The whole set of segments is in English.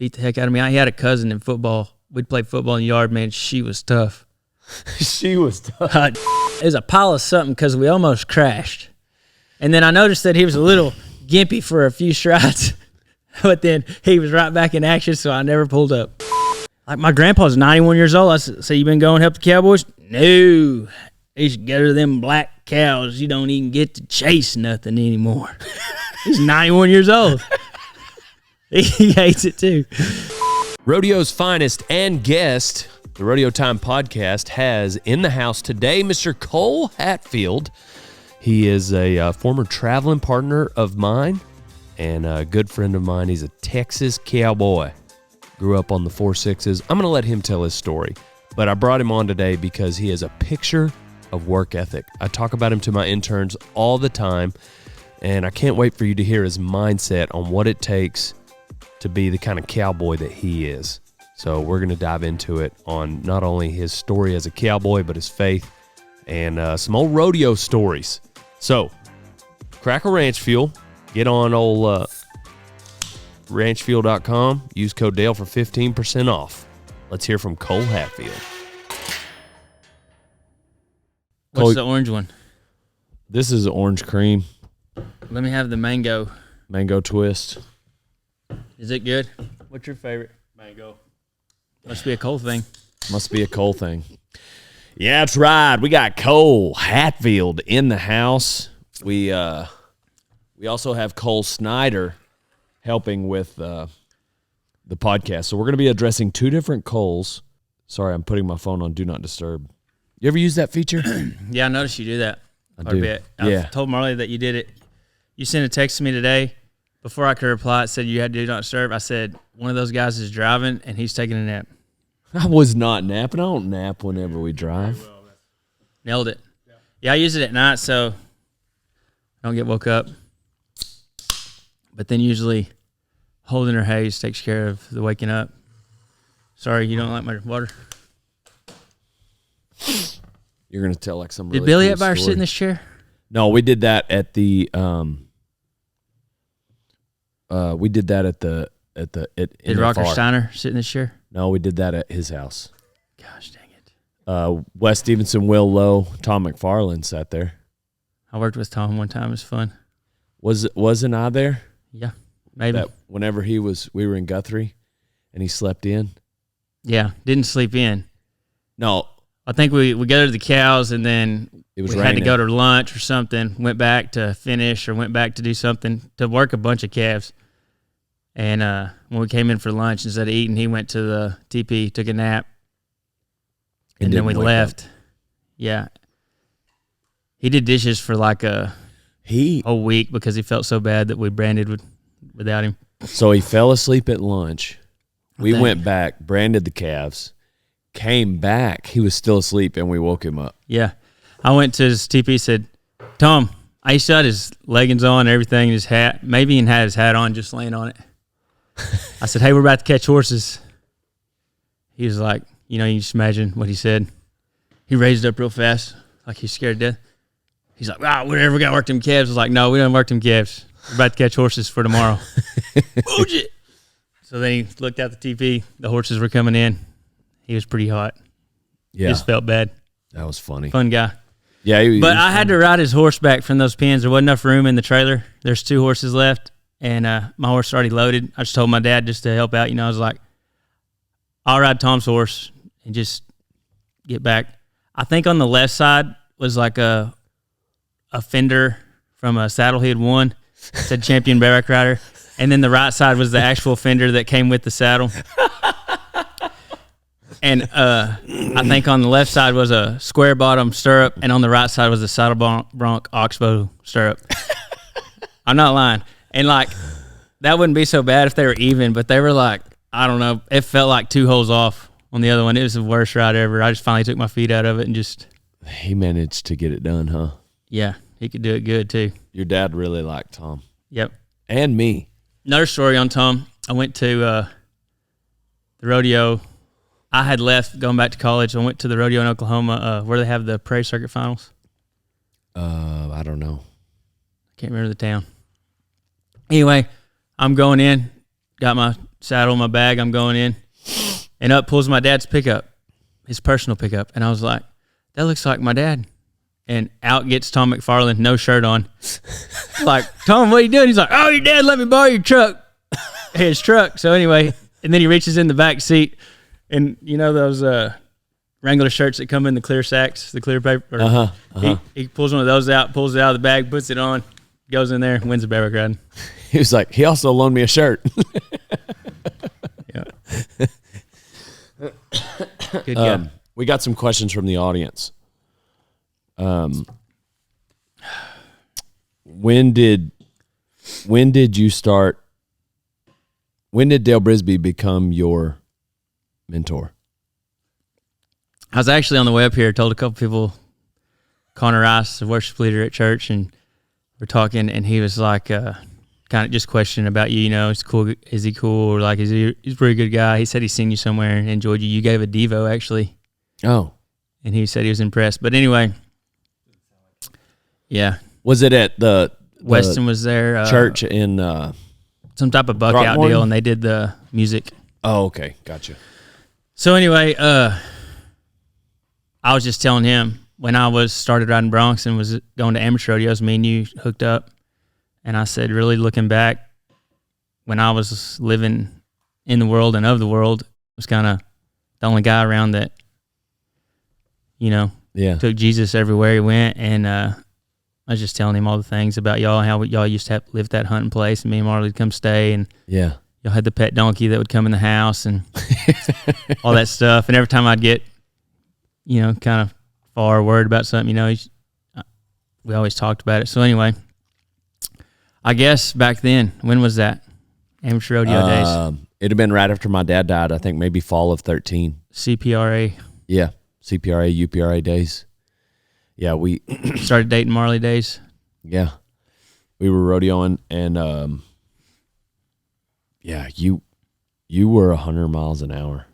beat the heck out of me. He had a cousin in football. We'd play football in the yard, man. She was tough. She was tough. It was a pile of something because we almost crashed. And then I noticed that he was a little gimpy for a few strides, but then he was right back in action, so I never pulled up. Like my grandpa's 91 years old. I said, so you been going to help the Cowboys? No. He should go to them black cows. You don't even get to chase nothing anymore. He's 91 years old. He hates it too. Rodeo's finest and guest, the Rodeo Time Podcast, has in the house today Mr. Cole Hatfield. He is a former traveling partner of mine and a good friend of mine. He's a Texas cowboy. Grew up on the 4.6s. I'm going to let him tell his story, but I brought him on today because he is a picture of work ethic. I talk about him to my interns all the time, and I can't wait for you to hear his mindset on what it takes to be the kind of cowboy that he is. So we're going to dive into it on not only his story as a cowboy, but his faith and some old rodeo stories. So crack a ranch fuel, get on old ranchfuel.com, use code Dale for 15% off. Let's hear from Cole Hatfield. What's the orange one? This is orange cream. Let me have the mango. Mango twist. Is it good? What's your favorite? Mango. Must be a Cole thing. Must be a Cole thing. Yeah, that's right. We got Cole Hatfield in the house. We also have Cole Snyder helping with the podcast. So we're going to be addressing two different Coles. Sorry, I'm putting my phone on Do Not Disturb. You ever use that feature? Yeah, I noticed you do that I do. bit. Yeah. I told Marley that you did it. You sent a text to me today. Before I could reply, it said you had to Do Not Disturb. I said, one of those guys is driving, and he's taking a nap. I was not napping. I don't nap whenever we drive. Nailed it. Yeah, I use it at night, so I don't get woke up. But then usually holding her haze takes care of the waking up. Sorry, you don't like my water? You're going to tell like some really Did Billy cool Etbeyer story. sit in this chair? No, we did that at the Did Rocker Steiner sit in this chair? No, we did that at his house. Gosh dang it. Wes Stevenson, Will Lowe, Tom McFarland sat there. I worked with Tom one time. It was fun. Wasn't I there? Yeah, maybe. That whenever we were in Guthrie, and he slept in. Yeah, didn't sleep in. No, I think we go to the cows, and then it was we raining. had to go to lunch or something. Went back to finish or went back to do something to work a bunch of calves. And when we came in for lunch, instead of eating, he went to the TP, took a nap, and then we left. Yeah. He did dishes for like a whole week because he felt so bad that we branded without him. So he fell asleep at lunch. We went back, branded the calves, came back. He was still asleep, and we woke him up. Yeah. I went to his TP, said, Tom, I used to have his leggings on and everything, his hat. Maybe he had his hat on, just laying on it. I said, hey, we're about to catch horses. He was like, you just imagine what he said. He raised up real fast, like he's scared to death. He's like, whatever, we got to work them calves. I was like, no, we don't work them calves. We're about to catch horses for tomorrow. Bullshit. So then he looked out the TP. The horses were coming in. He was pretty hot. Yeah. Just felt bad. That was funny. Fun guy. Yeah. But I had to ride his horse back from those pens. There wasn't enough room in the trailer. There's 2 horses left. And my horse is already loaded. I just told my dad just to help out. I was like, I'll ride Tom's horse and just get back. I think on the left side was like a fender from a saddle he had won. It said champion bareback rider. And then the right side was the actual fender that came with the saddle. And I think on the left side was a square bottom stirrup. And on the right side was a saddle bronc oxbow stirrup. I'm not lying. And, that wouldn't be so bad if they were even, but they were I don't know. It felt like 2 holes off on the other one. It was the worst ride ever. I just finally took my feet out of it and just. He managed to get it done, huh? Yeah, he could do it good, too. Your dad really liked Tom. Yep. And me. Another story on Tom. I went to the rodeo. I had left going back to college. I went to the rodeo in Oklahoma where they have the Prairie Circuit Finals. I don't know. I can't remember the town. Anyway, I'm going in, got my saddle, my bag, I'm going in. And up pulls my dad's pickup, his personal pickup. And I was like, that looks like my dad. And out gets Tom McFarland, no shirt on. Like, Tom, what are you doing? He's like, oh, your dad let me borrow your truck. His truck. So anyway, and then he reaches in the back seat. And you know those Wrangler shirts that come in the clear sacks, the clear paper? He pulls one of those out, pulls it out of the bag, puts it on, goes in there, wins the bareback riding. He was like, he also loaned me a shirt. Yeah. Good guy. We got some questions from the audience. When did you start? When did Dale Brisby become your mentor? I was actually on the way up here, told a couple people, Connor Rice, the worship leader at church, and we're talking, and he was like, kind of just questioning about you, you know, it's cool. Is he cool? Or like, he's a pretty good guy. He said he's seen you somewhere and enjoyed you. You gave a Devo, actually. Oh. And he said he was impressed. But anyway, yeah. Was it at the Weston was there. Church in some type of buck out deal, and they did the music. Oh, okay. Gotcha. So anyway, I was just telling him when I started riding broncs and was going to amateur rodeos, me and you hooked up. And I said, really looking back, when I was living in the world and of the world, I was kind of the only guy around that, you know, took Jesus everywhere he went. And I was just telling him all the things about y'all, how y'all used to live that hunting place, and me and Marley would come stay, and y'all had the pet donkey that would come in the house and all that stuff. And every time I'd get, you know, kind of far worried about something, you know, we always talked about it. So anyway, I guess back then, when was that? Amateur rodeo days. It'd have been right after my dad died. I think maybe fall of 13. CPRA. Yeah, CPRA, UPRA days. Yeah, we started dating Marley days. Yeah, we were rodeoing, and yeah, you were 100 miles an hour.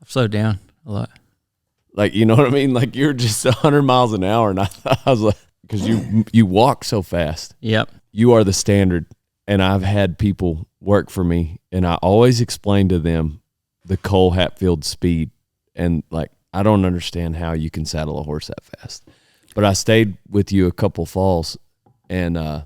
I've slowed down a lot. Like, you know what I mean? Like, you're just 100 miles an hour, and I was like, because you walk so fast. Yep. You are the standard, and I've had people work for me, and I always explain to them the Cole Hatfield speed, and like, I don't understand how you can saddle a horse that fast. But I stayed with you a couple falls, and I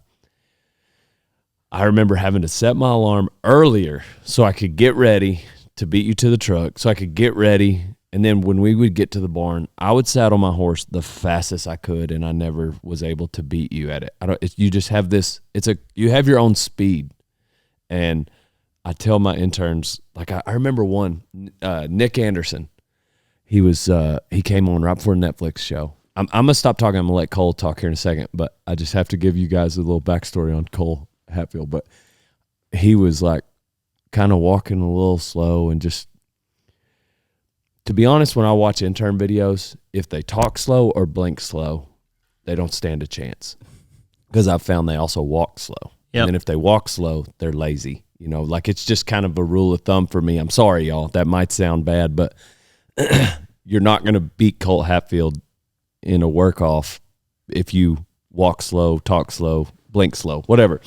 remember having to set my alarm earlier so I could get ready to beat you to the truck, so I could get ready. And then when we would get to the barn, I would saddle my horse the fastest I could, and I never was able to beat you at it. You just have this. You have your own speed, and I tell my interns, like I remember one, Nick Anderson. He came on right before a Netflix show. I'm gonna stop talking. I'm gonna let Cole talk here in a second, but I just have to give you guys a little backstory on Cole Hatfield. But he was like kind of walking a little slow, and just, to be honest, when I watch intern videos, if they talk slow or blink slow, they don't stand a chance, because I've found they also walk slow. Yep. And then if they walk slow, they're lazy. You know, like, it's just kind of a rule of thumb for me. I'm sorry, y'all. That might sound bad, but you're not going to beat Cole Hatfield in a work-off if you walk slow, talk slow, blink slow, whatever.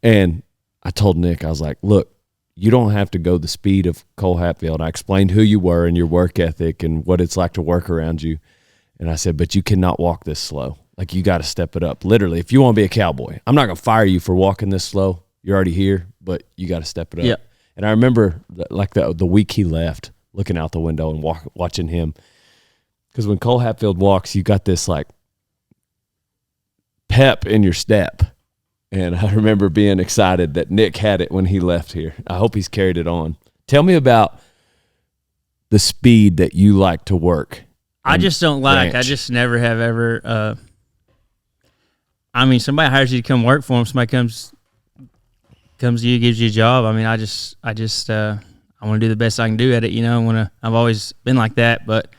And I told Nick, I was like, look, you don't have to go the speed of Cole Hatfield. I explained who you were and your work ethic and what it's like to work around you. And I said, but you cannot walk this slow. Like, you got to step it up. Literally, if you want to be a cowboy, I'm not going to fire you for walking this slow. You're already here, but you got to step it up. Yep. And I remember, like, the week he left, looking out the window and watching him. Because when Cole Hatfield walks, you got this, like, pep in your step. And I remember being excited that Nick had it when he left here. I hope he's carried it on. Tell me about the speed that you like to work. I just don't like. I just never have ever. I mean, somebody hires you to come work for them. Somebody comes to you, gives you a job. I mean, I want to do the best I can do at it. You know, I've always been like that, but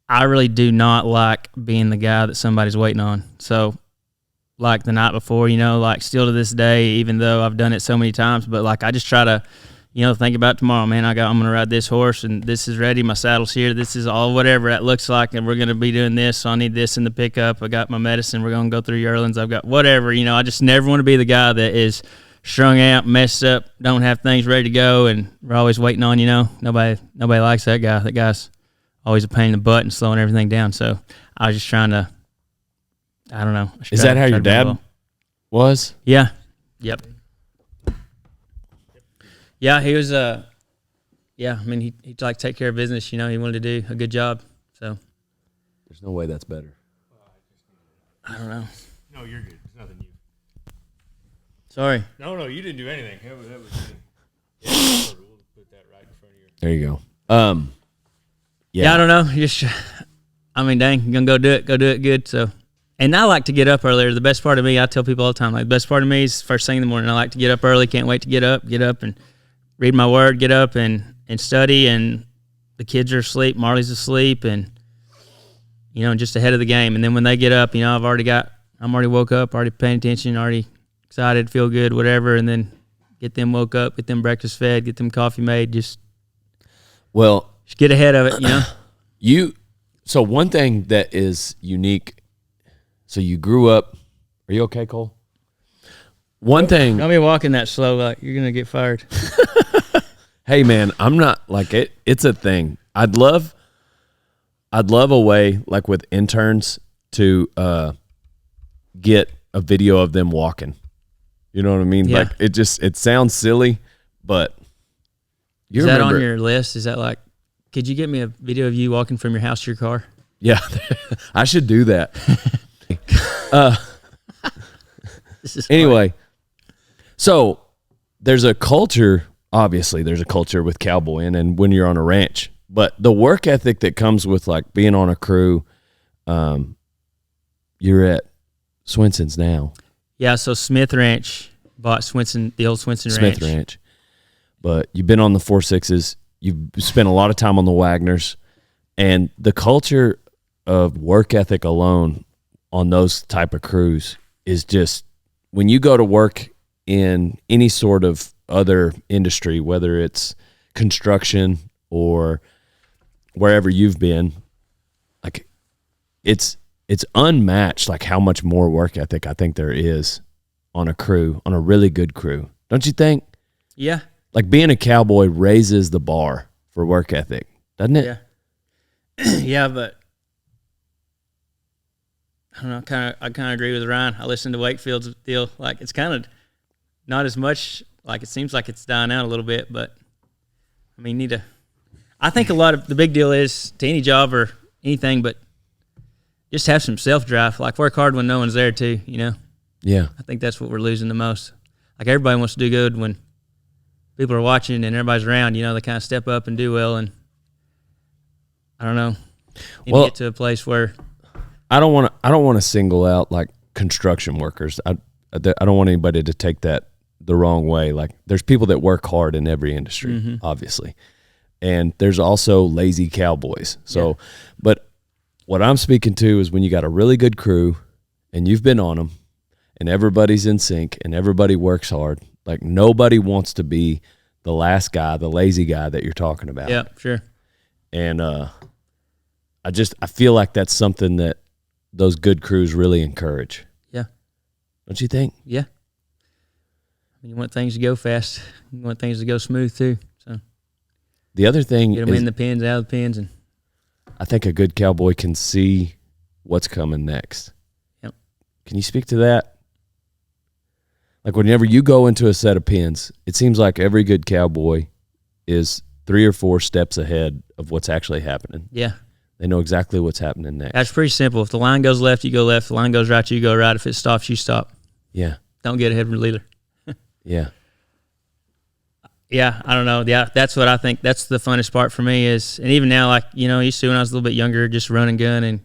I really do not like being the guy that somebody's waiting on. So, like the night before, you know, like still to this day, even though I've done it so many times, but like I just try to, you know, think about tomorrow, man. I'm going to ride this horse, and this is ready. My saddle's here. This is all whatever that looks like, and we're going to be doing this. So I need this in the pickup. I got my medicine. We're going to go through Yerlins. I've got whatever, you know. I just never want to be the guy that is strung out, messed up, don't have things ready to go, and we're always waiting on, nobody likes that guy. That guy's always a pain in the butt and slowing everything down. So I was just trying to, I don't know. Is that how your dad was? Yeah. Yep. Yeah, he was, he'd like take care of business, he wanted to do a good job. So there's no way that's better. I don't know. No, you're good. It's nothing you. Sorry. No, you didn't do anything. That was yeah, we'll put that right in front of you. There you go. Yeah, I don't know. Dang, you're gonna go do it good. So, and I like to get up earlier. The best part of me, I tell people all the time, like the best part of me is first thing in the morning. I like to get up early. Can't wait to get up and read my word. Get up and study. And the kids are asleep. Marley's asleep, and just ahead of the game. And then when they get up, I'm already woke up, already paying attention, already excited, feel good, whatever. And then get them woke up, get them breakfast fed, get them coffee made. Just get ahead of it. So one thing that is unique. So you grew up. Are you okay, Cole? One thing. Don't be walking that slow. Like you're gonna get fired. Hey man, I'm not like it. It's a thing. I'd love a way like with interns to get a video of them walking. You know what I mean? Yeah. Like it sounds silly, but Is that on your list? Is that like, could you get me a video of you walking from your house to your car? Yeah, I should do that. Anyway, so there's a culture. Obviously, there's a culture with cowboying and when you're on a ranch, but the work ethic that comes with like being on a crew. You're at Swenson's now. Yeah, so Smith Ranch bought the old Swenson Smith Ranch. But you've been on the 4.6s. You've spent a lot of time on the Wagners, and the culture of work ethic alone on those type of crews is just when you go to work in any sort of other industry, whether it's construction or wherever you've been, like it's unmatched, like how much more work ethic I think there is on a crew, on a really good crew. Don't you think? Yeah. Like being a cowboy raises the bar for work ethic, doesn't it? Yeah. Yeah, but I don't know. I kind of agree with Ryan. I listened to Wakefield's deal. Like it's kind of not as much. Like it seems like it's dying out a little bit, but I think a lot of the big deal is to any job or anything, but just have some self-drive. Like work hard when no one's there too, Yeah. I think that's what we're losing the most. Like everybody wants to do good when people are watching and everybody's around, they kind of step up and do well. And I don't know. You get to a place where I don't want to single out like construction workers. I don't want anybody to take that the wrong way. Like there's people that work hard in every industry, obviously. And there's also lazy cowboys. So, but what I'm speaking to is when you got a really good crew and you've been on them and everybody's in sync and everybody works hard, like nobody wants to be the last guy, the lazy guy that you're talking about. Yeah, sure. And I feel like that's something that those good crews really encourage. Yeah. Don't you think? Yeah. You want things to go fast. You want things to go smooth too. So the other thing get them in the pins, out of the pins, and I think a good cowboy can see what's coming next. Yep. Can you speak to that? Like whenever you go into a set of pins, it seems like every good cowboy is 3 or 4 steps ahead of what's actually happening. Yeah. They know exactly what's happening next. That's pretty simple. If the line goes left, you go left. If the line goes right, you go right. If it stops, you stop. Yeah. Don't get ahead of the leader. Yeah. Yeah, I don't know. Yeah, that's what I think. That's the funnest part for me is, and even now, like, used to when I was a little bit younger, just run and gun, and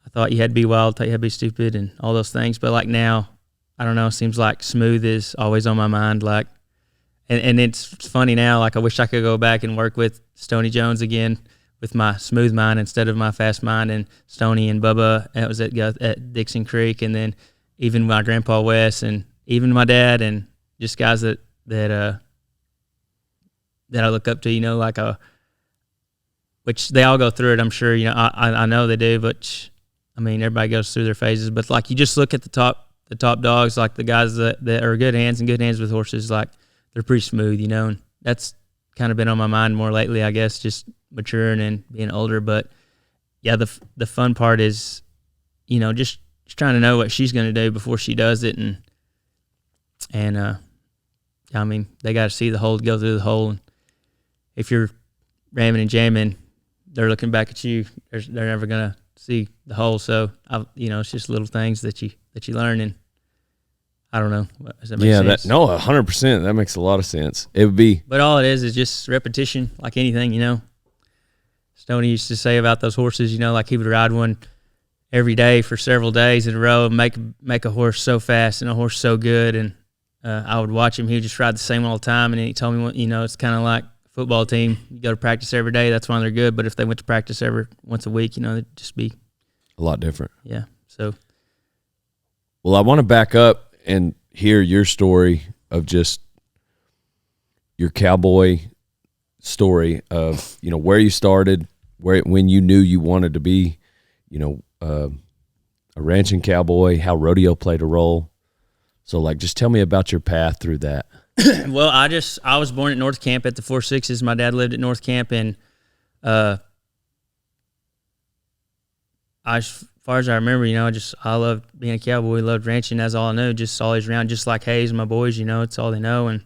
I thought you had to be wild, thought you had to be stupid, and all those things. But like now, I don't know. It seems like smooth is always on my mind. Like, and it's funny now. Like I wish I could go back and work with Stoney Jones again with my smooth mind instead of my fast mind, and Stoney and Bubba. And it was at Dixon Creek, and then even my grandpa Wes, and even my dad, and just guys that I look up to, like which they all go through it. I'm sure, I know they do, but everybody goes through their phases. But like you just look at the top the top dogs, like the guys that are good hands with horses, like they're pretty smooth, and that's kind of been on my mind more lately, I guess, just maturing and being older. But yeah, the fun part is, just trying to know what she's going to do before she does it. And I mean, they got to see the hole, go through the hole. And if you're ramming and jamming, they're looking back at you. They're never going to see the hole. So, it's just little things that you learn. And I don't know. Does that make sense? 100%. That makes a lot of sense. It would be. But all it is just repetition, like anything, Stoney used to say about those horses, like he would ride one every day for several days in a row and make a horse so fast and a horse so good. And I would watch him. He would just ride the same all the time. And he told me, it's kind of like a football team. You go to practice every day, that's why they're good. But if they went to practice once a week, they'd just be a lot different. Yeah. So. Well, I want to back up and hear your story of just your cowboy story of, where you started, when you knew you wanted to be, a ranching cowboy, how rodeo played a role. So, just tell me about your path through that. Well, I was born at North Camp at the 4-6s. My dad lived at North Camp, and as far as I remember, I loved being a cowboy, loved ranching. That's all I knew, just always around, just like Hayes and my boys, it's all they know. And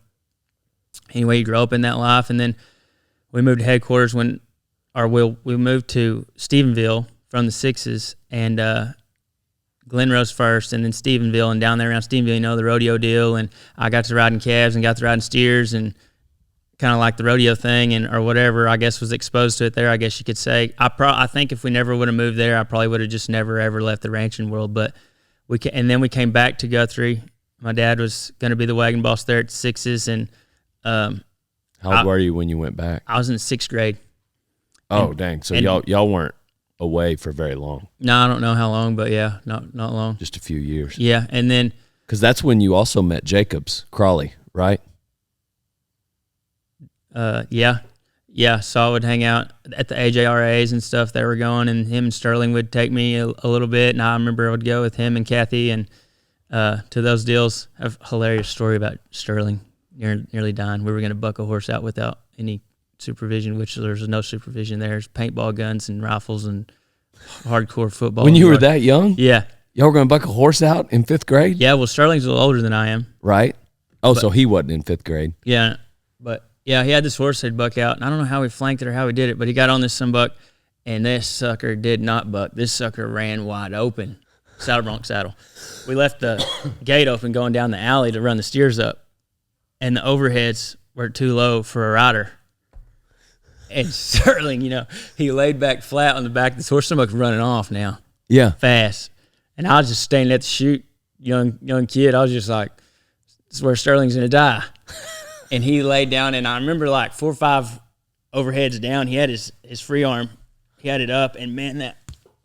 anyway, you grow up in that life, and then we moved to headquarters we moved to Stephenville from the 6s, and Glen Rose first, and then Stephenville, and down there around Stephenville, the rodeo deal, and I got to riding calves and got to riding steers, and kind of like the rodeo thing or whatever, I guess, was exposed to it there, I guess you could say. I think if we never would have moved there, I probably would have just never, ever left the ranching world. But and then we came back to Guthrie. My dad was going to be the wagon boss there at the 6s, and how old were you when you went back? I was in 6th grade. Oh, dang. So y'all weren't away for very long. No, I don't know how long, but yeah, not long. Just a few years. Yeah, and then because that's when you also met Jacobs Crawley, right? Yeah. So I would hang out at the AJRAs and stuff that were going, and him and Sterling would take me a little bit, and I remember I would go with him and Kathy and to those deals. I have a hilarious story about Sterling nearly dying. We were going to buck a horse out without any supervision, which there was no supervision there. There's paintball guns and rifles and hardcore football. When you were that young? Yeah. Y'all were going to buck a horse out in 5th grade? Yeah, well, Sterling's a little older than I am. Right. So he wasn't in 5th grade. Yeah, but yeah, he had this horse he'd buck out, and I don't know how he flanked it or how he did it, but he got on this some buck, and this sucker did not buck. This sucker ran wide open, saddle bronc saddle. We left the gate open going down the alley to run the steers up, and the overheads were too low for a rider. And Sterling, he laid back flat on the back of this horse. Somebody's running off now. Yeah. Fast. And I was just standing at the chute, young kid. I was just like, this is where Sterling's going to die. And he laid down, and I remember 4 or 5 overheads down, he had his free arm. He had it up, and man,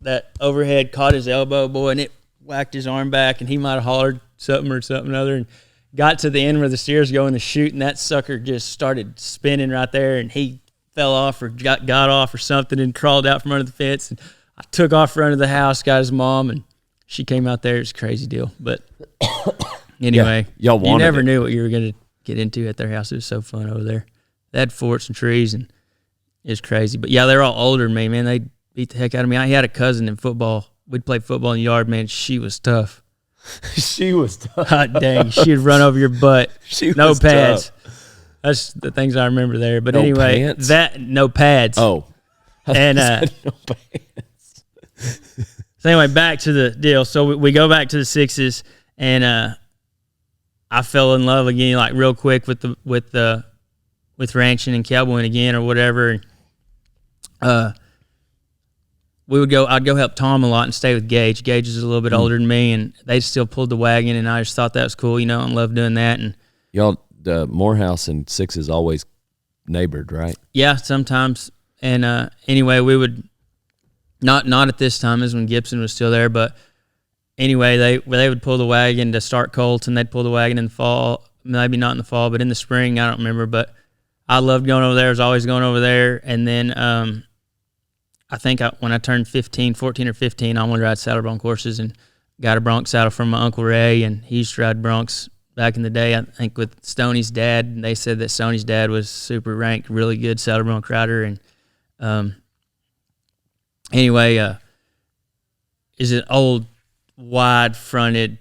that overhead caught his elbow, boy, and it whacked his arm back, and he might have hollered something or other, and got to the end where the steers go in the chute, and that sucker just started spinning right there, and he fell off or got off or something and crawled out from under the fence. And I took off for under the house, got his mom, and she came out there. It was a crazy deal. But anyway, y'all you never knew what you were going to get into at their house. It was so fun over there. They had forts and trees, and it was crazy. But yeah, they're all older than me, man. They beat the heck out of me. I had a cousin in football. We'd play football in the yard, man. She was tough. She was tough. Hot dang. She'd run over your butt. No pads. Tough. That's the things I remember there. But anyway, pants? No pads. Oh. And no pants. So anyway, back to the deal. So we go back to the 6s, and I fell in love again, real quick with ranching and cowboying again or whatever. And I'd go help Tom a lot and stay with Gage. Gage is a little bit older than me, and they still pulled the wagon, and I just thought that was cool, and loved doing that. And y'all, the Morehouse and 6s always neighbored, right? Yeah, sometimes. And anyway, we would not at this time, as when Gibson was still there, but anyway, they would pull the wagon to start colts, and they'd pull the wagon in the fall. Maybe not in the fall, but in the spring, I don't remember. But I loved going over there. I was always going over there. And then I think when I turned 14 or 15, I wanted to ride saddle bronc horses, and got a bronc saddle from my Uncle Ray, and he used to ride broncs back in the day, I think, with Stoney's dad. And they said that Stoney's dad was super ranked, really good saddle bronc rider. And anyway, is an old, wide-fronted,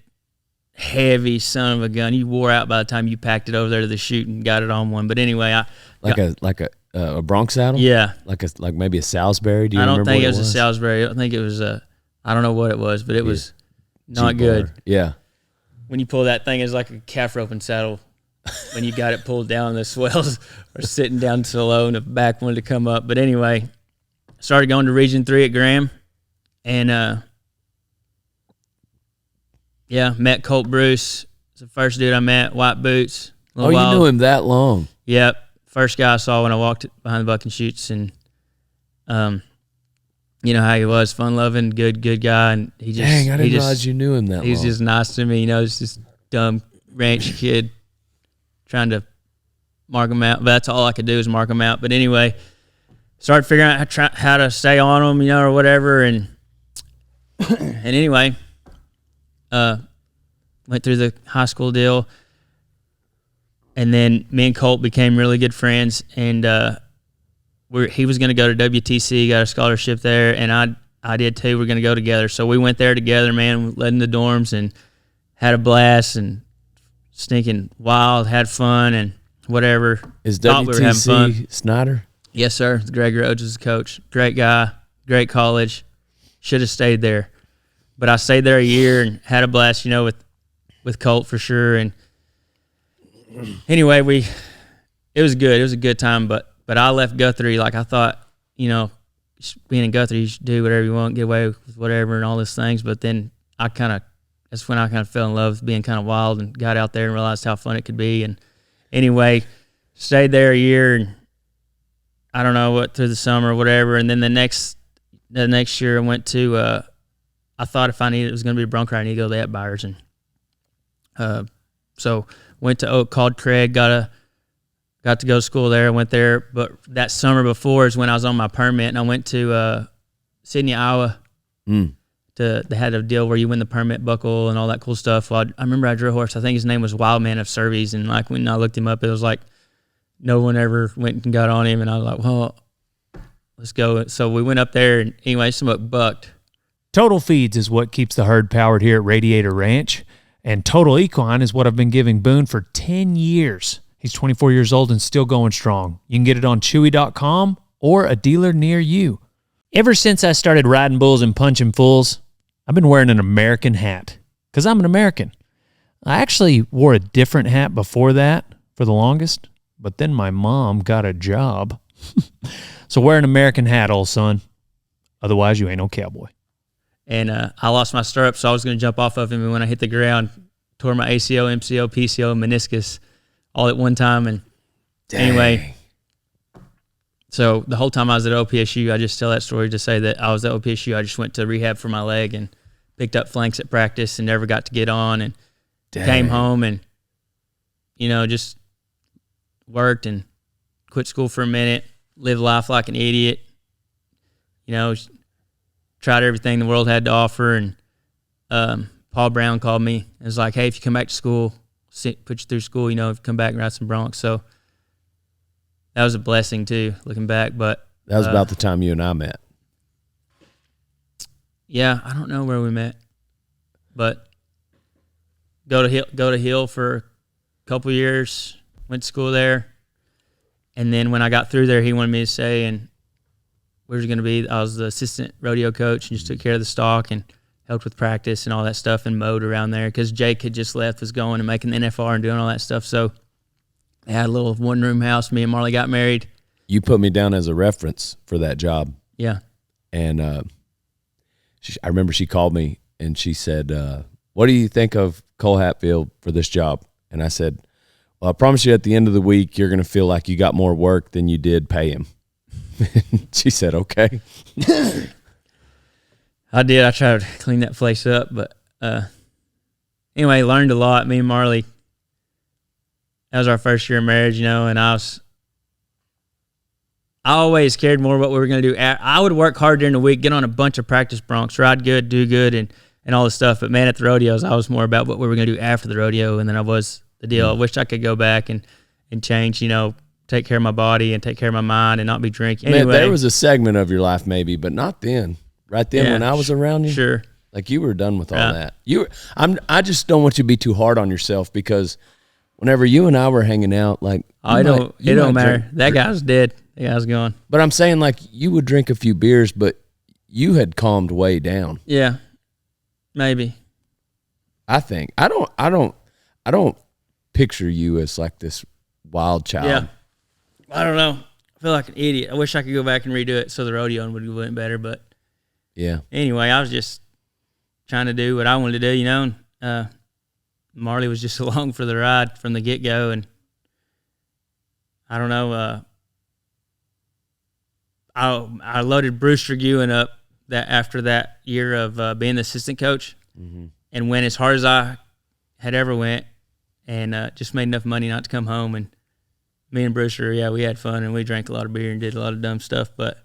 heavy son of a gun. You wore out by the time you packed it over there to the chute and got it on one. But anyway, like a bronc saddle. Yeah, like maybe a Salisbury. Do you I don't remember think what it was a Salisbury. I think it was I don't know what it was, but it was not Cheap good. bar. Yeah. When you pull that thing, it's like a calf roping saddle. When you got it pulled down, the swells are sitting down so low, and the back wanted to come up. But anyway, started going to Region 3 at Graham, and met Colt Bruce. It's the first dude I met, white boots. Oh, you knew him that long? Yep. First guy I saw when I walked behind the buck and chutes, and you know how he was, fun-loving, good guy, and he just... Dang, I didn't realize you knew him that long. He's just nice to me, you know, he's just dumb ranch kid trying to mark him out. But that's all I could do is mark him out. But anyway, started figuring out how to stay on him, you know, or whatever, and anyway, went through the high school deal, and then me and Colt became really good friends, and he was going to go to WTC, got a scholarship there, and I did too. We're going to go together. So we went there together, man, led in the dorms and had a blast and stinking wild, had fun and whatever. Is Thought WTC we were having fun. Snyder? Yes, sir. Greg Rhodes was the coach. Great guy, great college. Should have stayed there. But I stayed there a year and had a blast, you know, with Colt for sure. And anyway, it was good. It was a good time, but I left Guthrie like I thought, you know, being in Guthrie, you should do whatever you want, get away with whatever and all these things. But then that's when I kind of fell in love with being kind of wild and got out there and realized how fun it could be. And anyway, stayed there a year, and I don't know what, through the summer or whatever. And then the next year I went to, I thought if I needed, it was going to be a bronc riding eagle, they had buyers. And so went to Oak, called Craig, got to go to school there. I went there, but that summer before is when I was on my permit, and I went to Sydney, Iowa. They had a deal where you win the permit buckle and all that cool stuff. Well, I remember I drew a horse. I think his name was Wildman of Surveys, and like when I looked him up, it was like no one ever went and got on him, and I was like, well, let's go. So we went up there, and anyway, somewhat bucked. Total Feeds is what keeps the herd powered here at Radiator Ranch, and Total Equine is what I've been giving Boone for 10 years. He's 24 years old and still going strong. You can get it on Chewy.com or a dealer near you. Ever since I started riding bulls and punching fools, I've been wearing an American hat because I'm an American. I actually wore a different hat before that for the longest, but then my mom got a job. So wear an American hat, old son. Otherwise, you ain't no cowboy. And I lost my stirrup, so I was going to jump off of him, and when I hit the ground, tore my ACL, MCL, PCL, meniscus all at one time. And anyway, so the whole time I was at OPSU, I just tell that story to say that I was at OPSU. I just went to rehab for my leg and picked up flanks at practice and never got to get on, and came home and, you know, just worked and quit school for a minute, lived life like an idiot, you know, tried everything the world had to offer. And Paul Brown called me and was like, hey, if you come back to school, put you through school, you know, if you come back and ride some broncs. So that was a blessing too, looking back. But that was about the time you and I met. Yeah, I don't know where we met, but go to Hill for a couple years, went to school there. And then when I got through there, he wanted me to say, and where's it going to be? I was the assistant rodeo coach and just took care of the stock and helped with practice and all that stuff and mowed around there because Jake had just left, was going and making the NFR and doing all that stuff. So they had a little one-room house. Me and Marley got married. You put me down as a reference for that job. Yeah. And I remember she called me and she said, what do you think of Cole Hatfield for this job? And I said, well, I promise you at the end of the week, you're going to feel like you got more work than you did pay him. She said, okay. I did. I tried to clean that place up, but anyway, learned a lot. Me and Marley, that was our first year of marriage, you know, and I always cared more what we were going to do. I would work hard during the week, get on a bunch of practice broncs, ride good, do good, and and all this stuff. But man, at the rodeos, I was more about what we were going to do after the rodeo, and then I was the deal. I wish I could go back and change, take care of my body and take care of my mind and not be drinking. Man, Anyway, there was a segment of your life maybe, but not then. Right then when I was around you. Sure. Like you were done with all that. I just don't want you to be too hard on yourself, because whenever you and I were hanging out, like it don't matter. That guy's dead. That guy's gone. But I'm saying, like, you would drink a few beers, but you had calmed way down. Yeah. Maybe. I think. I don't picture you as like this wild child. Yeah. I don't know. I feel like an idiot. I wish I could go back and redo it so the rodeo would have went better, but yeah. Anyway, I was just trying to do what I wanted to do, and Marley was just along for the ride from the get-go, and I don't know, I loaded Brewster Ewan up that after that year of being the assistant coach, and went as hard as I had ever went, and just made enough money not to come home. And me and Brewster, we had fun, and we drank a lot of beer and did a lot of dumb stuff, but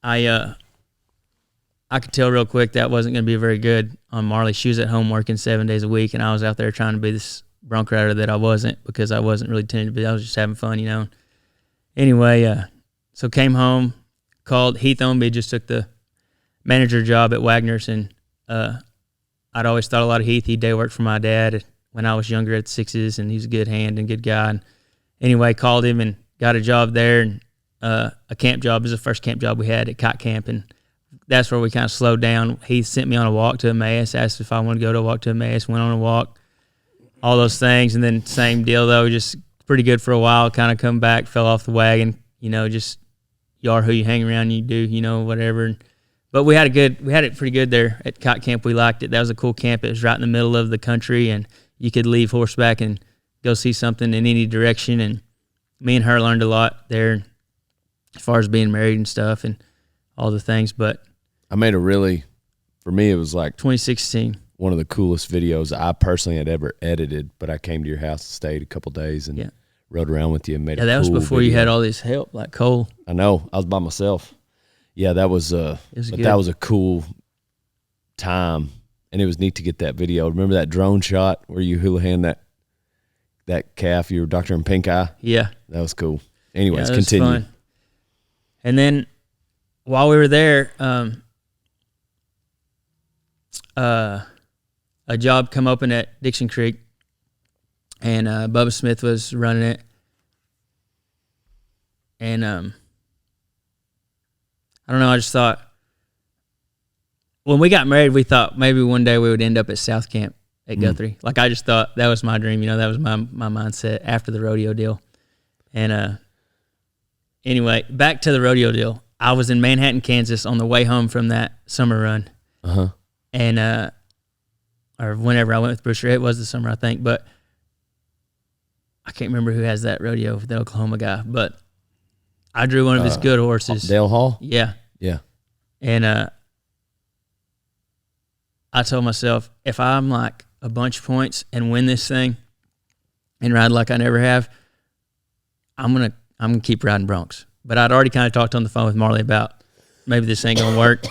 I could tell real quick that wasn't going to be very good on Marley. She was at home working 7 days a week, and I was out there trying to be this bronc rider that I wasn't, because I wasn't really tending to be. I was just having fun, Anyway, so came home, called Heath Ownby, just took the manager job at Wagner's, and I'd always thought a lot of Heath. He day worked for my dad when I was younger at the Sixes, and he's a good hand and good guy. And anyway, called him and got a job there, and a camp job. It was the first camp job we had at Cot Camp, and that's where we kind of slowed down. He sent me on a walk to Emmaus, asked if I wanted to go to a walk to Emmaus, went on a walk, all those things. And then same deal, though, just pretty good for a while, kind of come back, fell off the wagon, just you are who you hang around, you do, whatever. But we had it pretty good there at Cot Camp. We liked it. That was a cool camp. It was right in the middle of the country, and you could leave horseback and go see something in any direction. And me and her learned a lot there as far as being married and stuff and all the things. But I made for me, it was like 2016. One of the coolest videos I personally had ever edited, but I came to your house, stayed a couple days, and rode around with you and made a cool that was before video. You had all this help, like Cole. I know. I was by myself. Yeah, that was that was a cool time, and it was neat to get that video. Remember that drone shot where you hula hand that calf, you were doctor in pink eye? Yeah. That was cool. Anyways, that was continue. Fun. And then while we were there, a job come open at Dixon Creek, and Bubba Smith was running it. And I don't know, I just thought, when we got married, we thought maybe one day we would end up at South Camp at Guthrie. Like, I just thought that was my dream, that was my mindset after the rodeo deal. And anyway, back to the rodeo deal. I was in Manhattan, Kansas on the way home from that summer run. And or whenever I went with Brewster, it was the summer, I think, but I can't remember who has that rodeo, the Oklahoma guy, but I drew one of his good horses. Dale Hall? Yeah. Yeah. And I told myself, if I'm like a bunch of points and win this thing and ride like I never have, I'm gonna keep riding broncs. But I'd already kind of talked on the phone with Marley about maybe this ain't gonna work.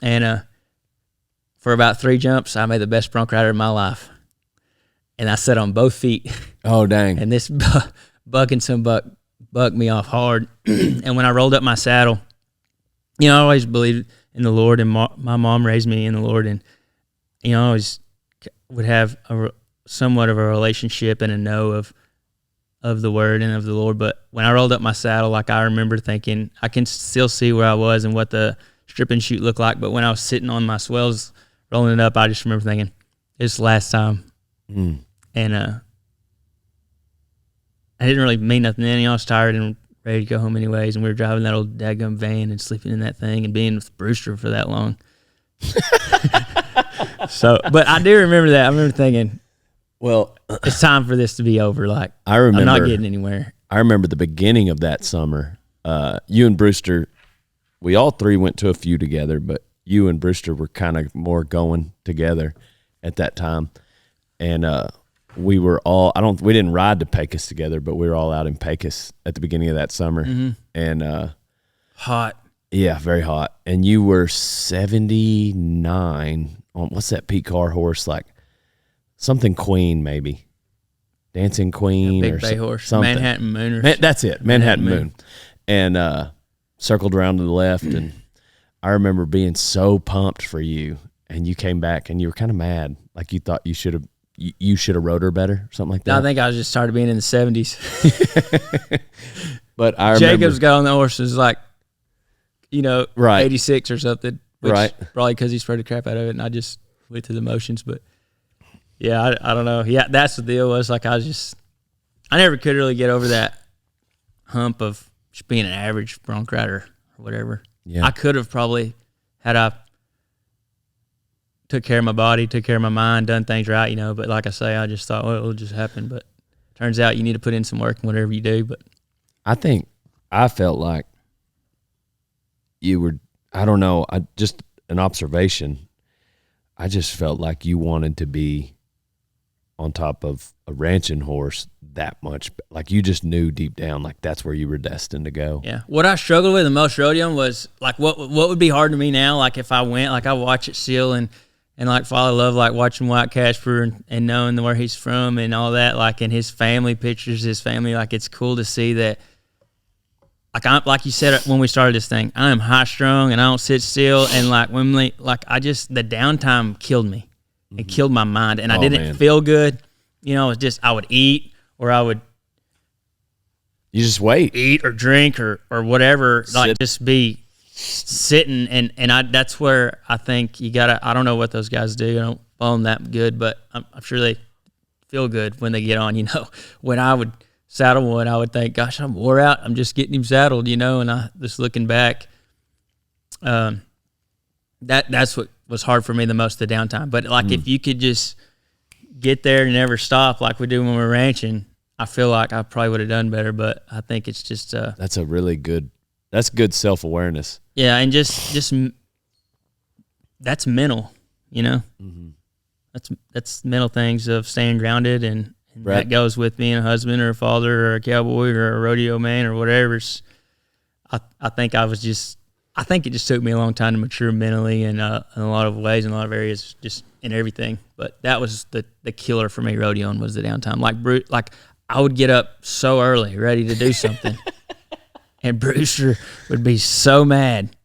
And for about 3 jumps, I made the best bronc rider of my life. And I sat on both feet. Oh, dang. And this Buckinson buck bucked me off hard. And when I rolled up my saddle, I always believed in the Lord, and my mom raised me in the Lord, and I always would have somewhat of a relationship and a know of the Word and of the Lord. But when I rolled up my saddle, like, I remember thinking, I can still see where I was and what the strip and shoot looked like. But when I was sitting on my swells rolling it up, I just remember thinking, this is the last time. And I didn't really mean nothing then. I was tired and ready to go home anyways, and we were driving that old dadgum van and sleeping in that thing and being with Brewster for that long. So, but I do remember that. I remember thinking, well, it's time for this to be over. Like, I'm not getting anywhere. I remember the beginning of that summer. You and Brewster, we all three went to a few together, but you and Brewster were kind of more going together at that time. And we were all, we didn't ride to Pecos together, but we were all out in Pecos at the beginning of that summer. And hot. Yeah, very hot. And you were 79 on what's that Pete Carr horse, like something Queen, maybe Dancing Queen, Big or Bay horse, something. Manhattan Moon. That's it, Manhattan Moon. And circled around to the left, and I remember being so pumped for you, and you came back and you were kind of mad, like you thought you should have rode her better, something like that. I think I was just tired of being in the 70s. But I remember Jacobs got on the horse was like, Right. 86 or something. Which Right. Probably because he sprayed the crap out of it, and I just went through the motions. But yeah, I don't know. Yeah, that's the deal. Was like I never could really get over that hump of just being an average bronc rider or whatever. Yeah. I could have probably had I took care of my body, took care of my mind, done things right, But like I say, I just thought, well, it'll just happen. But turns out you need to put in some work in whatever you do. But I felt like you were, I don't know, just an observation. I just felt like you wanted to be on top of a ranching horse that much. Like you just knew deep down, like that's where you were destined to go. yeah, what I struggled with the most rodeoing was like what would be hard to me now. Like if I went, like I watch it still and like fall in love, like watching White Casper and knowing where he's from and all that, like in his family pictures, his family, like it's cool to see that. Like you said when we started this thing, I am high strung and I don't sit still, and like when the downtime killed me. It killed my mind, and I didn't feel good. It's just I would eat or I would You just wait. eat or drink or whatever, like just be sitting, and that's where I think you gotta. I don't know what those guys do. I don't follow them that good, but I'm sure they feel good when they get on. When I would saddle one, I would think, gosh, I'm wore out. I'm just getting him saddled, and I just looking back, that's what was hard for me the most, the downtime. But like if you could just get there and never stop like we do when we're ranching, I feel like I probably would have done better. But I think it's just That's good self-awareness. yeah, and just that's mental, Mm-hmm. That's mental things of staying grounded, and Right. that goes with being a husband or a father or a cowboy or a rodeo man or whatever. I think it just took me a long time to mature mentally in a lot of ways, in a lot of areas, just in everything. But that was the killer for me. Rodeoing was the downtime. Like I would get up so early, ready to do something, and Brewster would be so mad.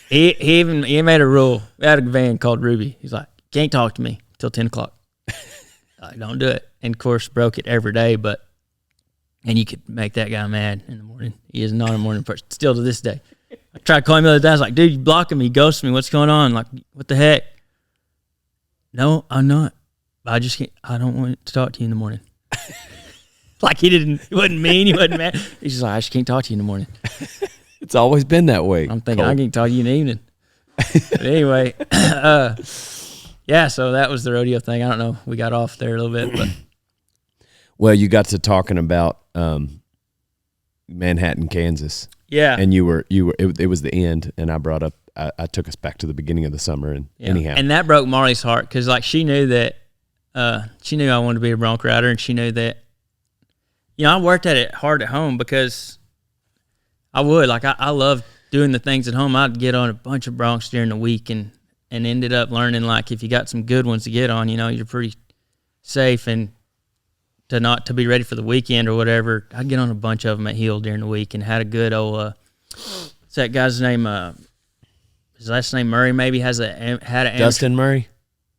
He made a rule. We had a van called Ruby. He's like, can't talk to me till 10 o'clock. Like, don't do it. And of course, broke it every day. And you could make that guy mad in the morning. He is not a morning person, still to this day. I tried calling him the other day. I was like, dude, you blocking me, ghosting me. What's going on? Like, what the heck? No, I'm not. I just can't. I don't want to talk to you in the morning. Like he wasn't mean. He wasn't mad. He's just like, I just can't talk to you in the morning. It's always been that way. I'm thinking Cole. I can't talk to you in the evening. But anyway, yeah. So that was the rodeo thing. I don't know. We got off there a little bit, but Well, you got to talking about Manhattan, Kansas. yeah. And it was the end, and I brought up, I took us back to the beginning of the summer, and Yeah. anyhow. And that broke Marley's heart because, like, she knew that she knew I wanted to be a bronc rider, and she knew that, I worked at it hard at home because I would. Like, I loved doing the things at home. I'd get on a bunch of broncs during the week and ended up learning, like, if you got some good ones to get on, you're pretty safe, and to be ready for the weekend or whatever, I'd get on a bunch of them at heel during the week and had a good old, what's that guy's name? His last name Murray maybe had an Dustin Murray?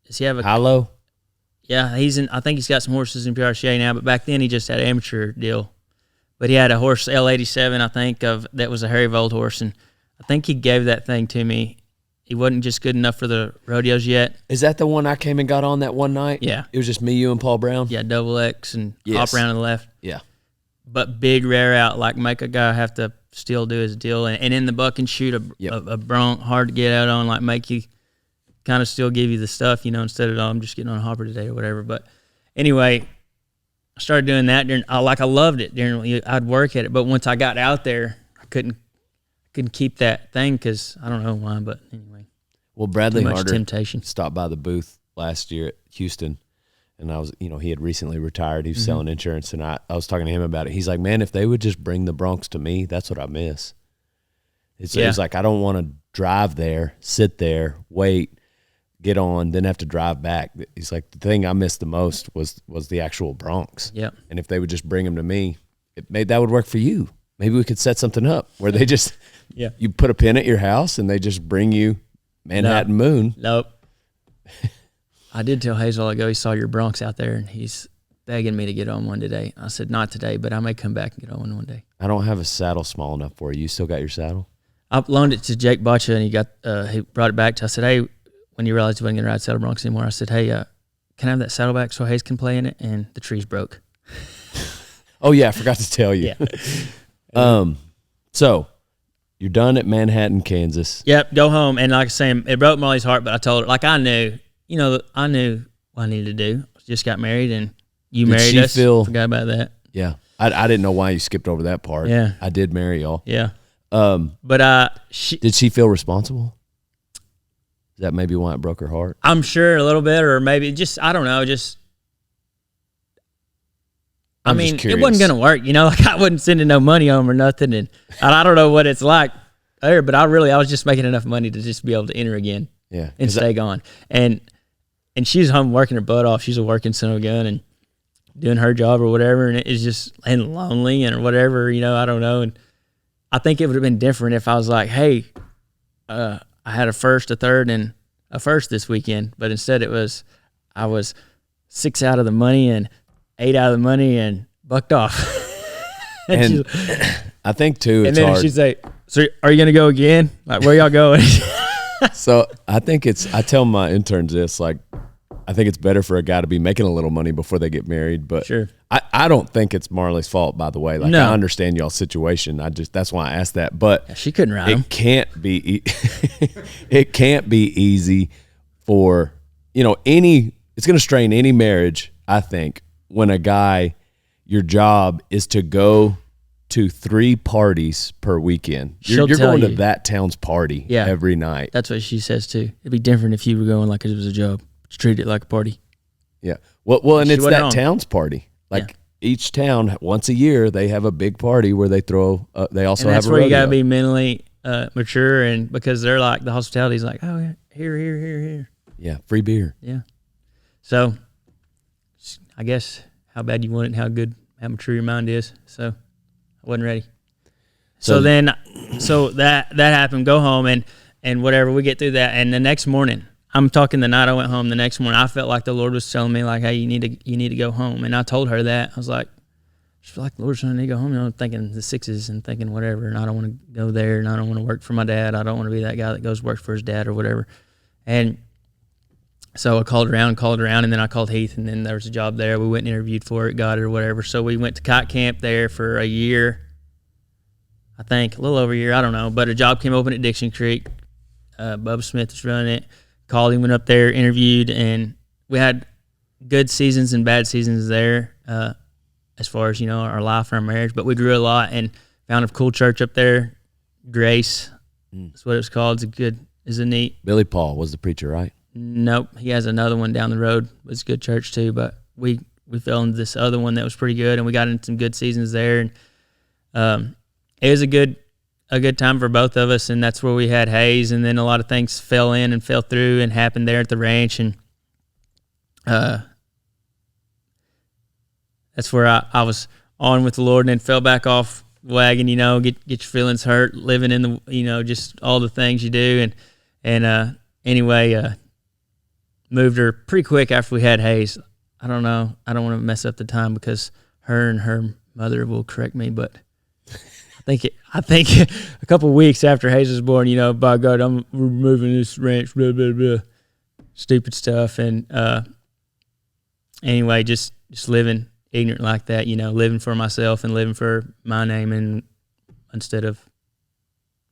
Does he have a Hilo? Yeah, I think he's got some horses in PRCA now, but back then he just had an amateur deal. But he had a horse, L87, I think, that was a Harryvold horse, and I think he gave that thing to me. He wasn't just good enough for the rodeos yet. Is that the one I came and got on that one night? Yeah. It was just me, you, and Paul Brown? Yeah, double X and Yes. hop around to the left. Yeah. But big rear out, like make a guy have to still do his deal. And in the buck and shoot, a bronc, hard to get out on, like make you kind of still give you the stuff, instead of, oh, I'm just getting on a hopper today or whatever. But anyway, I started doing that. I loved it. I'd work at it. But once I got out there, I couldn't keep that thing because I don't know why, but anyway. Well, Bradley Too much Harder temptation. stopped by the booth last year at Houston, and I was, he had recently retired. He was selling insurance, and I was talking to him about it. He's like, man, if they would just bring the broncs to me, that's what I miss. It's like, I don't want to drive there, sit there, wait, get on, then have to drive back. He's like, the thing I missed the most was the actual broncs. Yep. And if they would just bring them to me, that would work for you. Maybe we could set something up where they just you put a pin at your house and they just bring you Manhattan Moon. Nope. I did tell Hazel ago he saw your broncs out there and he's begging me to get on one today. I said, not today, but I may come back and get on one day. I don't have a saddle small enough for you. You still got your saddle? I loaned it to Jake Botcha and he brought it back to, I said, hey, when you realized you wasn't going to ride saddle broncs anymore, I said, hey, can I have that saddle back so Hayes can play in it? And the trees broke. Oh yeah, I forgot to tell you. Yeah. So you're done at Manhattan, Kansas. Yep, go home. And like I say, it broke Molly's heart, but I told her, like I knew what I needed to do. Just got married and you married us. Forgot about that. Yeah. I didn't know why you skipped over that part. Yeah. I did marry y'all. Yeah. But did she feel responsible? Is that maybe why it broke her heart? I'm sure a little bit, or maybe just, I don't know, I mean, it wasn't going to work, like I wasn't sending no money home or nothing. And I don't know what it's like there, but I was just making enough money to just be able to enter again and stay gone. And she's home working her butt off. She's a working son of a gun and doing her job or whatever. And it's just and lonely and whatever, I don't know. And I think it would have been different if I was like, hey, I had a first, a third, and a first this weekend. But instead I was 6 out of the money and 8 out of the money and bucked off. and I think too, it's and then hard. She'd say, so are you going to go again? Like, where y'all going? So I think I tell my interns this, like, I think it's better for a guy to be making a little money before they get married. But sure. I don't think it's Marley's fault, by the way. Like, no. I understand y'all's situation. That's why I asked that. But she couldn't ride him. It can't be easy for, it's going to strain any marriage, I think, when a guy, your job is to go to 3 parties per weekend. You're going to that town's party every night. That's what she says too. It'd be different if you were going like it was a job. You treat it like a party. Yeah. Well, and it's that town's party. Like each town, once a year, they have a big party where they throw. They also have a rodeo. That's where you gotta be mentally mature, and because they're like the hospitality's like, oh, here. Yeah, free beer. Yeah. So, I guess how bad you want it, and how mature your mind is. So, I wasn't ready. So that happened. Go home and whatever. We get through that, and the next morning, I'm talking the night I went home. The next morning, I felt like the Lord was telling me like, hey, you need to go home, and I told her that. I was like, I feel like the Lord's telling me to go home. I'm thinking the 6s and thinking whatever, and I don't want to go there, and I don't want to work for my dad. I don't want to be that guy that goes work for his dad or whatever. And so I called around, and then I called Heath, and then there was a job there. We went and interviewed for it, got it or whatever. So we went to kite camp there for a year, I think, a little over a year, I don't know. But a job came open at Dixon Creek. Bubba Smith was running it. Called him, went up there, interviewed, and we had good seasons and bad seasons there as far as, our life and our marriage. But we grew a lot and found a cool church up there, Grace. That's what it was called. It's a neat. Billy Paul was the preacher, right? Nope. He has another one down the road. It's a good church too, but we fell into this other one that was pretty good, and we got into some good seasons there. And it was a good time for both of us, and that's where we had Hayes, and then a lot of things fell in and fell through and happened there at the ranch, and that's where I was on with the Lord and then fell back off the wagon, get your feelings hurt, living in the, just all the things you do, and anyway, moved her pretty quick after we had Hayes. I don't know. I don't want to mess up the time because her and her mother will correct me, but I think a couple of weeks after Hayes was born, by God, I'm removing this ranch, blah, blah, blah, stupid stuff. And anyway, just living ignorant like that, living for myself and living for my name, and instead of,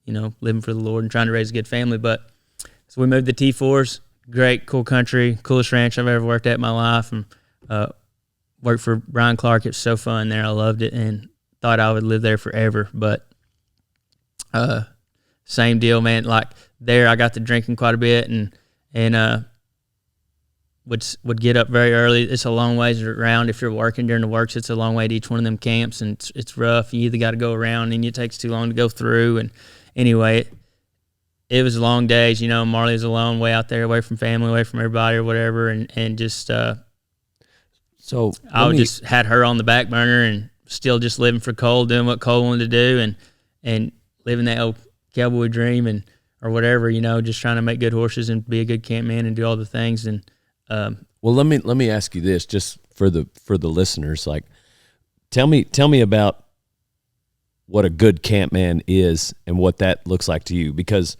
living for the Lord and trying to raise a good family. But so we moved to T4s, great, cool country, coolest ranch I've ever worked at in my life, and worked for Brian Clark. It was so fun there. I loved it and thought I would live there forever. But same deal, man. Like there, I got to drinking quite a bit, and would get up very early. It's a long ways around. If you're working during the works, it's a long way to each one of them camps, and it's rough. You either got to go around, and it takes too long to go through. And anyway, it was long days. Marley was alone, way out there, away from family, away from everybody or whatever, and just So I just had her on the back burner and still just living for Cole, doing what Cole wanted to do, and living that old cowboy dream or whatever, just trying to make good horses and be a good camp man and do all the things. And well, let me ask you this, just for the listeners, like, tell me about what a good camp man is and what that looks like to you, because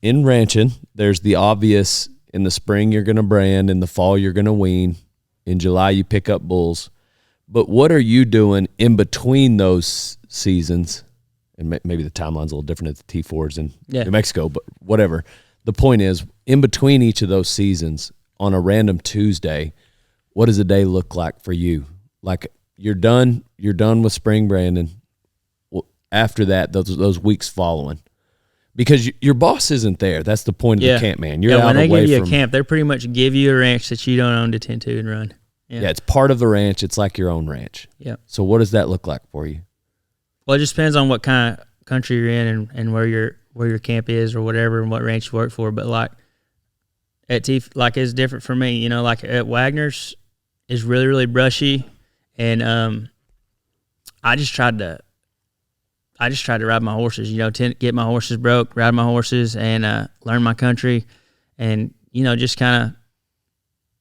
in ranching, there's the obvious. In the spring, you're going to brand. In the fall, you're going to wean. In July, you pick up bulls. But what are you doing in between those seasons? And maybe the timeline's a little different at the T4s in New Mexico, but whatever. The point is, in between each of those seasons, on a random Tuesday, what does a day look like for you? Like, you're done with spring branding. Well, after that, those weeks following. Because your boss isn't there. That's the point of the camp man. You're out when they away give you from a camp, they pretty much give you a ranch that you don't own to tend to and run. Yeah, it's part of the ranch. It's like your own ranch. Yeah. So what does that look like for you? Well, it just depends on what kind of country you're in and where your camp is or whatever and what ranch you work for. But like at it's different for me. Like at Wagner's is really, really brushy, and I just tried to ride my horses. Get my horses broke, ride my horses, and learn my country, and just kind of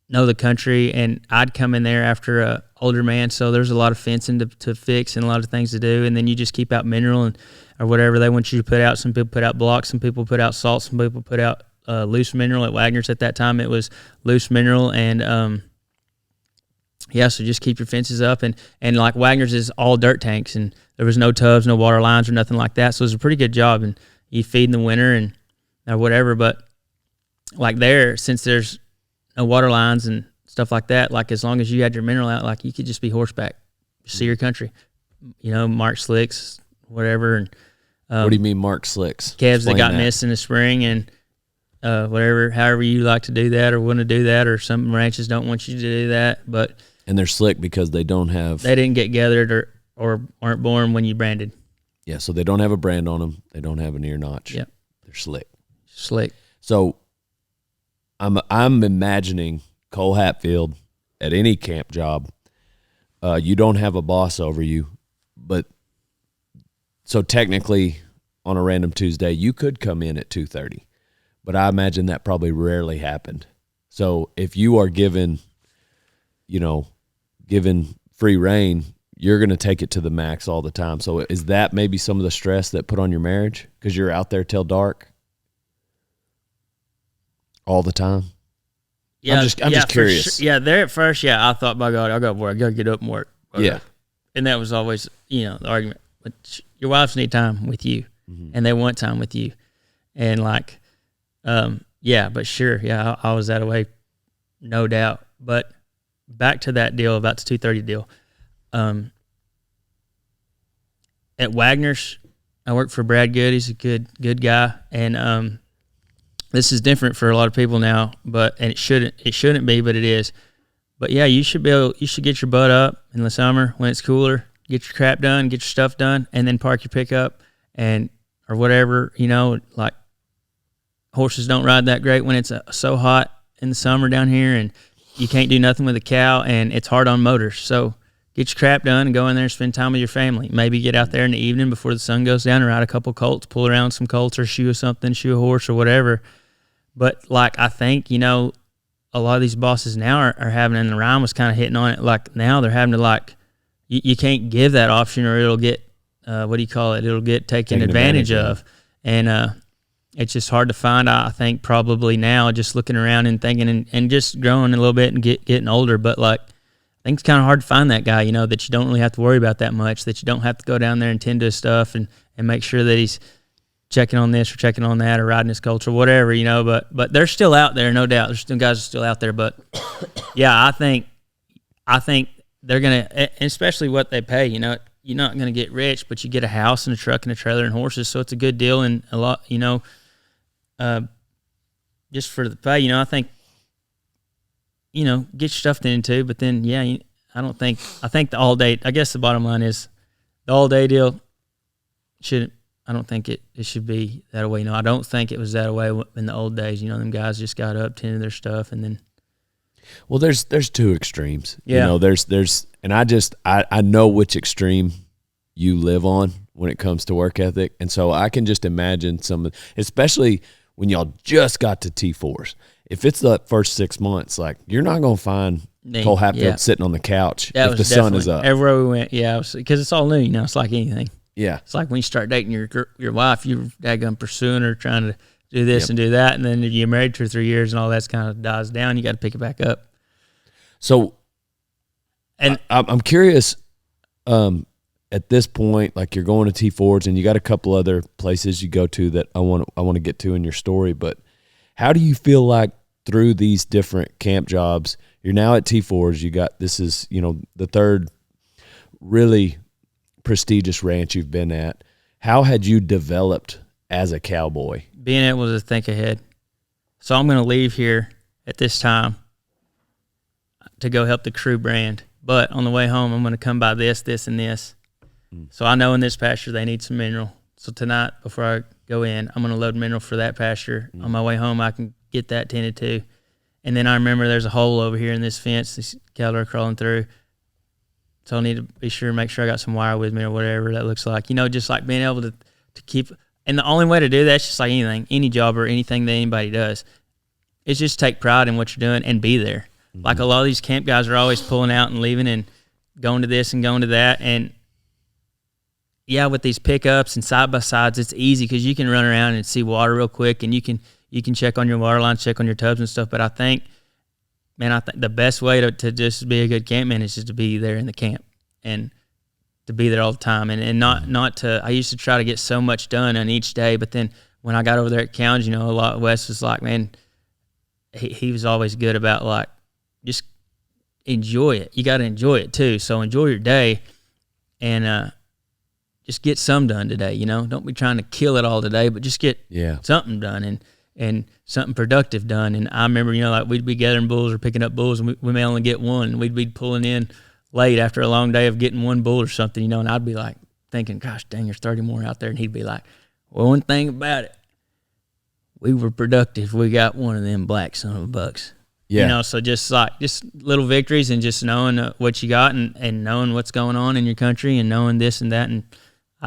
know the country. And I'd come in there after a older man, so there's a lot of fencing to fix and a lot of things to do, and then you just keep out mineral or whatever they want you to put out. Some people put out blocks, some people put out salt, some people put out loose mineral. At Wagner's at that time, it was loose mineral, and so just keep your fences up, and like Wagner's is all dirt tanks, and there was no tubs, no water lines or nothing like that, so it was a pretty good job, and you feed in the winter and or whatever. But like there, since there's no water lines and stuff like that, like as long as you had your mineral out, like you could just be horseback, see your country, mark slicks, whatever. And what do you mean mark slicks? Calves that got missed in the spring and whatever, however you like to do that or want to do that, or some ranches don't want you to do that. And they're slick because they didn't get gathered or aren't born when you branded. Yeah, so they don't have a brand on them. They don't have an ear notch. Yep. They're slick. So I'm imagining Cole Hatfield at any camp job. You don't have a boss over you, but so technically on a random Tuesday you could come in at 2:30, but I imagine that probably rarely happened. So if you are given free reign, you're going to take it to the max all the time. So is that maybe some of the stress that put on your marriage because you're out there till dark all the time? Yeah, I'm just curious. Yeah, there at first, I thought, by God, I got work. I got to get up and work. Yeah. And that was always, the argument. But your wives need time with you, and they want time with you. And like, but sure, I was that way, no doubt. But back to that deal, about the 2:30 deal. At Wagner's, I worked for Brad Good. He's a good guy, and this is different for a lot of people now, and it shouldn't be, but it is. But yeah, you should get your butt up in the summer when it's cooler, get your crap done, get your stuff done, and then park your pickup or whatever. Like horses don't ride that great when it's so hot in the summer down here, and you can't do nothing with a cow, and it's hard on motors. So get your crap done and go in there and spend time with your family. Maybe get out there in the evening before the sun goes down and ride a couple colts, pull around some colts or shoe a horse or whatever. But like, I think, a lot of these bosses now are having, and Ryan was kind of hitting on it, like now they're having to like, you can't give that option or it'll get, it'll get taken advantage of. And it's just hard to find, I think, probably now, just looking around and thinking and just growing a little bit and getting older. But like, I think it's kind of hard to find that guy, that you don't really have to worry about that much, that you don't have to go down there and tend to his stuff and make sure that he's checking on this or checking on that or riding his colt or whatever, but they're still out there, no doubt. There's still guys still out there, but yeah, I think they're going to, especially what they pay, you're not going to get rich, but you get a house and a truck and a trailer and horses. So it's a good deal. And a lot, just for the pay, I think, get your stuff into, but then, I think the all day, I guess the bottom line is the all day deal I don't think it should be that way. I don't think it was that way in the old days. Them guys just got up, tended their stuff, and then. Well, there's two extremes. Yeah. There's and I know which extreme you live on when it comes to work ethic, and so I can just imagine especially when y'all just got to T4s. If it's the first 6 months, like you're not gonna find Cole Hatfield sitting on the couch if the sun is up. Everywhere we went, because it's all new. It's like anything. Yeah, it's like when you start dating your wife, you're daggone pursuing her, trying to do this and do that, and then if you're married 2 or 3 years and all that's kind of dies down, you got to pick it back up. So, and I'm curious. At this point, like you're going to T4s, and you got a couple other places you go to that I want to get to in your story. But how do you feel like through these different camp jobs? You're now at T4s. This is the third really prestigious ranch you've been at. How had you developed as a cowboy? Being able to think ahead. So I'm going to leave here at this time to go help the crew brand. But on the way home, I'm going to come by this, and this. So I know in this pasture they need some mineral. So tonight, before I go in, I'm going to load mineral for that pasture. On my way home, I can get that tended to. And then I remember there's a hole over here in this fence. These cattle are crawling through. So I need to be sure, make sure I got some wire with me or whatever that looks like. Just like being able to keep – and the only way to do that is just like anything, any job or anything that anybody does, is just take pride in what you're doing and be there. Mm-hmm. Like a lot of these camp guys are always pulling out and leaving and going to this and going to that. And, with these pickups and side-by-sides, it's easy because you can run around and see water real quick, and you can check on your water line, check on your tubs and stuff. But I think the best way to just be a good campman is just to be there in the camp and to be there all the time and not to. I used to try to get so much done on each day, but then when I got over there at Counds, a lot. Wes was like, man, he was always good about like just enjoy it. You got to enjoy it too. So enjoy your day and just get some done today. Don't be trying to kill it all today, but just get something done and something productive done. And I remember, like we'd be gathering bulls or picking up bulls, and we may only get one, and we'd be pulling in late after a long day of getting one bull or something, and I'd be like thinking, gosh dang, there's 30 more out there. And he'd be like, well, one thing about it, we were productive. We got one of them black son of a bucks. Yeah. So just little victories and just knowing what you got and knowing what's going on in your country and knowing this and that. And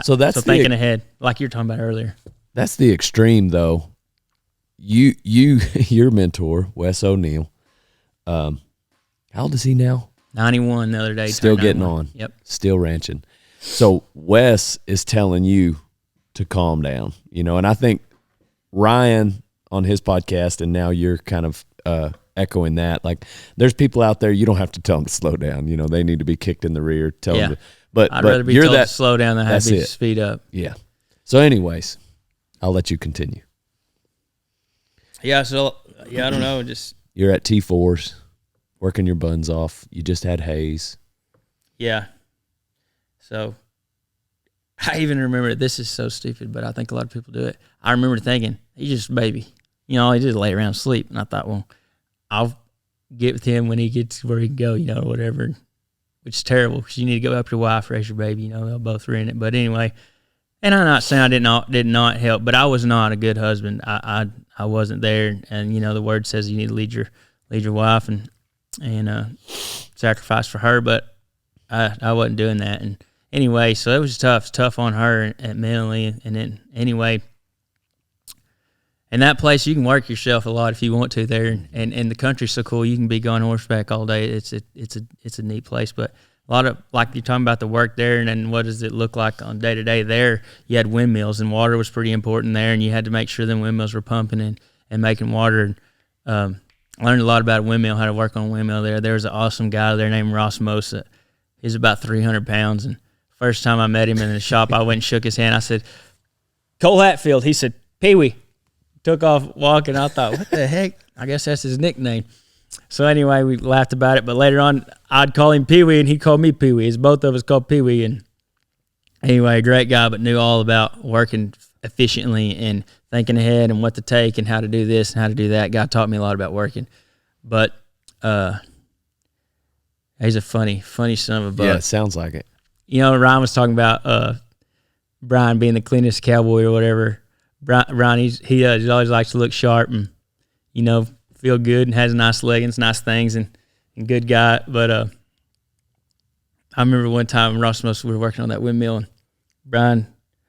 so thinking ahead, like you're talking about earlier. That's the extreme though. Your mentor, Wes O'Neill, how old is he now? 91 the other day. Still getting on. Yep. Still ranching. So Wes is telling you to calm down, and I think Ryan on his podcast, and now you're kind of echoing that. Like there's people out there, you don't have to tell them to slow down. They need to be kicked in the rear. Tell them but I'd rather be told to slow down than have to speed up. Yeah. So anyways, I'll let you continue. Yeah, so, I don't know, just... You're at T4s, working your buns off. You just had haze. Yeah. So, I even remember, this is so stupid, but I think a lot of people do it. I remember thinking, he's just a baby. He just lay around and sleep. And I thought, well, I'll get with him when he gets where he can go, or whatever, which is terrible because you need to go up to your wife, raise your baby, they'll both are in it. But anyway, and I'm not saying I did not help, but I was not a good husband. I wasn't there, and the word says you need to lead your wife and sacrifice for her, but I wasn't doing that. And anyway, so it was tough on her and mentally. And then anyway, in that place you can work yourself a lot if you want to there, and the country's so cool. You can be going horseback all day. It's a neat place, but a lot of, like you're talking about the work there, and then what does it look like on day to day there? You had windmills, and water was pretty important there, and you had to make sure them windmills were pumping and making water. I learned a lot about a windmill, how to work on a windmill there. There was an awesome guy there named Ross Mosa. He's about 300 pounds, and first time I met him in the shop, I went and shook his hand. I said, Cole Hatfield. He said, Pee-wee. Took off walking. I thought, what the heck? I guess that's his nickname. So anyway, we laughed about it, but later on, I'd call him Pee-wee, and he'd call me Pee-wee. It's both of us called Pee-wee. And anyway, great guy, but knew all about working efficiently and thinking ahead and what to take and how to do this and how to do that. Guy taught me a lot about working. But he's a funny son of a buck. Yeah, it sounds like it. Ryan was talking about Brian being the cleanest cowboy or whatever. Brian, he always likes to look sharp and, feel good and has nice leggings, nice things, and good guy. But I remember one time in Rossmos, we were working on that windmill, and Brian,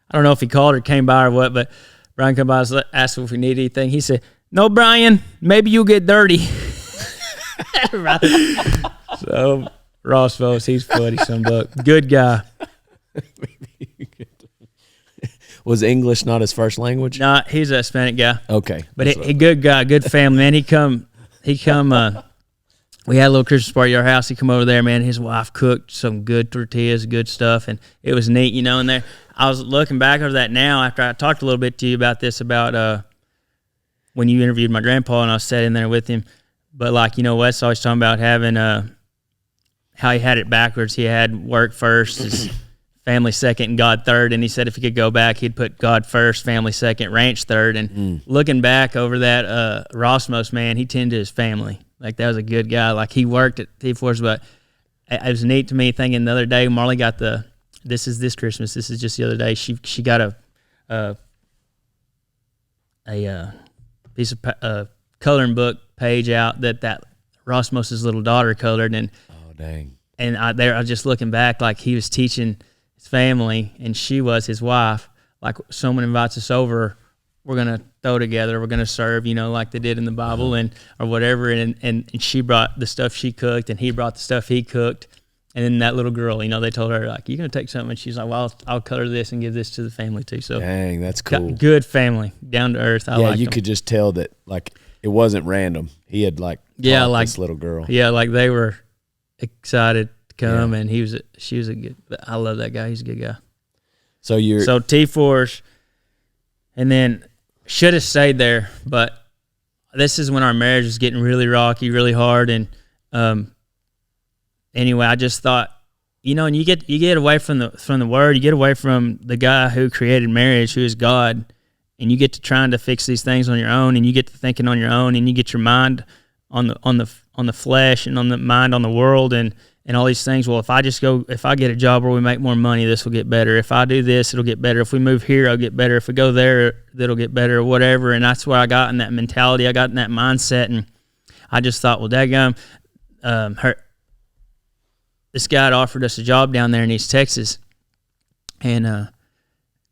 I don't know if he called or came by or what, but Brian came by and asked if we needed anything. He said, "No, Brian, maybe you'll get dirty." So Rossmos, he's funny, some buck. Good guy. Was English not his first language? Nah, he's a Hispanic guy. Okay. But he good guy, good family, man. He come, we had a little Christmas party at our house. He come over there, man. His wife cooked some good tortillas, good stuff, and it was neat, and there, I was looking back over that now after I talked a little bit to you about this, about when you interviewed my grandpa, and I was sitting there with him. But Wes always talking about having how he had it backwards. He had work first, his family second, and God third. And he said if he could go back, he'd put God first, family second, ranch third. And looking back over that Rossmos, man, he tended to his family. Like, that was a good guy. Like, he worked at T4s, but it was neat to me thinking the other day, Marley got this Christmas. This is just the other day. She got a piece of coloring book page out that Rossmos' little daughter colored. And oh, dang. And I was just looking back, like, he was teaching his family, and she was his wife. Like, someone invites us over, we're gonna throw together, we're gonna serve, like they did in the Bible, and or whatever. And she brought the stuff she cooked, and he brought the stuff he cooked. And then that little girl, they told her, like, "You're gonna take something," and she's like, "Well, I'll color this and give this to the family too." So, dang, that's cool. Good family, down to earth. Yeah, you could just tell that, like, it wasn't random. He had taught this little girl. Yeah, like they were excited to come, and she was a good. I love that guy. He's a good guy. So T4s, and then should have stayed there, but this is when our marriage was getting really rocky, really hard, and anyway, I just thought, and you get away from the word, you get away from the guy who created marriage, who is God, and you get to trying to fix these things on your own, and you get to thinking on your own, and you get your mind on the flesh and on the mind on the world and all these things. Well, if I get a job where we make more money, this will get better. If I do this, it'll get better. If we move here, it'll get better. If we go there, it'll get better, or whatever. And that's where I got in that mentality. I got in that mindset, and I just thought, well, dadgum, this guy had offered us a job down there in East Texas, and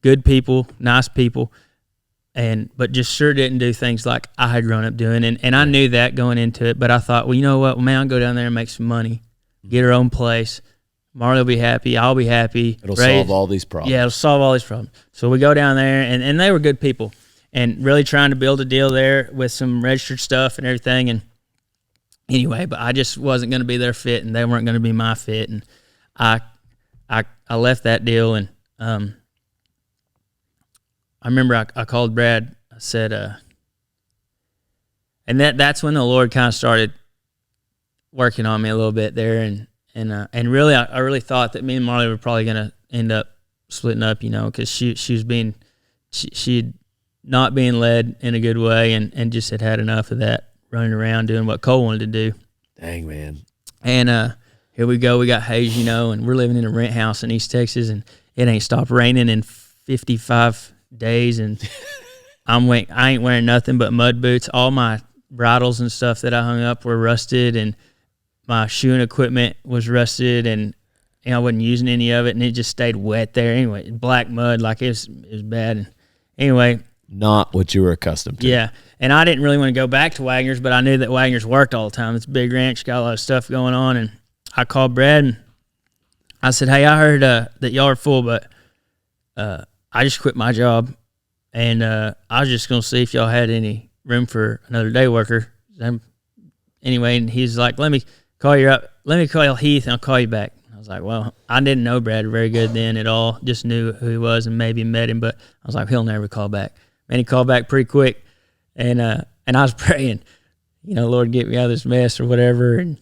good people, nice people, but just sure didn't do things like I had grown up doing, and I knew that going into it. But I thought, well, you know what, man, I'll go down there and make some money, get our own place. Marley will be happy. I'll be happy. It'll solve all these problems. Yeah, it'll solve all these problems. So we go down there, and they were good people, and really trying to build a deal there with some registered stuff and everything. And anyway, but I just wasn't going to be their fit, and they weren't going to be my fit. And I left that deal, and I remember I called Brad. I said, and that's when the Lord kind of started working on me a little bit there, and really I really thought that me and Marley were probably going to end up splitting up, because she was she'd not being led in a good way, and just had enough of that, running around doing what Cole wanted to do. Dang, man. And here we go. We got haze, and we're living in a rent house in East Texas, and it ain't stopped raining in 55 days, and I ain't wearing nothing but mud boots. All my bridles and stuff that I hung up were rusted, and my shoeing equipment was rusted, and I wasn't using any of it, and it just stayed wet there. Anyway, black mud, like it was bad. And anyway, not what you were accustomed to. Yeah, and I didn't really want to go back to Wagner's, but I knew that Wagner's worked all the time. It's a big ranch, got a lot of stuff going on, and I called Brad, and I said, "Hey, I heard that y'all are full, but I just quit my job, and I was just going to see if y'all had any room for another day worker." Anyway, and he's like, let me call Heath, and I'll call you back. I was like, well, I didn't know Brad very good then at all, just knew who he was and maybe met him, but I was like, he'll never call back. Man, he called back pretty quick, and I was praying, Lord, get me out of this mess or whatever. And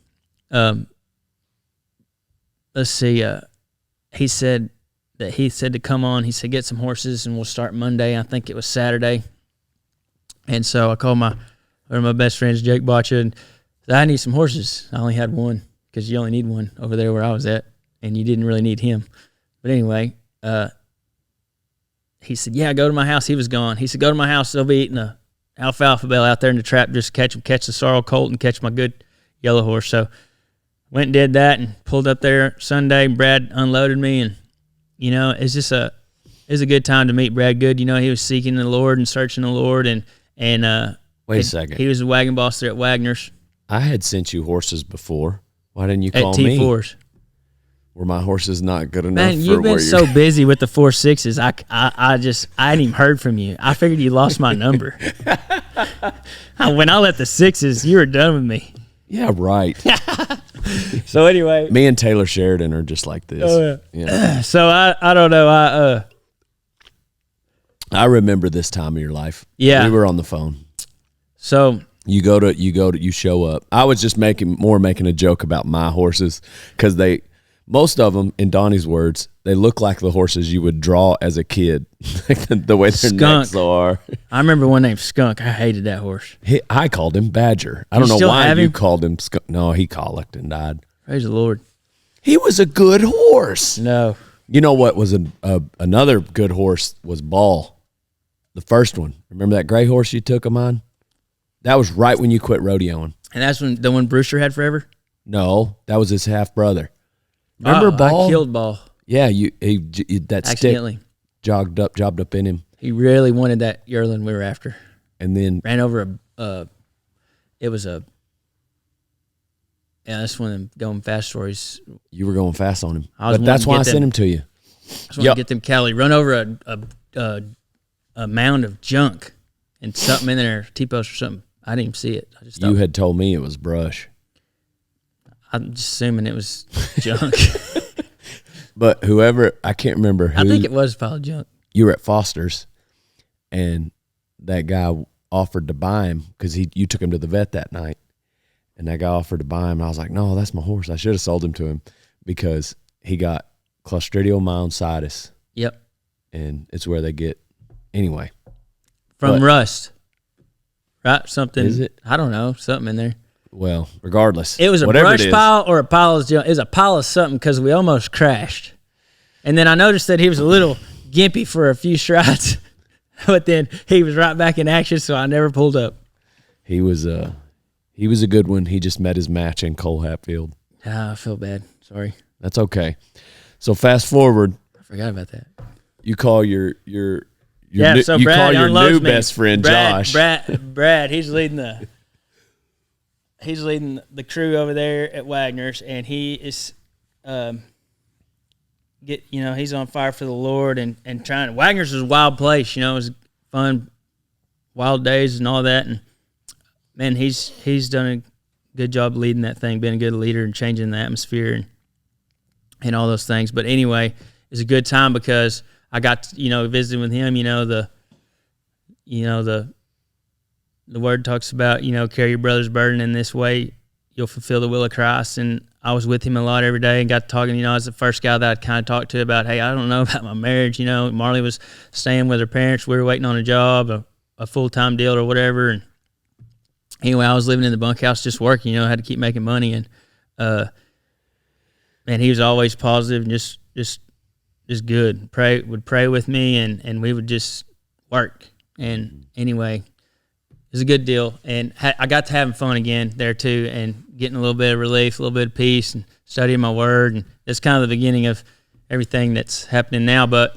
let's see, he said to come on. He said, get some horses, and we'll start Monday. I think it was Saturday. And so I called one of my best friends, Jake Botcha, and said, I need some horses. I only had one, because you only need one over there where I was at, and you didn't really need him. But anyway, he said, yeah, go to my house. He was gone. He said, go to my house. They'll be eating a alfalfa bale out there in the trap. Just catch the sorrel colt and catch my good yellow horse. So went and did that and pulled up there Sunday. Brad unloaded me, and it's just a good time to meet Brad Good. He was seeking the Lord and searching the Lord, and wait a second. He was a wagon boss there at Wagner's. I had sent you horses before. Why didn't you call at me? T4s. Were my horses not good enough? Man, you've been so busy with the 4.6s. I hadn't even heard from you. I figured you lost my number. When I let the 6s, you were done with me. Yeah, right. So anyway, me and Taylor Sheridan are just like this. Oh, yeah. So I don't know. I remember this time of your life. Yeah, we were on the phone. So you show up. I was just making a joke about my horses because most of them, in Donnie's words, they look like the horses you would draw as a kid, the way their necks are. I remember one named Skunk. I hated that horse. I called him Badger. I don't know why you called him Skunk. No, he colicked and died. Praise the Lord. He was a good horse. No. You know what was another good horse was Ball, the first one. Remember that gray horse you took of mine? That was right when you quit rodeoing. And that's the one Brewster had forever? No, that was his half brother. Remember Ball? I killed Ball. Yeah, that accidentally stick jobbed up in him. He really wanted that yearling we were after. And then ran over that's one of them going fast stories. You were going fast on him. But that's why I sent him to you. I just want to get them Cali. Run over a mound of junk and something in there, T-post or something. I didn't even see it. I just thought, you had told me it was brush. I'm just assuming it was junk. But I can't remember who. I think it was a pile of junk. You were at Foster's, and that guy offered to buy him because you took him to the vet that night, and that guy offered to buy him. And I was like, no, that's my horse. I should have sold him to him because he got Clostridial myositis. Yep. And it's where they get, anyway. From rust. Right? Something. Is it? I don't know. Something in there. Well, regardless. It was a brush pile or a pile of junk. It was a pile of something because we almost crashed. And then I noticed that he was a little gimpy for a few strides, but then he was right back in action, so I never pulled up. He was a good one. He just met his match in Cole Hatfield. Ah, I feel bad. Sorry. That's okay. So fast forward. I forgot about that. You call your so you Brad call your new me. best friend Josh. Brad, he's leading the crew over there at Wagner's, and he is he's on fire for the Lord and trying. Wagner's is a wild place, it was fun, wild days and all that, and man, he's done a good job leading that thing, being a good leader and changing the atmosphere and all those things. But anyway, it's a good time because I got to, visiting with him. The word talks about, carry your brother's burden in this way, you'll fulfill the will of Christ. And I was with him a lot every day and got to talking, I was the first guy that I'd kind of talked to about, hey, I don't know about my marriage. Marley was staying with her parents. We were waiting on a job, a full-time deal or whatever. And anyway, I was living in the bunkhouse just working, I had to keep making money. And, man, he was always positive and just good. Would pray with me and we would just work. And anyway, it was a good deal, and I got to having fun again there too, and getting a little bit of relief, a little bit of peace, and studying my word. And it's kind of the beginning of everything that's happening now. But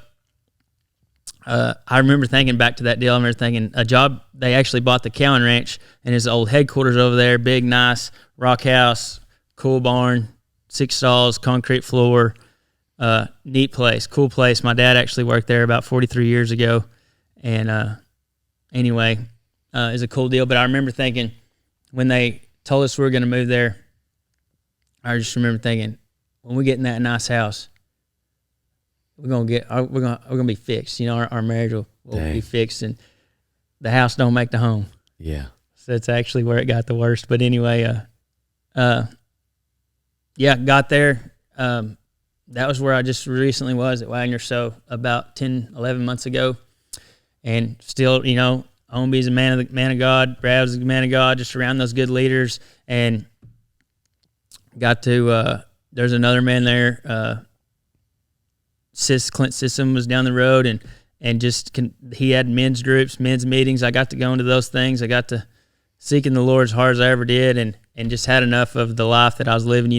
I remember thinking back to that deal. I remember thinking a job. They actually bought the Cowan Ranch and his old headquarters over there, big, nice rock house, cool barn, 6 stalls, concrete floor, neat place, cool place. My dad actually worked there about 43 years ago, and anyway. Is a cool deal, but I remember thinking when they told us we were going to move there, I just remember thinking when we get in that nice house, we're gonna be fixed. Our marriage will be fixed, and the house don't make the home. Yeah, so that's actually where it got the worst. But anyway, got there. That was where I just recently was at Wagner, so about 10, 11 months ago, and still, Omby's a man of God. Brad was a man of God, just around those good leaders. And got to, there's another man there. Clint Sissom was down the road. he had men's groups, men's meetings. I got to go into those things. I got to seeking the Lord as hard as I ever did, and just had enough of the life that I was living,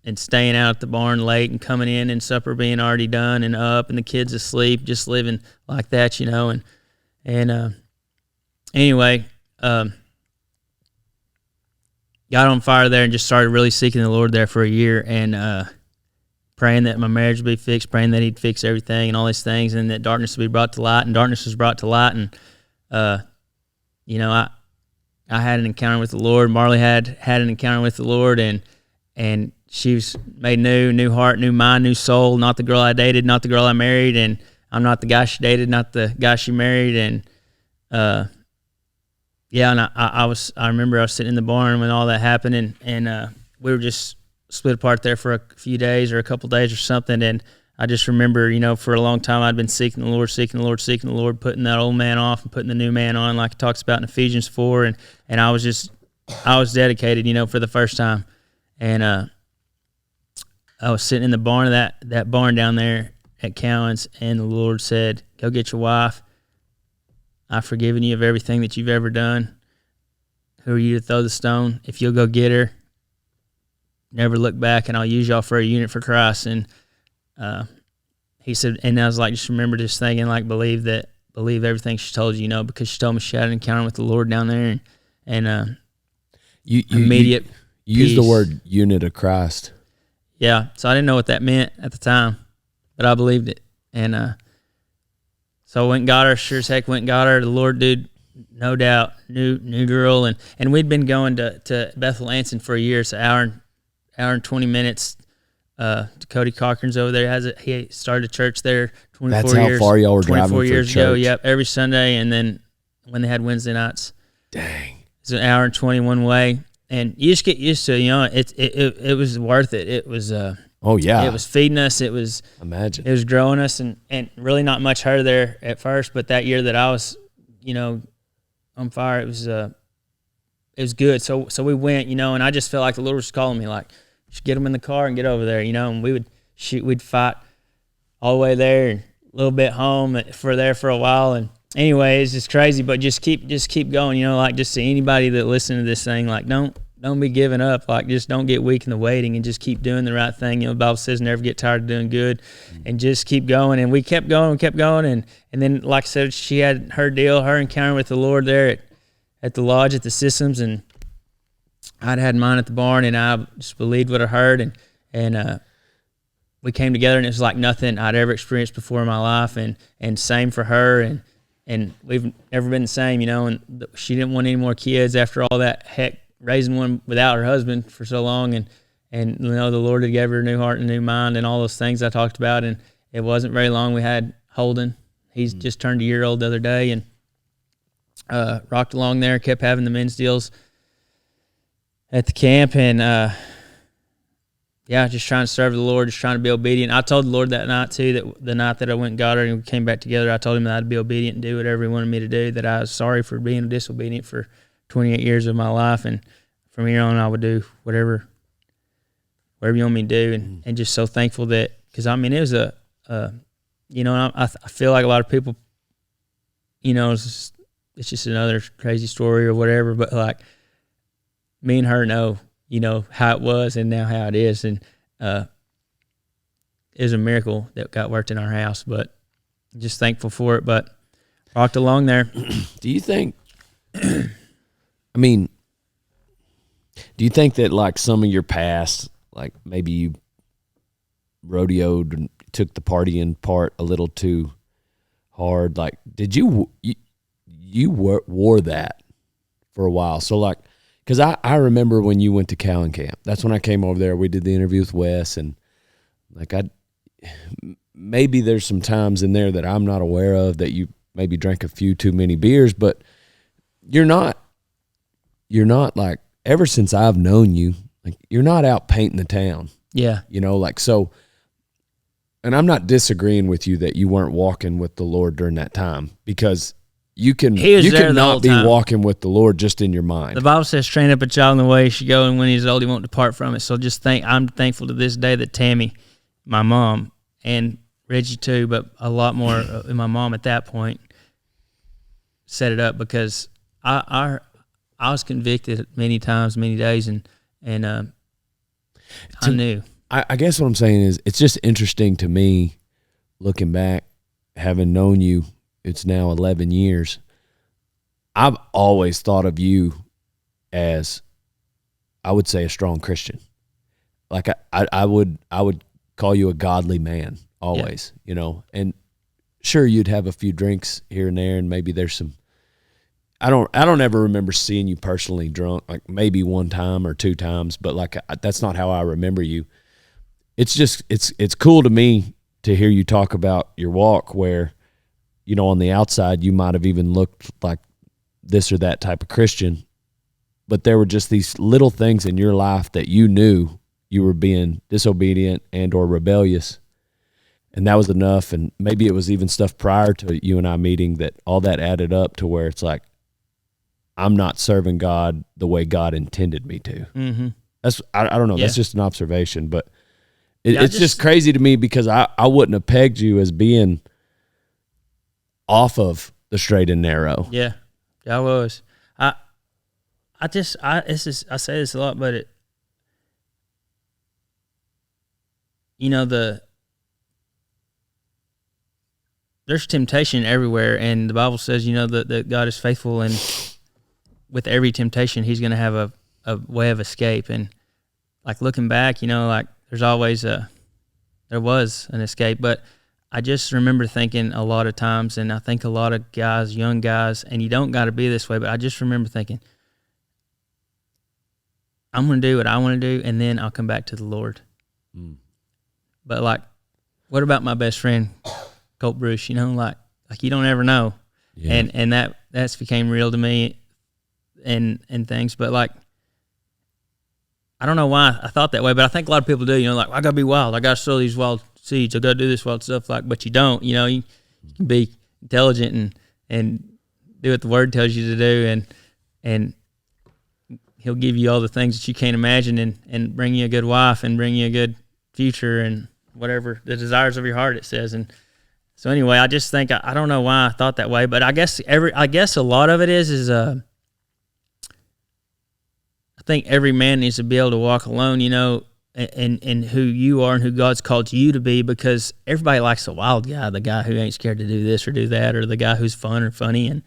and staying out at the barn late and coming in and supper being already done and up and the kids asleep, just living like that, anyway, got on fire there and just started really seeking the Lord there for a year, and praying that my marriage would be fixed, praying that he'd fix everything and all these things, and that darkness would be brought to light, and darkness was brought to light. And, I had an encounter with the Lord. Marley had an encounter with the Lord, and she was made new heart, new mind, new soul, not the girl I dated, not the girl I married, and I'm not the guy she dated, not the guy she married. And, and I remember I was sitting in the barn when all that happened, and we were just split apart there for a few days or a couple days or something. And I just remember, for a long time I'd been seeking the Lord, putting that old man off and putting the new man on, like it talks about in Ephesians 4. And I was dedicated, for the first time. And I was sitting in the barn of that barn down there at Cowan's, and the Lord said, "Go get your wife. I've forgiven you of everything that you've ever done. Who are you to throw the stone? If you'll go get her, never look back, and I'll use y'all for a unit for Christ." And he said, and I was like, just remember this thinking, like, believe everything she told you, because she told me she had an encounter with the Lord down there, and immediate. You used the word unit of Christ. Yeah, so I didn't know what that meant at the time, but I believed it, and so I went and got her. Sure as heck went and got her. The Lord, dude, no doubt, new girl, and we'd been going to Bethel Anson for a year. It's an hour and 20 minutes. Cody Cochran's over there. He started a church there 24 years. That's how far y'all were driving 24 for years church. ago. Yep, every Sunday, and then when they had Wednesday nights. Dang. It's an hour and 20 one way, and you just get used to it. It was worth it. It was oh yeah. It was feeding us. It was imagine. It was growing us, and really not much her there at first, but that year that I was on fire, it was good. So we went, and I just felt like the Lord was calling me, like, just get them in the car and get over there, and we'd fight all the way there and a little bit home for a while. And anyway, it's just crazy, but just keep going, like, just to anybody that listen to this thing, like, don't be giving up, like, just don't get weak in the waiting, and just keep doing the right thing. The Bible says never get tired of doing good, and just keep going. And we kept going, and then, like I said, she had her encounter with the Lord there at the lodge, at the systems, and I'd had mine at the barn, and I just believed what I heard, and we came together, and it was like nothing I'd ever experienced before in my life, and same for her, and we've never been the same, and she didn't want any more kids after all that heck, raising one without her husband for so long, and the Lord had gave her a new heart and a new mind and all those things I talked about, and it wasn't very long. We had Holden. He's just turned a year old the other day, and rocked along there, kept having the men's deals at the camp, and just trying to serve the Lord, just trying to be obedient. I told the Lord that night too, that the night that I went and got her and we came back together, I told him that I'd be obedient and do whatever he wanted me to do, that I was sorry for being disobedient for 28 years of my life, and from here on I would do whatever you want me to do, and just so thankful that, because it was I feel like a lot of people, it's just another crazy story or whatever, but like, me and her know, how it was and now how it is. And it was a miracle that got worked in our house, but just thankful for it. But rocked along there. Do you think, do you think that, like, some of your past, like maybe you rodeoed and took the partying part a little too hard? Like, did you wore that for a while? So, like, because I remember when you went to Cowan Camp. That's when I came over there. We did the interview with Wes, and like, maybe there's some times in there that I'm not aware of that you maybe drank a few too many beers, but you're not like, ever since I've known you, like, you're not out painting the town. Yeah. So, and I'm not disagreeing with you that you weren't walking with the Lord during that time, because you can not be walking with the Lord just in your mind. The Bible says, train up a child in the way he should go, and when he's old, he won't depart from it. So I'm thankful to this day that Tammy, my mom, and Reggie too, but a lot more. And my mom at that point set it up because I was convicted many times, many days, and I knew. I guess what I'm saying is it's just interesting to me looking back, having known you, it's now 11 years. I've always thought of you as, I would say, a strong Christian. Like I would call you a godly man always, you know, and sure you'd have a few drinks here and there, and maybe there's some, I don't ever remember seeing you personally drunk, like maybe one time or two times, but like that's not how I remember you. It's just, it's cool to me to hear you talk about your walk where, you know, on the outside you might have even looked like this or that type of Christian, but there were just these little things in your life that you knew you were being disobedient and or rebellious, and that was enough. And maybe it was even stuff prior to you and I meeting that all that added up to where it's like, I'm not serving God the way God intended me to. Mm-hmm. That's, I don't know. Yeah. That's just an observation, but it's just crazy to me because I wouldn't have pegged you as being off of the straight and narrow. Yeah, I was. I say this a lot, but there's temptation everywhere, and the Bible says, that God is faithful, and with every temptation, He's going to have a way of escape. And like looking back, like there's always there was an escape, but I just remember thinking a lot of times, and I think a lot of guys, young guys, and you don't got to be this way, but I just remember thinking, I'm going to do what I want to do, and then I'll come back to the Lord. Mm. But like, what about my best friend, Colt Bruce? Like you don't ever know. Yeah. And that's became real to me and things. But like, I don't know why I thought that way, but I think a lot of people do, like, I got to be wild. I got to sow these wild seeds. I got to do this wild stuff, but you don't, you can be intelligent and do what the Word tells you to do. And He'll give you all the things that you can't imagine and bring you a good wife and bring you a good future and whatever the desires of your heart, it says. And so anyway, I just think, I don't know why I thought that way, but I guess a lot of it is I think every man needs to be able to walk alone, and who you are and who God's called you to be, because everybody likes the wild guy, the guy who ain't scared to do this or do that, or the guy who's fun or funny. And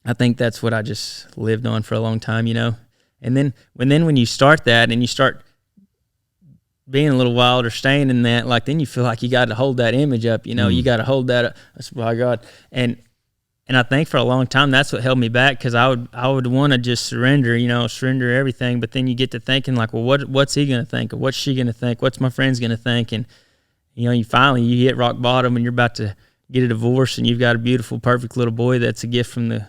I think that's what I just lived on for a long time, And then when you start that and you start being a little wild or staying in that, like, then you feel like you got to hold that image up, you got to hold that up. That's by God. And I think for a long time, that's what held me back, because I would want to just surrender everything. But then you get to thinking like, well, what's he going to think? Or what's she going to think? What's my friend's going to think? And, you finally hit rock bottom and you're about to get a divorce and you've got a beautiful, perfect little boy that's a gift from the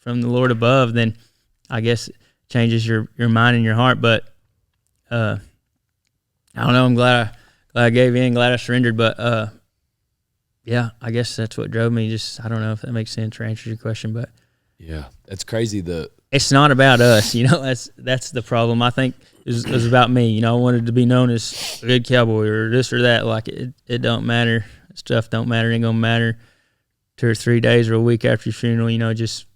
Lord above. Then I guess it changes your mind and your heart. But I don't know. I'm glad I gave in, glad I surrendered. But yeah, I guess that's what drove me. Just, I don't know if that makes sense or answers your question, but yeah, that's crazy. It's not about us, that's the problem. I think it was about me. I wanted to be known as a good cowboy or this or that. Like it don't matter. Stuff don't matter. It ain't gonna matter 2 or 3 days or a week after your funeral. The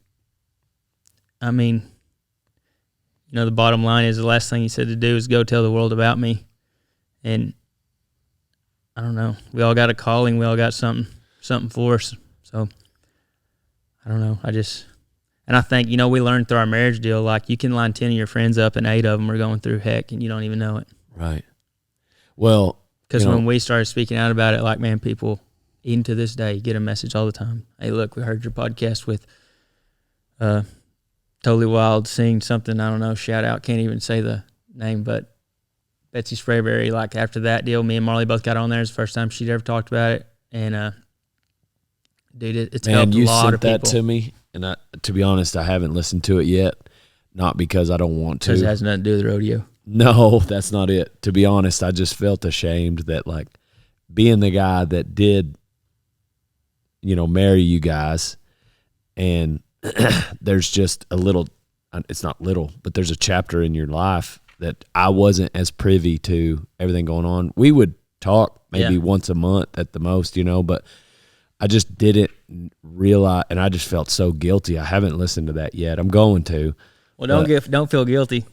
bottom line is the last thing He said to do is go tell the world about me. And I don't know. We all got a calling. We all got something for us. So I don't know. And I think, we learned through our marriage deal, like you can line 10 of your friends up and 8 of them are going through heck and you don't even know it. Right. Well, because when we started speaking out about it, like, man, people, even to this day, get a message all the time. Hey, look, we heard your podcast with Totally Wild, sing something, I don't know, shout out, can't even say the name, but Betsy Sprayberry, like after that deal, me and Marley both got on there. It's the first time she'd ever talked about it. And, dude, it's helped a lot of people. Man, you sent that to me, and to be honest, I haven't listened to it yet. Not because I don't want to. Because it has nothing to do with the rodeo. No, that's not it. To be honest, I just felt ashamed that, like, being the guy that did, marry you guys, and there's just a little, it's not little, but there's a chapter in your life that I wasn't as privy to everything going on. We would talk maybe Yeah. once a month at the most, but I just didn't realize, and I just felt so guilty. I haven't listened to that yet. I'm going to. Well, don't feel guilty.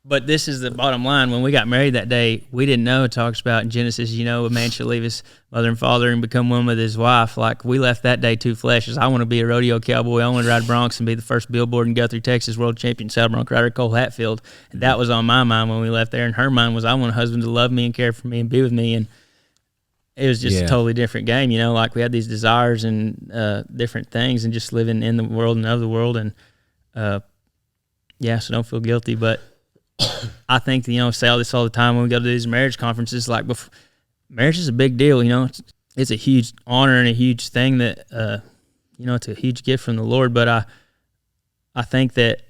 But this is the bottom line. When we got married that day, we didn't know it talks about in Genesis, a man shall leave his mother and father and become one with his wife. Like, we left that day two fleshes. I want to be a rodeo cowboy. I want to ride broncs and be the first billboard in Guthrie, Texas, world champion saddle bronc rider Cole Hatfield. And that was on my mind when we left there. And her mind was, I want a husband to love me and care for me and be with me. And it was just a totally different game, like we had these desires and different things and just living in the world and of the world. And, so don't feel guilty. But I think, say all this all the time when we go to these marriage conferences, like marriage is a big deal, it's a huge honor and a huge thing that, it's a huge gift from the Lord. But I think that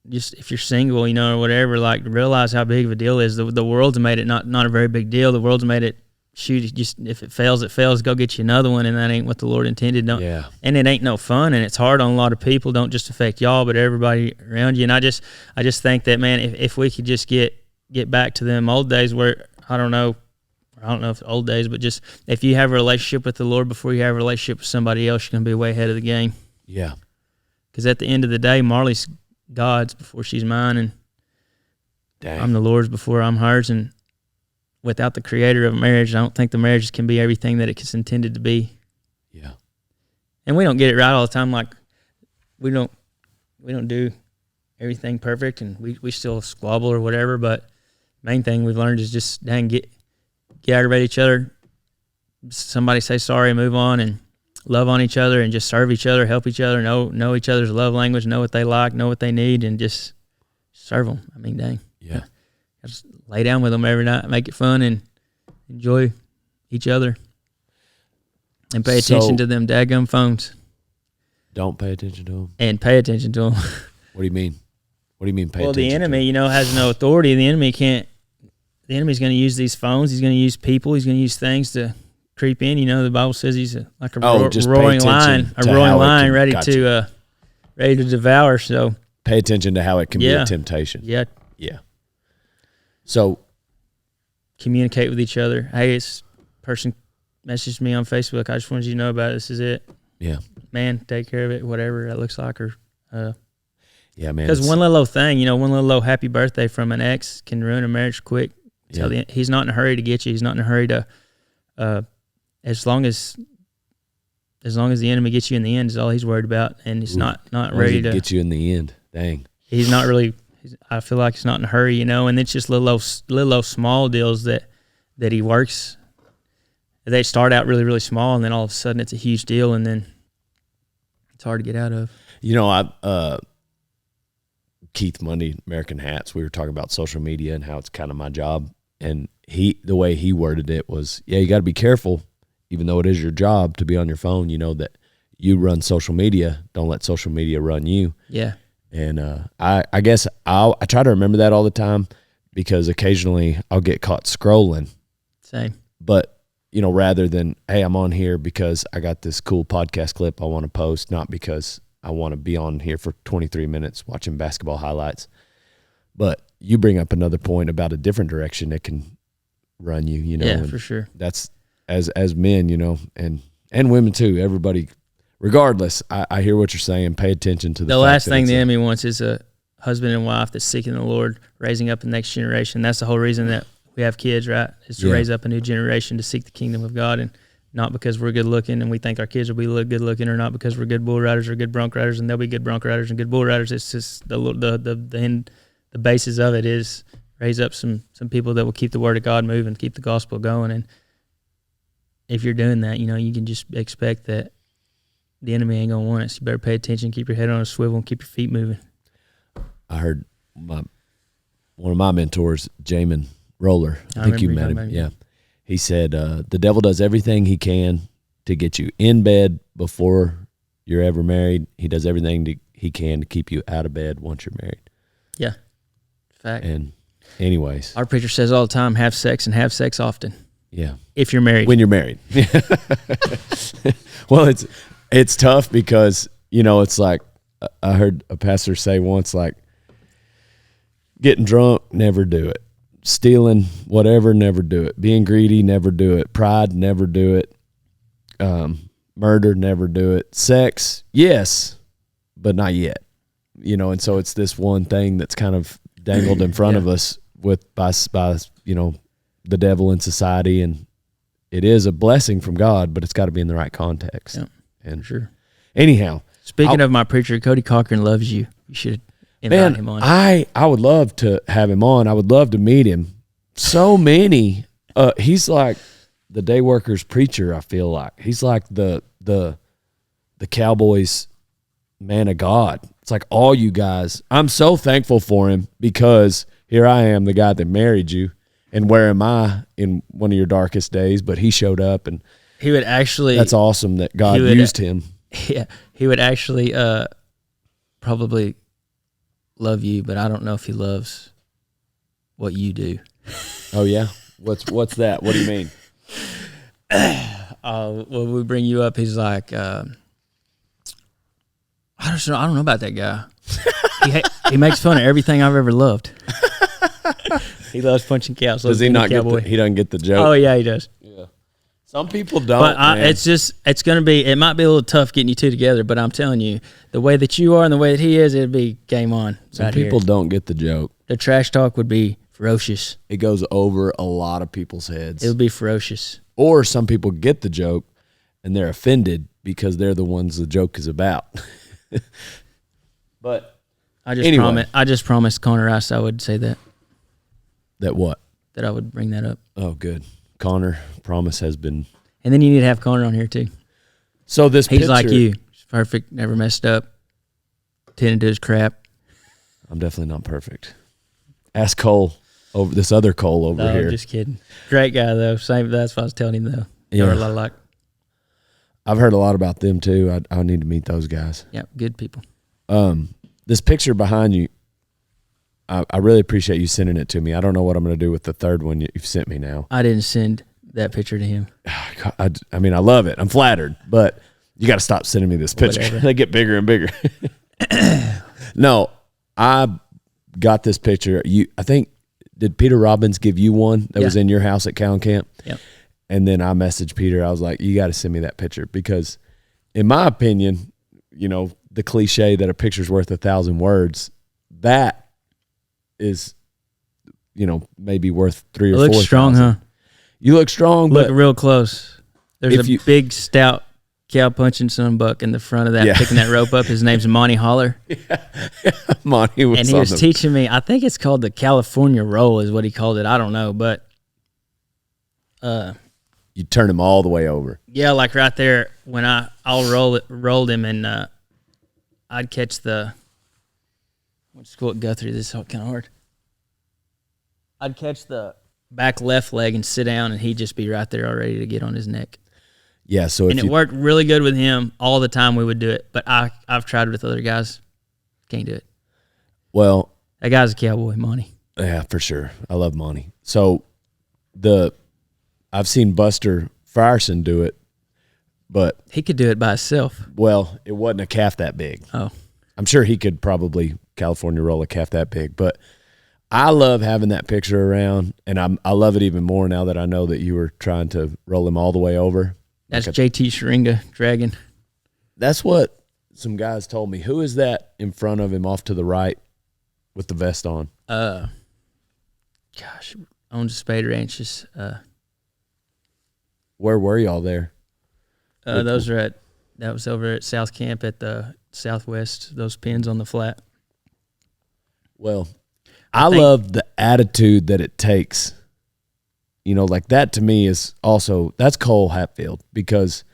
just if you're single, or whatever, like realize how big of a deal it is. The world's made it not a very big deal. The world's made it, shoot, just if it fails, go get you another one, and that ain't what the Lord intended. And it ain't no fun, and it's hard on a lot of people. Don't just affect y'all, but everybody around you. And I just think that, man, if we could just get back to them old days where I don't know if old days, but just if you have a relationship with the Lord before you have a relationship with somebody else, you're gonna be way ahead of the game. Yeah. Because at the end of the day, Marley's God's before she's mine, and I'm the Lord's before I'm hers, and without the creator of marriage, I don't think the marriage can be everything that it's intended to be. Yeah. And we don't get it right all the time. Like we don't do everything perfect, and we still squabble or whatever. But main thing we've learned is just get aggravate each other. Somebody say sorry, move on, and love on each other, and just serve each other, help each other, know each other's love language, know what they like, know what they need, and just serve them. I mean, dang. Yeah. Just lay down with them every night, make it fun, and enjoy each other. And pay attention to them daggum phones. Don't pay attention to them. And pay attention to them. What do you mean? What do you mean pay attention? Well, the enemy, has no authority. The enemy's going to use these phones. He's going to use people. He's going to use things to creep in. The Bible says he's like a roaring lion, ready to devour. So pay attention to how it can be a temptation. Yeah. So communicate with each other. Hey, this person messaged me on Facebook. I just wanted you to know about it. This is it. Yeah. Man, take care of it, whatever that looks like. Or yeah, man. Because one little thing, one little happy birthday from an ex can ruin a marriage quick. Yeah. He's not in a hurry to get you. He's not in a hurry to as long as the enemy gets you in the end is all he's worried about, and he's not ready to get you in the end. Dang. He's not really. I feel like he's not in a hurry, and it's just little small deals that he works. They start out really, really small, and then all of a sudden it's a huge deal, and then it's hard to get out of. Keith Mundy, American Hats, we were talking about social media and how it's kind of my job, and the way he worded it was, you got to be careful, even though it is your job to be on your phone, that you run social media. Don't let social media run you. Yeah. And I guess I try to remember that all the time, because occasionally I'll get caught scrolling. Same. But, rather than, hey, I'm on here because I got this cool podcast clip I want to post, not because I want to be on here for 23 minutes watching basketball highlights. But you bring up another point about a different direction that can run you, Yeah, for sure. That's as men, and women too, everybody. Regardless, I hear what you're saying. Pay attention to the last thing the enemy wants is a husband and wife that's seeking the Lord, raising up the next generation. That's the whole reason that we have kids, right? Is to raise up a new generation to seek the kingdom of God, and not because we're good looking and we think our kids will be good looking, or not because we're good bull riders or good bronc riders and they'll be good bronc riders and good bull riders. It's just the basis of it is raise up some people that will keep the word of God moving, keep the gospel going. And if you're doing that, you can just expect that the enemy ain't gonna want it. So you better pay attention, keep your head on a swivel, and keep your feet moving. I heard one of my mentors, Jamin Roller. I think you met him. Yeah. He said, the devil does everything he can to get you in bed before you're ever married. He does everything he can to keep you out of bed once you're married. Yeah. Fact. And anyways. Our preacher says all the time, have sex and have sex often. Yeah. If you're married. When you're married. Well, it's tough because, it's like, I heard a pastor say once, like, getting drunk, never do it. stealing, whatever, never do it. Being greedy, never do it. Pride, never do it. Murder, never do it. Sex, yes, but not yet. You know, and so it's this one thing that's kind of dangled in front of us by you know, the devil in society, and it is a blessing from God, but it's got to be in the right context. Yeah, and sure. Anyhow, speaking of my preacher, Cody Cochran loves you. You should invite him on. I would love to have him on. I would love to meet him. So many. He's like the day workers preacher. I feel like he's like the Cowboys man of God. It's like all you guys. I'm so thankful for him because here I am, the guy that married you, and where am I in one of your darkest days? But he showed up, and he would actually. That's awesome that God used him. Yeah, he would actually probably love you, but I don't know if he loves what you do. Oh yeah, what's that? What do you mean? When we bring you up, he's like, I don't know about that guy. He makes fun of everything I've ever loved. He loves punching cows. Does he not get he doesn't get the joke? Oh yeah, he does. Yeah. Some people don't. But it's going to be. It might be a little tough getting you two together. But I'm telling you, the way that you are and the way that he is, it'd be game on. Some people don't get the joke. The trash talk would be ferocious. It goes over a lot of people's heads. It would be ferocious. Or some people get the joke and they're offended because they're the ones the joke is about. But I just promised Connor Rice I would say that. That what? That I would bring that up. Oh, good. Connor, promise has been. And then you need to have Connor on here too. So he's picture, like you. He's perfect, never messed up, tended to his crap. I'm definitely not perfect. Ask Cole over this other Cole over here. Just kidding. Great guy though. Same. That's what I was telling him though. Yeah. A lot alike. I've heard a lot about them too. I need to meet those guys. Yeah, good people. This picture behind you, I really appreciate you sending it to me. I don't know what I'm going to do with the third one you've sent me now. I didn't send that picture to him. I mean, I love it. I'm flattered, but you got to stop sending me this picture. They get bigger and bigger. No, I got this picture. I think, did Peter Robbins give you one that was in your house at Cowan Camp? Yeah. And then I messaged Peter. I was like, you got to send me that picture because in my opinion, you know, the cliche that a picture's worth 1,000 words, that is, you know, maybe worth 3 or 4. You look strong, huh? You look strong. Look real close. There's a big, stout cow punching sunbuck in the front of that, picking that rope up. His name's Monty Holler. Monty was. And he was teaching me. I think it's called the California roll, is what he called it. I don't know, but you turn him all the way over. Yeah, like right there when I'll rolled him and I'd catch the. Let's go at Guthrie. This is kind of hard. I'd catch the back left leg and sit down, and he'd just be right there already to get on his neck. Yeah, so it worked really good with him. All the time we would do it, but I've tried with other guys. Can't do it. Well, that guy's a cowboy, Monty. Yeah, for sure. I love Monty. So I've seen Buster Frierson do it, but he could do it by himself. Well, it wasn't a calf that big. Oh, I'm sure he could probably California roll a calf that big, but I love having that picture around, and I love it even more now that I know that you were trying to roll him all the way over. That's JT Sharinga Dragon. That's what some guys told me. Who is that in front of him off to the right with the vest on? Gosh, owns a spade ranches. Where were y'all there? That was over at South Camp at the Southwest, those pins on the flat. Well, I love the attitude that it takes. You know, like that to me is also, that's Cole Hatfield because,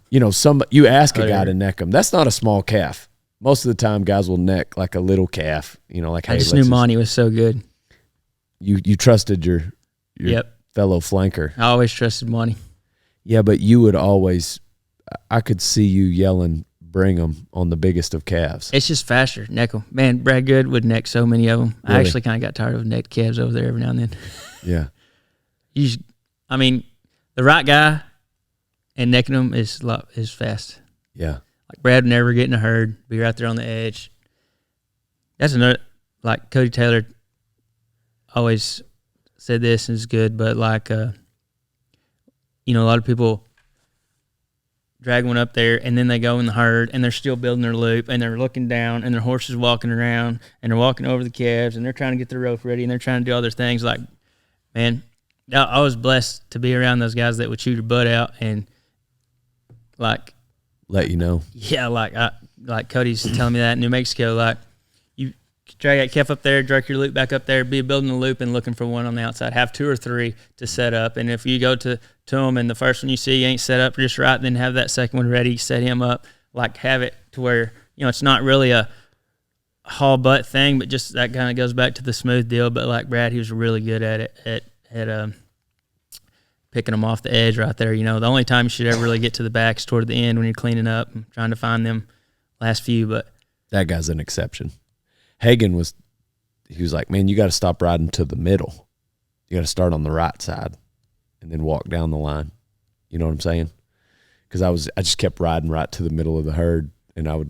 you know, you ask a guy to neck him. That's not a small calf. Most of the time guys will neck like a little calf, you know, like, hey, I just knew Monty was so good. You trusted your fellow flanker. I always trusted Monty. Yeah, but you would always, I could see you yelling, bring them on the biggest of calves. It's just faster, neck them. Man, Brad Good would neck so many of them. Really? I actually kind of got tired of necked calves over there every now and then. Yeah. The right guy and necking them is fast. Yeah. Like Brad would never get in a herd, be right there on the edge. That's another, like Cody Taylor always said this and it's good, but like, a lot of people drag one up there and then they go in the herd and they're still building their loop and they're looking down and their horse is walking around and they're walking over the calves and they're trying to get the rope ready and they're trying to do all their things. Like, man, I was blessed to be around those guys that would chew your butt out and like let you know. Yeah, like Cody's telling me that in New Mexico, like you drag that calf up there, drag your loop back up there, be building a loop and looking for one on the outside. Have 2 or 3 to set up, and if you go to them and the first one you see ain't set up just right, then have that second one ready, set him up, like have it to where it's not really a haul butt thing, but just that kind of goes back to the smooth deal. But like Brad, he was really good at it at picking them off the edge right there. The only time you should ever really get to the back is toward the end when you're cleaning up and trying to find them last few. But that guy's an exception. Hagen was like, man, you got to stop riding to the middle. You got to start on the right side and then walk down the line. You know what I'm saying? Because I just kept riding right to the middle of the herd, and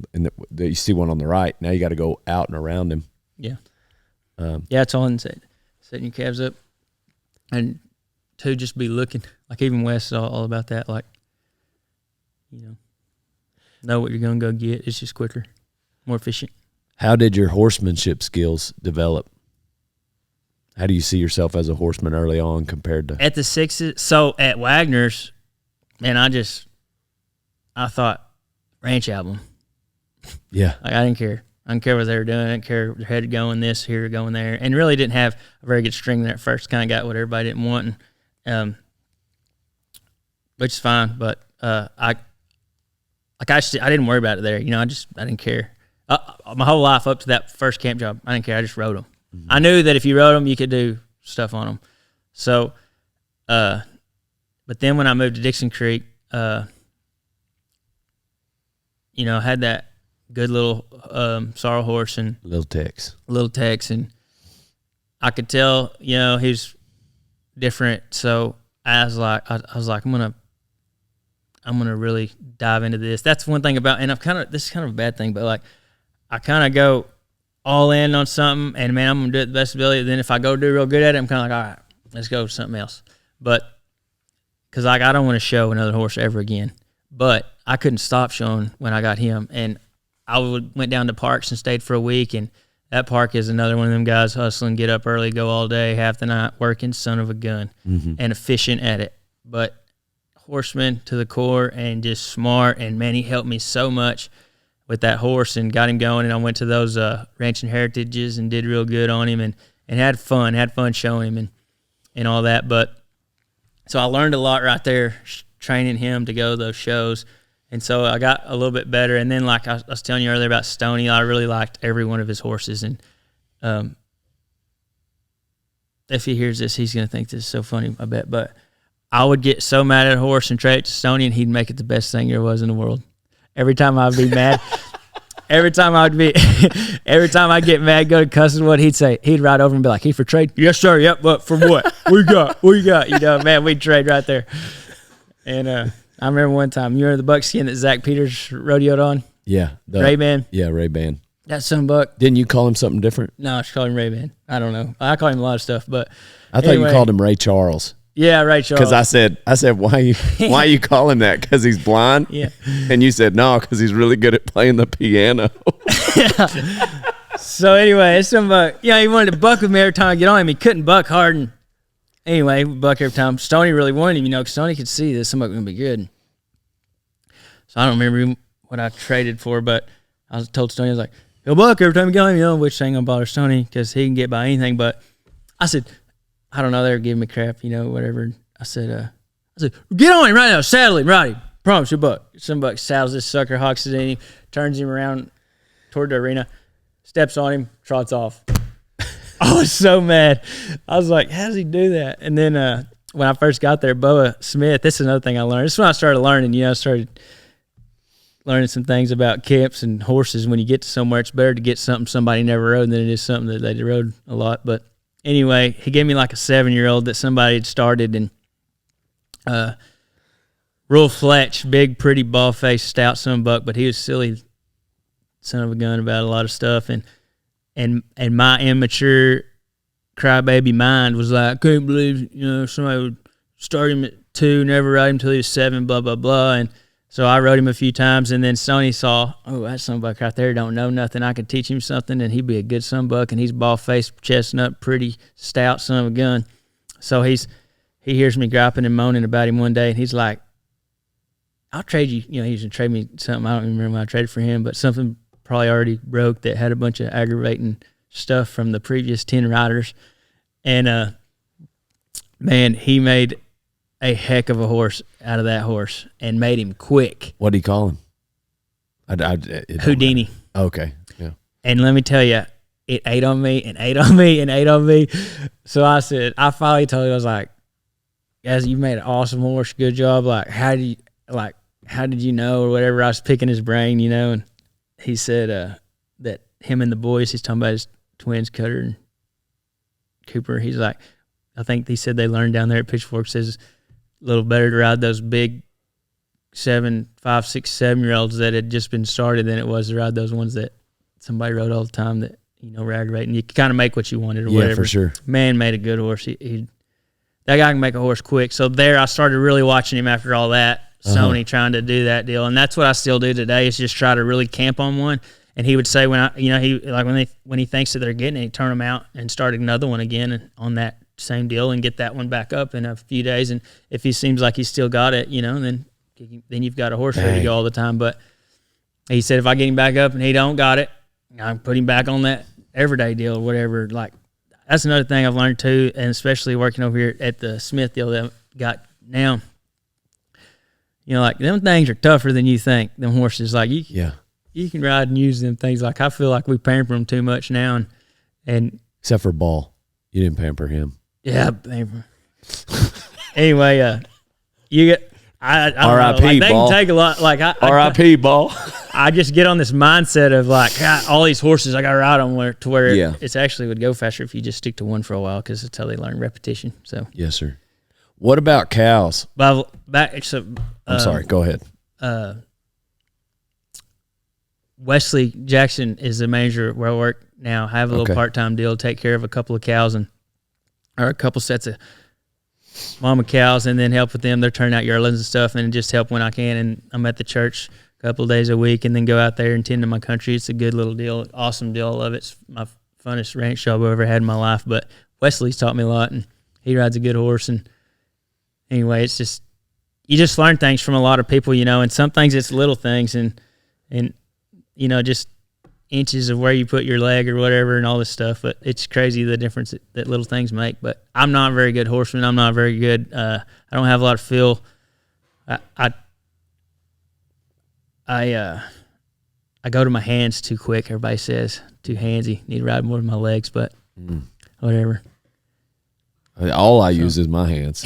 you see one on the right. Now you got to go out and around him. Yeah. It's all in setting your calves up. And 2, just be looking. Like even Wes is all about that. Like, know what you're going to go get. It's just quicker, more efficient. How did your horsemanship skills develop? How do you see yourself as a horseman early on compared to? At the 6s, so at Wagner's, man, I thought ranch album. Yeah. Like I didn't care. I didn't care what they were doing. I didn't care if their head going this, here, going there. And really didn't have a very good string there at first. Kind of got what everybody didn't want. Which is fine, but I didn't worry about it there. I didn't care. My whole life up to that first camp job, I didn't care. I just rode them. Mm-hmm. I knew that if you rode them, you could do stuff on them. So, but then when I moved to Dixon Creek, I had that good little sorrel horse and little Tex, and I could tell, he's different. So I was like, I'm gonna really dive into this. That's one thing about, and this is kind of a bad thing, but like I kind of go all in on something, and man, I'm gonna do it the best ability. Then if I go do real good at it, I'm kind of like, all right, let's go to something else. But because like I don't want to show another horse ever again. But I couldn't stop showing when I got him, and I went down to parks and stayed for a week, and that park is another one of them guys hustling, get up early, go all day, half the night, working, son of a gun, and efficient at it. But horseman to the core and just smart, and man, he helped me so much with that horse and got him going. And I went to those ranch and heritages and did real good on him and had fun showing him and all that. But so I learned a lot right there training him to go to those shows. And so I got a little bit better. And then like I was telling you earlier about Stoney, I really liked every one of his horses. And if he hears this, he's going to think this is so funny, I bet. But I would get so mad at a horse and trade it to Stoney, and he'd make it the best thing there was in the world. Every time I'd be mad, every time I get mad, go to cussing, what he'd say, he'd ride over and be like, "He for trade?" "Yes, sir." "Yep, but for what?" What you got? Man, we'd trade right there. And I remember one time, you remember the buckskin that Zach Peters rodeoed on? Yeah. Ray-Ban? Yeah, Ray-Ban. That son buck. Didn't you call him something different? No, I just called him Ray-Ban. I don't know. I call him a lot of stuff, but I thought you called him Ray Charles. Yeah, Ray Charles. Because I said, why you call him that? Because he's blind? Yeah. And you said, no, because he's really good at playing the piano. Yeah. So anyway, he wanted to buck with me every time I get on him. He couldn't buck hard. And anyway, we buck every time. Stoney really wanted him, because Stoney could see this somebody going to be good. So I don't remember what I traded for, but I told Stoney, I was like, he'll buck every time you get on him, which ain't going to bother Stoney because he can get by anything. But I said, I don't know, they were giving me crap, whatever. I said, get on him right now, saddle him, ride him. Promise you buck. Some buck saddles this sucker, hawks it in him, turns him around toward the arena, steps on him, trots off. I was so mad. I was like, how does he do that? And then when I first got there, Bubba Smith, this is another thing I learned. This is when I started learning, I started learning some things about camps and horses. When you get to somewhere, it's better to get something somebody never rode than it is something that they rode a lot. But anyway, he gave me like a 7-year-old that somebody had started, and real Fletch, big, pretty, ball-faced, stout son buck, but he was silly son of a gun about a lot of stuff, and my immature crybaby mind was like, I can't believe, somebody would start him at 2, never ride him until he was 7, blah, blah, blah. And so I rode him a few times, and then Sonny saw, oh, that sonbuck right there don't know nothing. I could teach him something, and he'd be a good sonbuck, and he's ball-faced, chestnut, pretty stout son of a gun. So he hears me griping and moaning about him one day, and he's like, I'll trade you. He was going to trade me something. I don't even remember when I traded for him, but something probably already broke that had a bunch of aggravating stuff from the previous 10 riders. And, man, he made a heck of a horse out of that horse and made him quick. What do you call him? Houdini. Okay, yeah. And let me tell you, it ate on me and ate on me and ate on me. So I finally told him, I was like, guys, you made an awesome horse. Good job. Like, how did you know, or whatever? I was picking his brain, and he said that him and the boys, he's talking about his twins, Cutter and Cooper. He's like, I think he said they learned down there at Pitchfork, says a little better to ride those big 5, 6, 7-year-olds that had just been started than it was to ride those ones that somebody rode all the time that, were aggravating. You could kind of make what you wanted or whatever. Yeah, for sure. Man made a good horse. That guy can make a horse quick. So there I started really watching him after all that. Sony trying to do that deal, and that's what I still do today. Is just try to really camp on one. And he would say when he thinks that they're getting it, he turn them out and start another one again and on that same deal and get that one back up in a few days. And if he seems like he's still got it, then you've got a horse ready to go all the time. But he said if I get him back up and he don't got it, I put him back on that everyday deal or whatever. Like that's another thing I've learned too, and especially working over here at the Smith deal that I've got now. Like them things are tougher than you think. Them horses, like you can ride and use them things. Like I feel like we pamper them too much now, and except for Ball, you didn't pamper him. Yeah, pamper. Anyway, you get R.I.P. Like, they Ball. can take a lot. Like R.I.P. Ball. I just get on this mindset of like God, all these horses I got to ride on where it's actually would go faster if you just stick to one for a while because that's how they learn repetition. So yes, sir. What about cows? I'm sorry. Go ahead. Wesley Jackson is the manager where I work now. I have a little part-time deal, take care of a couple of cows or a couple sets of mama cows, and then help with them. They're turning out yearlings and stuff, and just help when I can. And I'm at the church a couple of days a week, and then go out there and tend to my country. It's a good little deal, awesome deal. I love it. It's my funnest ranch job I've ever had in my life. But Wesley's taught me a lot, and he rides a good horse. And anyway, it's just you just learn things from a lot of people, and some things it's little things and just inches of where you put your leg or whatever and all this stuff. But it's crazy the difference that little things make. But I'm not a very good horseman. I'm not very good. I don't have a lot of feel. I go to my hands too quick. Everybody says too handsy. Need to ride more with my legs, but whatever. All I use is my hands.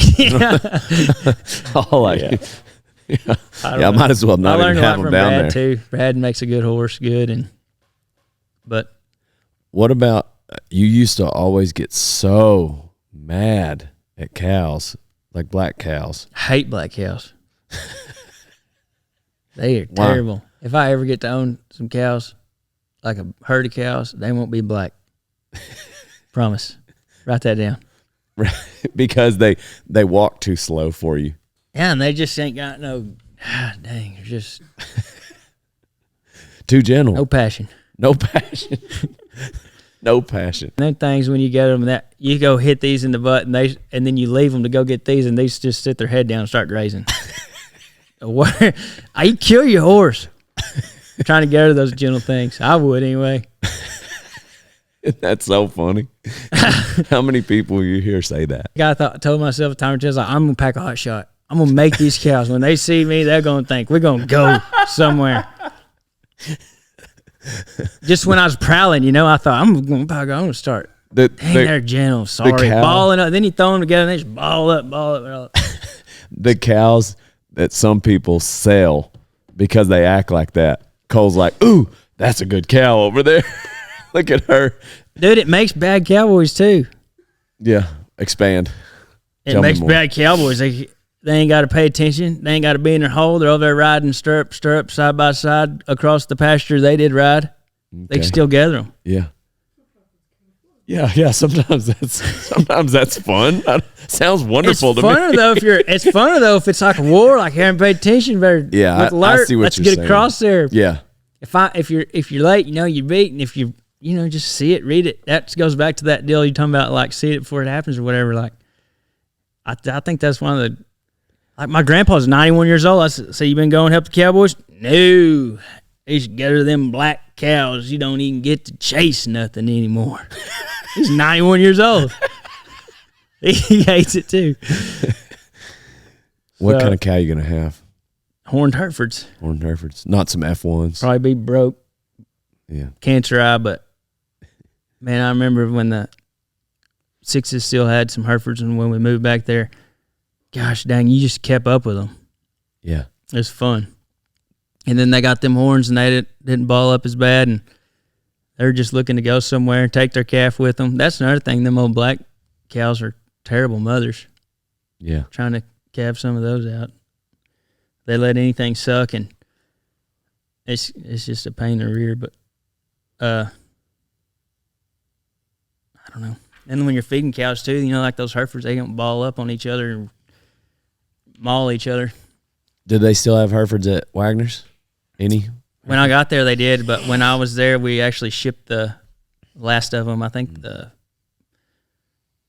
All I use. I might as well not even have them down Brad there. Too. Brad makes a good horse, but what about you? Used to always get so mad at cows, like black cows. I hate black cows. They are terrible. If I ever get to own some cows, like a herd of cows, they won't be black. Promise. Write that down. Because they walk too slow for you. Yeah, and they just ain't got no. God dang, they're just too gentle. No passion. No passion. No passion. And then things when you get them that you go hit these in the butt and then you leave them to go get these and they just sit their head down and start grazing. What? You kill your horse trying to get rid of those gentle things. I would anyway. That's so funny. How many people you hear say that? I told myself a time or two, I was like, I'm gonna pack a hot shot. I'm gonna make these cows when they see me, they're gonna think we're gonna go somewhere. Just when I was prowling, I thought I'm gonna start. They're gentle. Sorry, balling up. Then you throw them together and they just ball up. The cows that some people sell because they act like that. Cole's like, ooh, that's a good cow over there. Look at her. Dude, it makes bad cowboys too. Yeah, expand. It makes bad cowboys. They ain't got to pay attention. They ain't got to be in their hole. They're over there riding stirrup, side by side across the pasture they did ride. Okay. They can still gather them. Yeah. Yeah. Sometimes that's fun. Sounds wonderful It's to me. funner though it's funner though if it's like a war, like you haven't paid attention, better Yeah, look I alert. see what Let's you're get saying. across there. Yeah. If you're late, you're beat, and if you just see it, read it. That goes back to that deal you're talking about, like see it before it happens or whatever. Like I think that's one of the, like my grandpa's 91 years old. I say, you been going to help the Cowboys? No. They should go to them black cows. You don't even get to chase nothing anymore. He's 91 years old. He hates it too. What So, kind of cow you gonna have? Horned Herefords. Horned Herefords, not some F1s. Probably be broke. Yeah. Cancer eye, but man, I remember when the Sixes still had some Herefords, and when we moved back there, gosh dang, you just kept up with them. Yeah. It was fun. And then they got them horns, and they didn't ball up as bad, and they're just looking to go somewhere and take their calf with them. That's another thing. Them old black cows are terrible mothers. Yeah. Trying to calve some of those out. They let anything suck, and it's just a pain in the rear. But I don't know. And when you're feeding cows too, like those Herefords, they don't ball up on each other and maul each other. Did they still have Herefords at Wagner's? Any? When I got there, they did, but when I was there, we actually shipped the last of them. I think the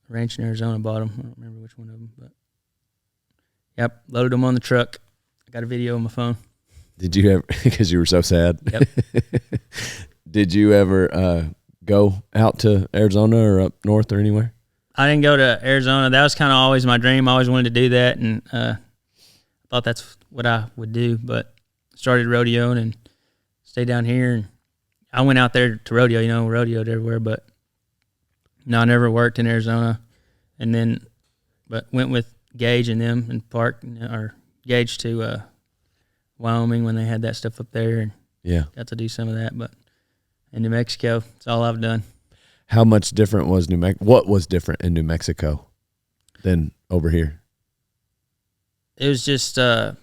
ranch in Arizona bought them. I don't remember which one of them, but yep, loaded them on the truck. I got a video on my phone. Did you ever, because you were so sad? Yep. Did you ever go out to Arizona or up north or anywhere? I didn't go to Arizona. That was kind of always my dream. I always wanted to do that, and I thought that's what I would do, but started rodeoing and stayed down here. And I went out there to rodeo, rodeoed everywhere, but no, I never worked in Arizona. And then, but went with Gage and them and or Gage to Wyoming when they had that stuff up there, and Yeah. got to do some of that. But in New Mexico, it's all I've done. How much different was New Mexico? What was different in New Mexico than over here? It was just you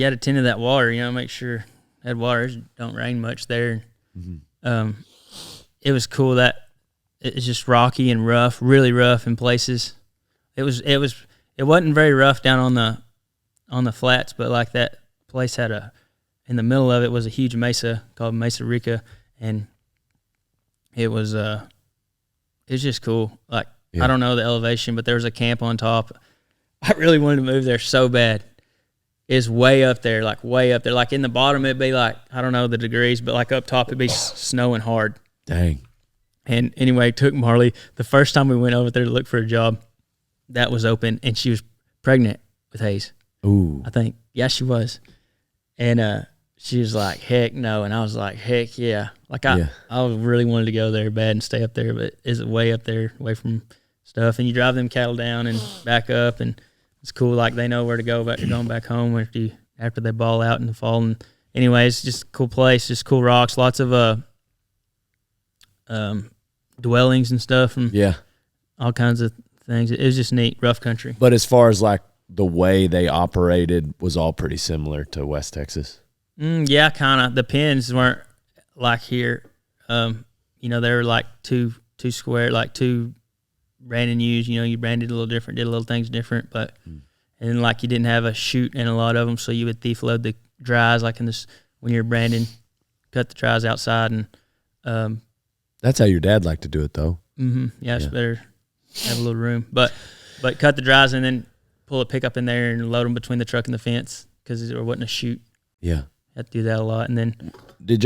had to tend to that water, make sure it had water. It don't rain much there. Mm-hmm. It was cool that it was just rocky and rough, really rough in places. It wasn't very rough down on the flats, but like that place had in the middle of it was a huge mesa called Mesa Rica, and it was just cool. Like, Yeah. I don't know the elevation, but there was a camp on top. I really wanted to move there so bad. It's way up there. Like in the bottom, it'd be like, I don't know the degrees, but like up top, it'd be snowing hard. Dang. And anyway, took Marley. The first time we went over there to look for a job, that was open, and she was pregnant with Hayes. Ooh. I think. Yeah, she was. And she was like, heck no. And I was like, heck yeah. Like I really wanted to go there bad and stay up there, but it's way up there, away from stuff. And you drive them cattle down and back up, and it's cool. Like they know where to go, but you're going back home after they ball out in the fall. And anyways, just a cool place, just cool rocks, lots of dwellings and stuff, and all kinds of things. It was just neat, rough country. But as far as like the way they operated was all pretty similar to West Texas. Yeah, kind of. The pins weren't like here. They were like two square, like two branding ewes. You branded a little different, did a little things different, but and like you didn't have a chute in a lot of them, so you would thief load the dries like in this when you're branding, cut the dries outside, and That's how your dad liked to do it, though. yeah, it's better have a little room, but cut the dries and then pull a pickup in there and load them between the truck and the fence because there wasn't a chute. Yeah. Had to do that a lot, and then Did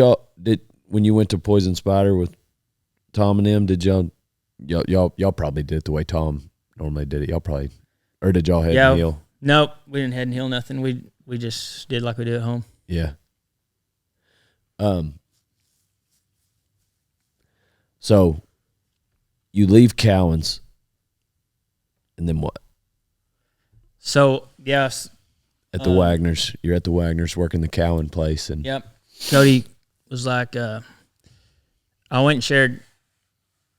when you went to Poison Spider with Tom and them? Did y'all probably did it the way Tom normally did it? Y'all probably, or did y'all head and heel? Nope, we didn't head and heel nothing. We just did like we do at home. Yeah. So you leave Cowan's, and then what? So yes, At the Wagner's, you're at the Wagner's working the Cowan place, and yep. Cody was like, I went and shared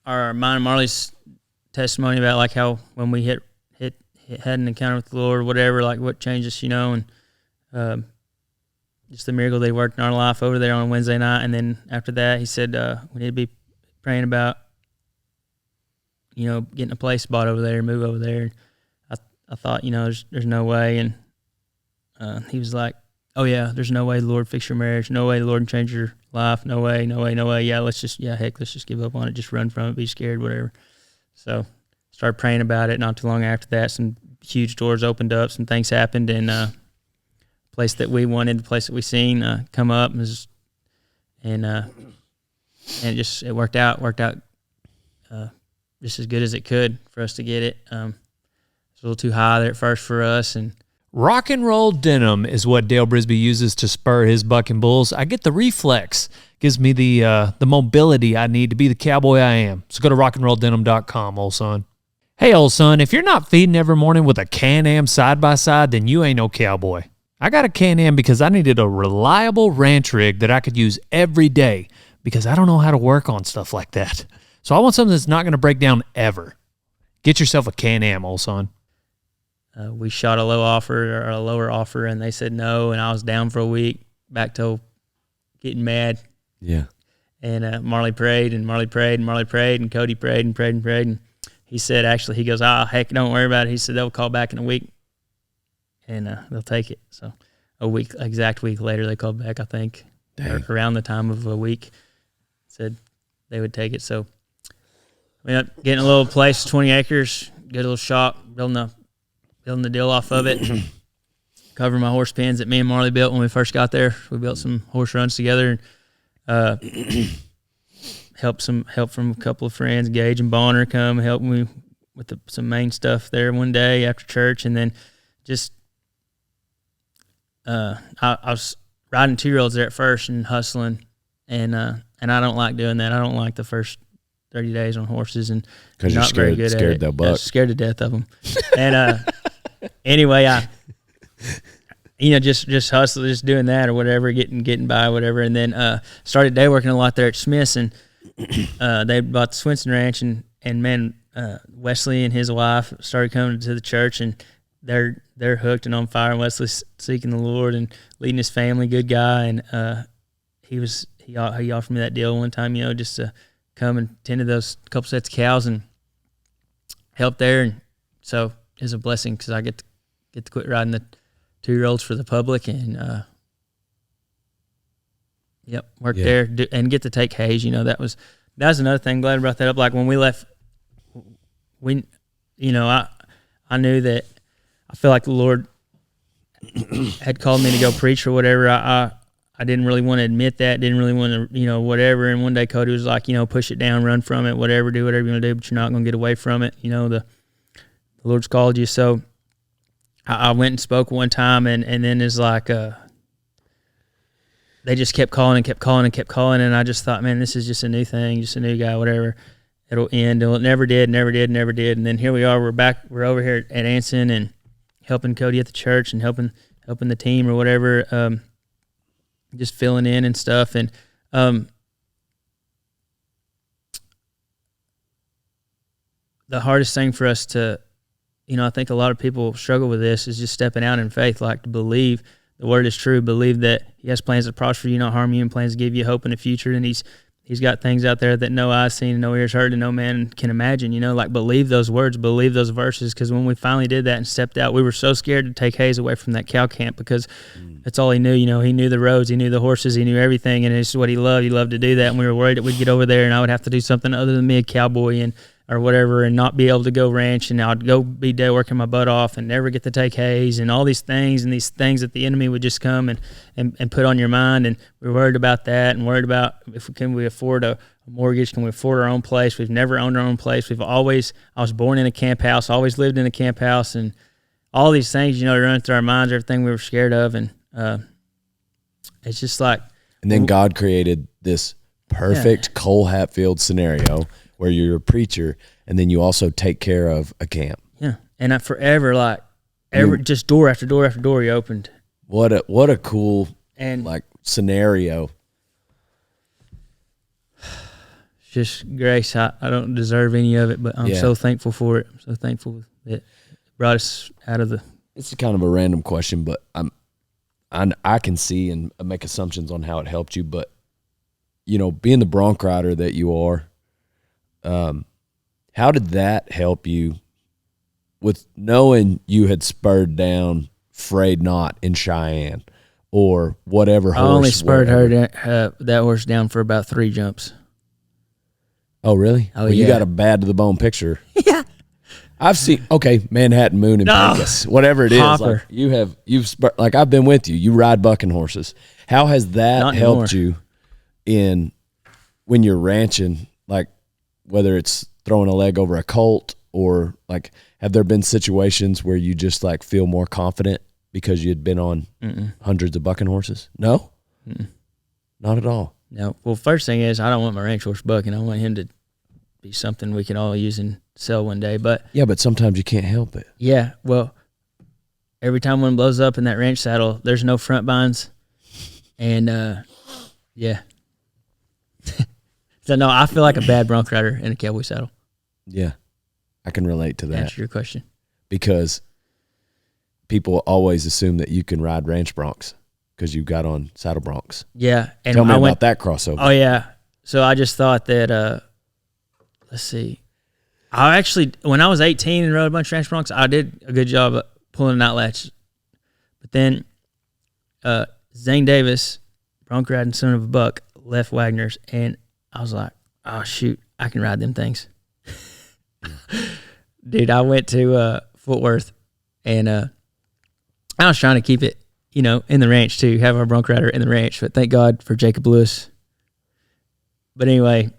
mine and Marley's testimony about like how when we had an encounter with the Lord, whatever, like what changed us, and just the miracle they worked in our life over there on Wednesday night. And then after that, he said we need to be praying about getting a place bought over there, move over there. I thought, there's no way. And he was like, oh, yeah, there's no way the Lord fix your marriage. No way the Lord can change your life. No way, no way, no way. Yeah, let's just give up on it. Just run from it, be scared, whatever. So started praying about it. Not too long after that, some huge doors opened up. Some things happened. And place that we wanted, the place that we seen come up. And it worked out just as good as it could for us to get it. It's a little too high there at first for us. And Rock and roll denim is what Dale Brisby uses to spur his bucking bulls. I get the reflex. Gives me the mobility I need to be the cowboy I am. So go to rockandrolldenim.com, old son. Hey, old son, if you're not feeding every morning with a Can-Am side-by-side, then you ain't no cowboy. I got a Can-Am because I needed a reliable ranch rig that I could use every day because I don't know how to work on stuff like that. So I want something that's not going to break down ever. Get yourself a Can-Am, old son. We shot a lower offer, and they said no, and I was down for a week, back to getting mad. Yeah. And Marley prayed, and Cody prayed, and he said, actually, he goes, heck, don't worry about it. He said, they'll call back in a week, and they'll take it. So exact week later, they called back, I think, around the time of a week, said they would take it. So we ended up getting a little place, 20 acres, get a little shop, building the deal off of it, covering my horse pens that me and Marley built when we first got there. We built some horse runs together, and help from a couple of friends. Gage and Bonner come help me with some main stuff there one day after church, and then just I was riding 2-year-olds there at first and hustling, and I don't like doing that. I don't like the first 30 days on horses, and because you're scared they'll buck. Scared to death of them. And anyway, I just hustle, just doing that or whatever, getting by, whatever. And then started day working a lot there at Smith's, and they bought the Swinson Ranch, and man, Wesley and his wife started coming to the church, and they're hooked and on fire. And Wesley's seeking the Lord and leading his family, good guy, and he offered me that deal one time, just to come and tend to those couple sets of cows and help there. And so it's a blessing because I get to quit riding the 2-year-olds for the public, and work there and get to take hays. That was another thing. Glad I brought that up. Like when we left, I knew that I feel like the Lord had called me to go preach or whatever. I didn't really want to admit that, didn't really want to, whatever. And one day Cody was like, push it down, run from it, whatever, do whatever you want to do, but you're not going to get away from it. The Lord's called you. So I went and spoke one time, and then it's like they just kept calling and kept calling and kept calling. And I just thought, man, this is just a new thing, just a new guy, whatever. It'll end. And it never did. And then here we are. We're back. We're over here at Anson and helping Cody at the church and helping the team or whatever. Just filling in and stuff. And the hardest thing for us to, I think a lot of people struggle with this, is just stepping out in faith, like to believe the word is true, believe that he has plans to prosper you, not harm you, and plans to give you hope in the future. And he's got things out there that no eye's seen and no ears heard and no man can imagine, like believe those words, believe those verses. Because when we finally did that and stepped out, we were so scared to take hays away from that cow camp because that's all he knew. He knew the roads, he knew the horses, he knew everything, and it's what he loved. He loved to do that, and we were worried that we'd get over there and I would have to do something other than be a cowboy and or whatever, and not be able to go ranch, and I'd go be day working my butt off and never get to take hays and all these things that the enemy would just come and put on your mind. And we were worried about that, and worried about can we afford a mortgage, can we afford our own place. We've never owned our own place. I was born in a camp house, always lived in a camp house, and all these things, running through our minds, everything we were scared of. And it's just like, and then God created this perfect Cole Hatfield scenario where you're a preacher and then you also take care of a camp. Yeah. And I forever, just door after door after door he opened. What a cool scenario. Just grace. I don't deserve any of it, but I'm so thankful for it. I'm so thankful that it brought us out of the. It's kind of a random question, but I can see and make assumptions on how it helped you. But being the bronc rider that you are, How did that help you with knowing you had spurred down Frayed Knot in Cheyenne or whatever horse? I only spurred whatever. that horse down for about 3 jumps. Oh, really? Oh, well, yeah. You got a bad to the bone picture. Yeah. I've seen, Manhattan Moon and Pegasus, whatever it is. Hopper. Like you've spurred, like I've been with you. You ride bucking horses. How has that Not helped anymore. you in when you're ranching, like whether it's throwing a leg over a colt or like, have there been situations where you just like feel more confident because you'd been on hundreds of bucking horses? No? Not at all. No. Well, first thing is I don't want my ranch horse bucking. I want him to be something we can all use and sell one day. But Yeah, but sometimes you can't help it. yeah, well, every time one blows up in that ranch saddle, there's no front binds. And yeah. So no, I feel like a bad bronc rider in a cowboy saddle. Yeah, I can relate to To that answer your question. because people always assume that you can ride ranch broncs because you got on saddle broncs. Yeah. And Tell me I about went, that crossover. Oh yeah. So I just thought that let's see. I actually, when I was 18 and rode a bunch of ranch broncs, I did a good job of pulling an outlatch. But then Zane Davis, bronc riding son of a buck, left Wagner's, and I was like, oh shoot, I can ride them things. Dude, I went to Fort Worth, and I was trying to keep it, in the ranch too, have our bronc rider in the ranch. But thank God for Jacob Lewis. But anyway,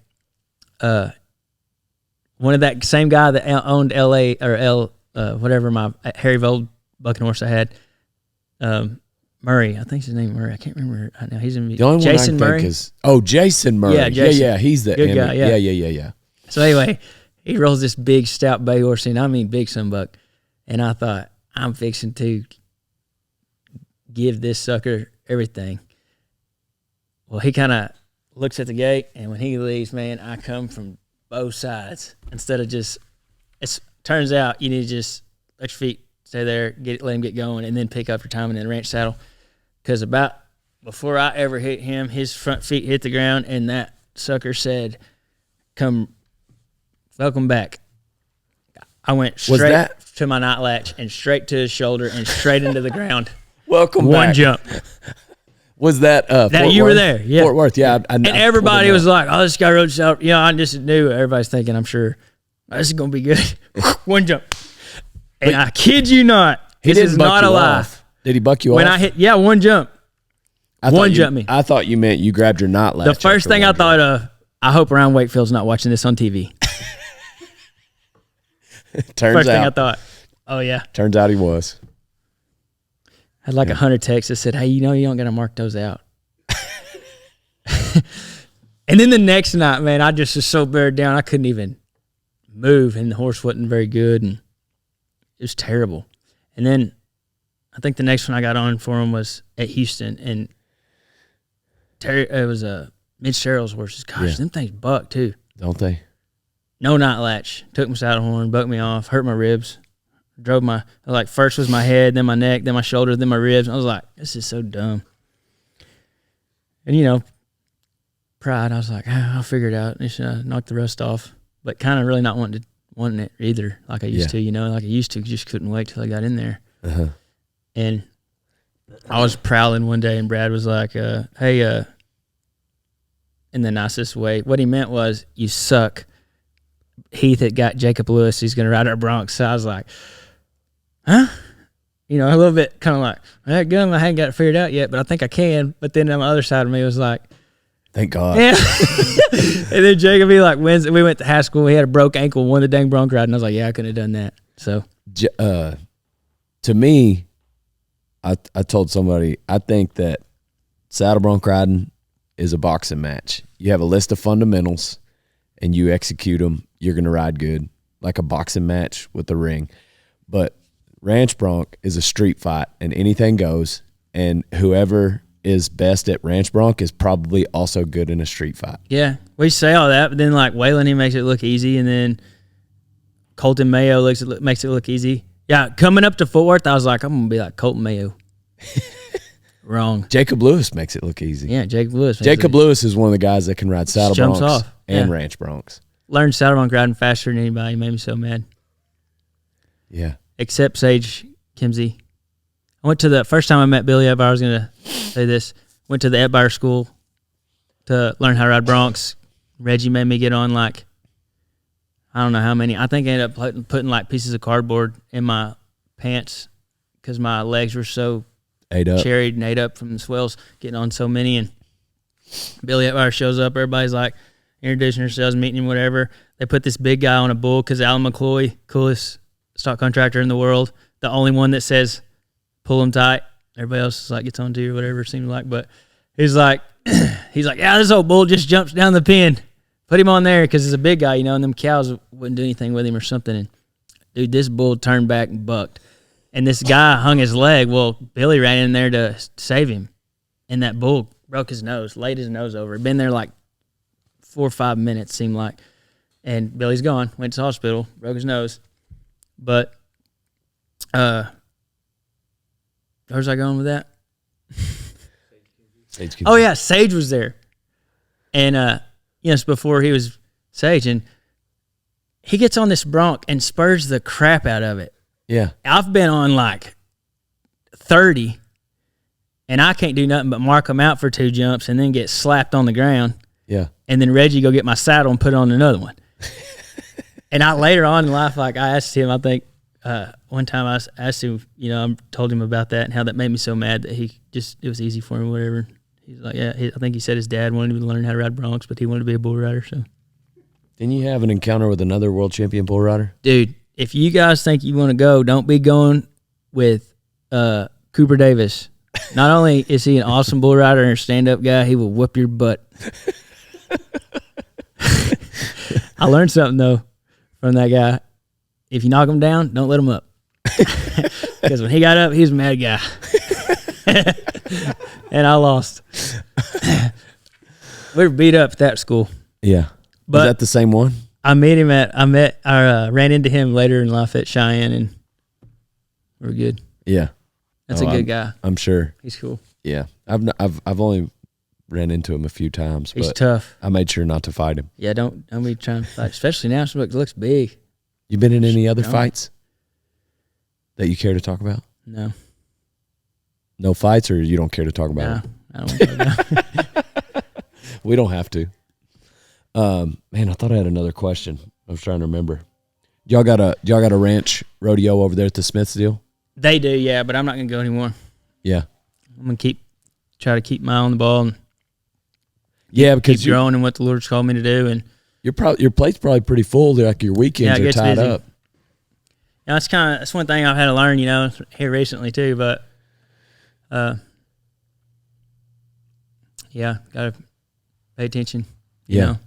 one of that same guy that owned LA or whatever my Harry Vold bucking horse I had, Murray, I think his name Murray. I can't remember right now. He's in The only Jason one I Murray. think is Jason Murray. Yeah, Jason. Yeah, he's the Good guy, yeah. yeah. So anyway, he rolls this big stout bay horse in. I mean, big sunbuck. And I thought, I'm fixing to give this sucker everything. Well, he kind of looks at the gate, and when he leaves, man, I come from both sides. Instead of just, it turns out you need to just let your feet stay there, let him get going, and then pick up your timing in the ranch saddle. Because about before I ever hit him, his front feet hit the ground, and that sucker said, welcome back. I went straight to my night latch and straight to his shoulder and straight into the ground. Welcome One back. jump. Was that Fort you Worth? were there, yeah. Fort Worth, yeah. And everybody was like, oh, this guy rode south. I just knew. Everybody's thinking, I'm sure, this is going to be good. One jump. And I kid you not, He this didn't is buck not you a lie. off. Did he buck you When off? I hit, one jump. Jump me. I thought you meant you grabbed your knot latch. The first thing I thought of, I hope Ryan Wakefield's not watching this on TV. Turns Thing I out, thought, oh yeah. turns out he was. I had like 100 texts that said, hey, you don't got to mark those out. And then the next night, man, I just was so beared down, I couldn't even move, and the horse wasn't very good, and it was terrible. And then I think the next one I got on for him was at Houston, and it was Mitch Sherrill's horses. Gosh, them things buck too. Don't they? No night latch. Took my saddle horn, bucked me off, hurt my ribs. Drove first was my head, then my neck, then my shoulder, then my ribs. I was like, this is so dumb. And, pride, I was like, I'll figure it out. Just knock the rust off. But kind of really not wanting it either like I used to, like I used to. Just couldn't wait till I got in there. Uh-huh. And I was prowling one day, and Brad was like, hey, in the nicest way. What he meant was, you suck. Heath had got Jacob Lewis. He's going to ride our Bronx. So I was like, huh? A little bit kind of like, that gun, I hadn't got it figured out yet, but I think I can. But then on the other side of me was like, thank God. yeah. And then Jacob, he wins. We went to high school. He had a broke ankle, won the dang bronc ride. And I was like, yeah, I couldn't have done that. So, to me, I told somebody, I think that saddle bronc riding is a boxing match. You have a list of fundamentals and you execute them, you're going to ride good, like a boxing match with a ring. But ranch bronc is a street fight, and anything goes, and whoever is best at ranch bronc is probably also good in a street fight. yeah, we say all that, but then Waylon, he makes it look easy, and then Colton Mayo makes it look easy. Yeah, coming up to Fort Worth, I was like, I'm going to be like Colton Mayo. Wrong. Jacob Lewis makes it look easy. Yeah, Jacob Lewis. Jacob Lewis is one of the guys that can ride saddle Jumps broncs off. and Yeah. ranch broncs. learned saddle bronc riding faster than anybody. It made me so mad. Yeah. Except Sage Kimsey. I went to the first time I met Billy Etbeyer, I was going to say this. Went to the Etbeyer school to learn how to ride broncs. Reggie made me get on like, I don't know how many. I think I ended up putting like pieces of cardboard in my pants because my legs were so cherried and ate up from the swells, getting on so many. And Billy Etbeyer shows up. Everybody's like introducing themselves, meeting him, whatever. They put this big guy on a bull because Alan McCloy, coolest stock contractor in the world, the only one that says pull him tight. Everybody else is like gets on to you or whatever it seems like. But he's like, yeah, this old bull just jumps down the pen. Put him on there because he's a big guy, you know, and them cows wouldn't do anything with him or something. And, dude, this bull turned back and bucked. And this guy hung his leg. Well, Billy ran in there to save him. And that bull broke his nose, laid his nose over. Been there like 4 or 5 minutes, seemed like. And Billy's gone. Went to the hospital, broke his nose. But, where's I going with that? Oh, yeah, Sage was there. And, yes, before he was Sage, and he gets on this bronc and spurs the crap out of it. Yeah. I've been on like 30, and I can't do nothing but mark them out for 2 jumps and then get slapped on the ground. Yeah. And then Reggie go get my saddle and put on another one. And I later on in life, like I asked him, I think one time I asked him, you know, I told him about that and how that made me so mad that it was easy for him, whatever. He's like, yeah, I think he said his dad wanted him to learn how to ride broncs, but he wanted to be a bull rider. So, Didn't you have an encounter with another world champion bull rider? Dude, if you guys think you want to go, don't be going with Cooper Davis. Not only is he an awesome bull rider and a stand-up guy, he will whoop your butt. I learned something, though, from that guy. If you knock him down, don't let him up. Because when he got up, he was a mad guy. And I lost. We were beat up at that school. Yeah. But was that the same one? I ran into him later in life at Cheyenne, and we were good. Yeah. That's a good guy. I'm sure. He's cool. Yeah. I've only ran into him a few times. He's but tough. I made sure not to fight him. Yeah, don't be trying to fight, especially now. He looks big. You been in any other fights that you care to talk about? No. No fights, or you don't care to talk about it? I don't want to talk about it. We don't have to. Man, I thought I had another question. I was trying to remember. Y'all got a ranch rodeo over there at the Smiths deal? They do, yeah, but I'm not gonna go anymore. Yeah. I'm gonna try to keep my eye on the ball and because keep growing in what the Lord's called me to do. And your plate's probably pretty full. Like your weekends it are gets tied busy. up. Yeah, that's one thing I've had to learn, you know, here recently too. But yeah, gotta pay attention. You know.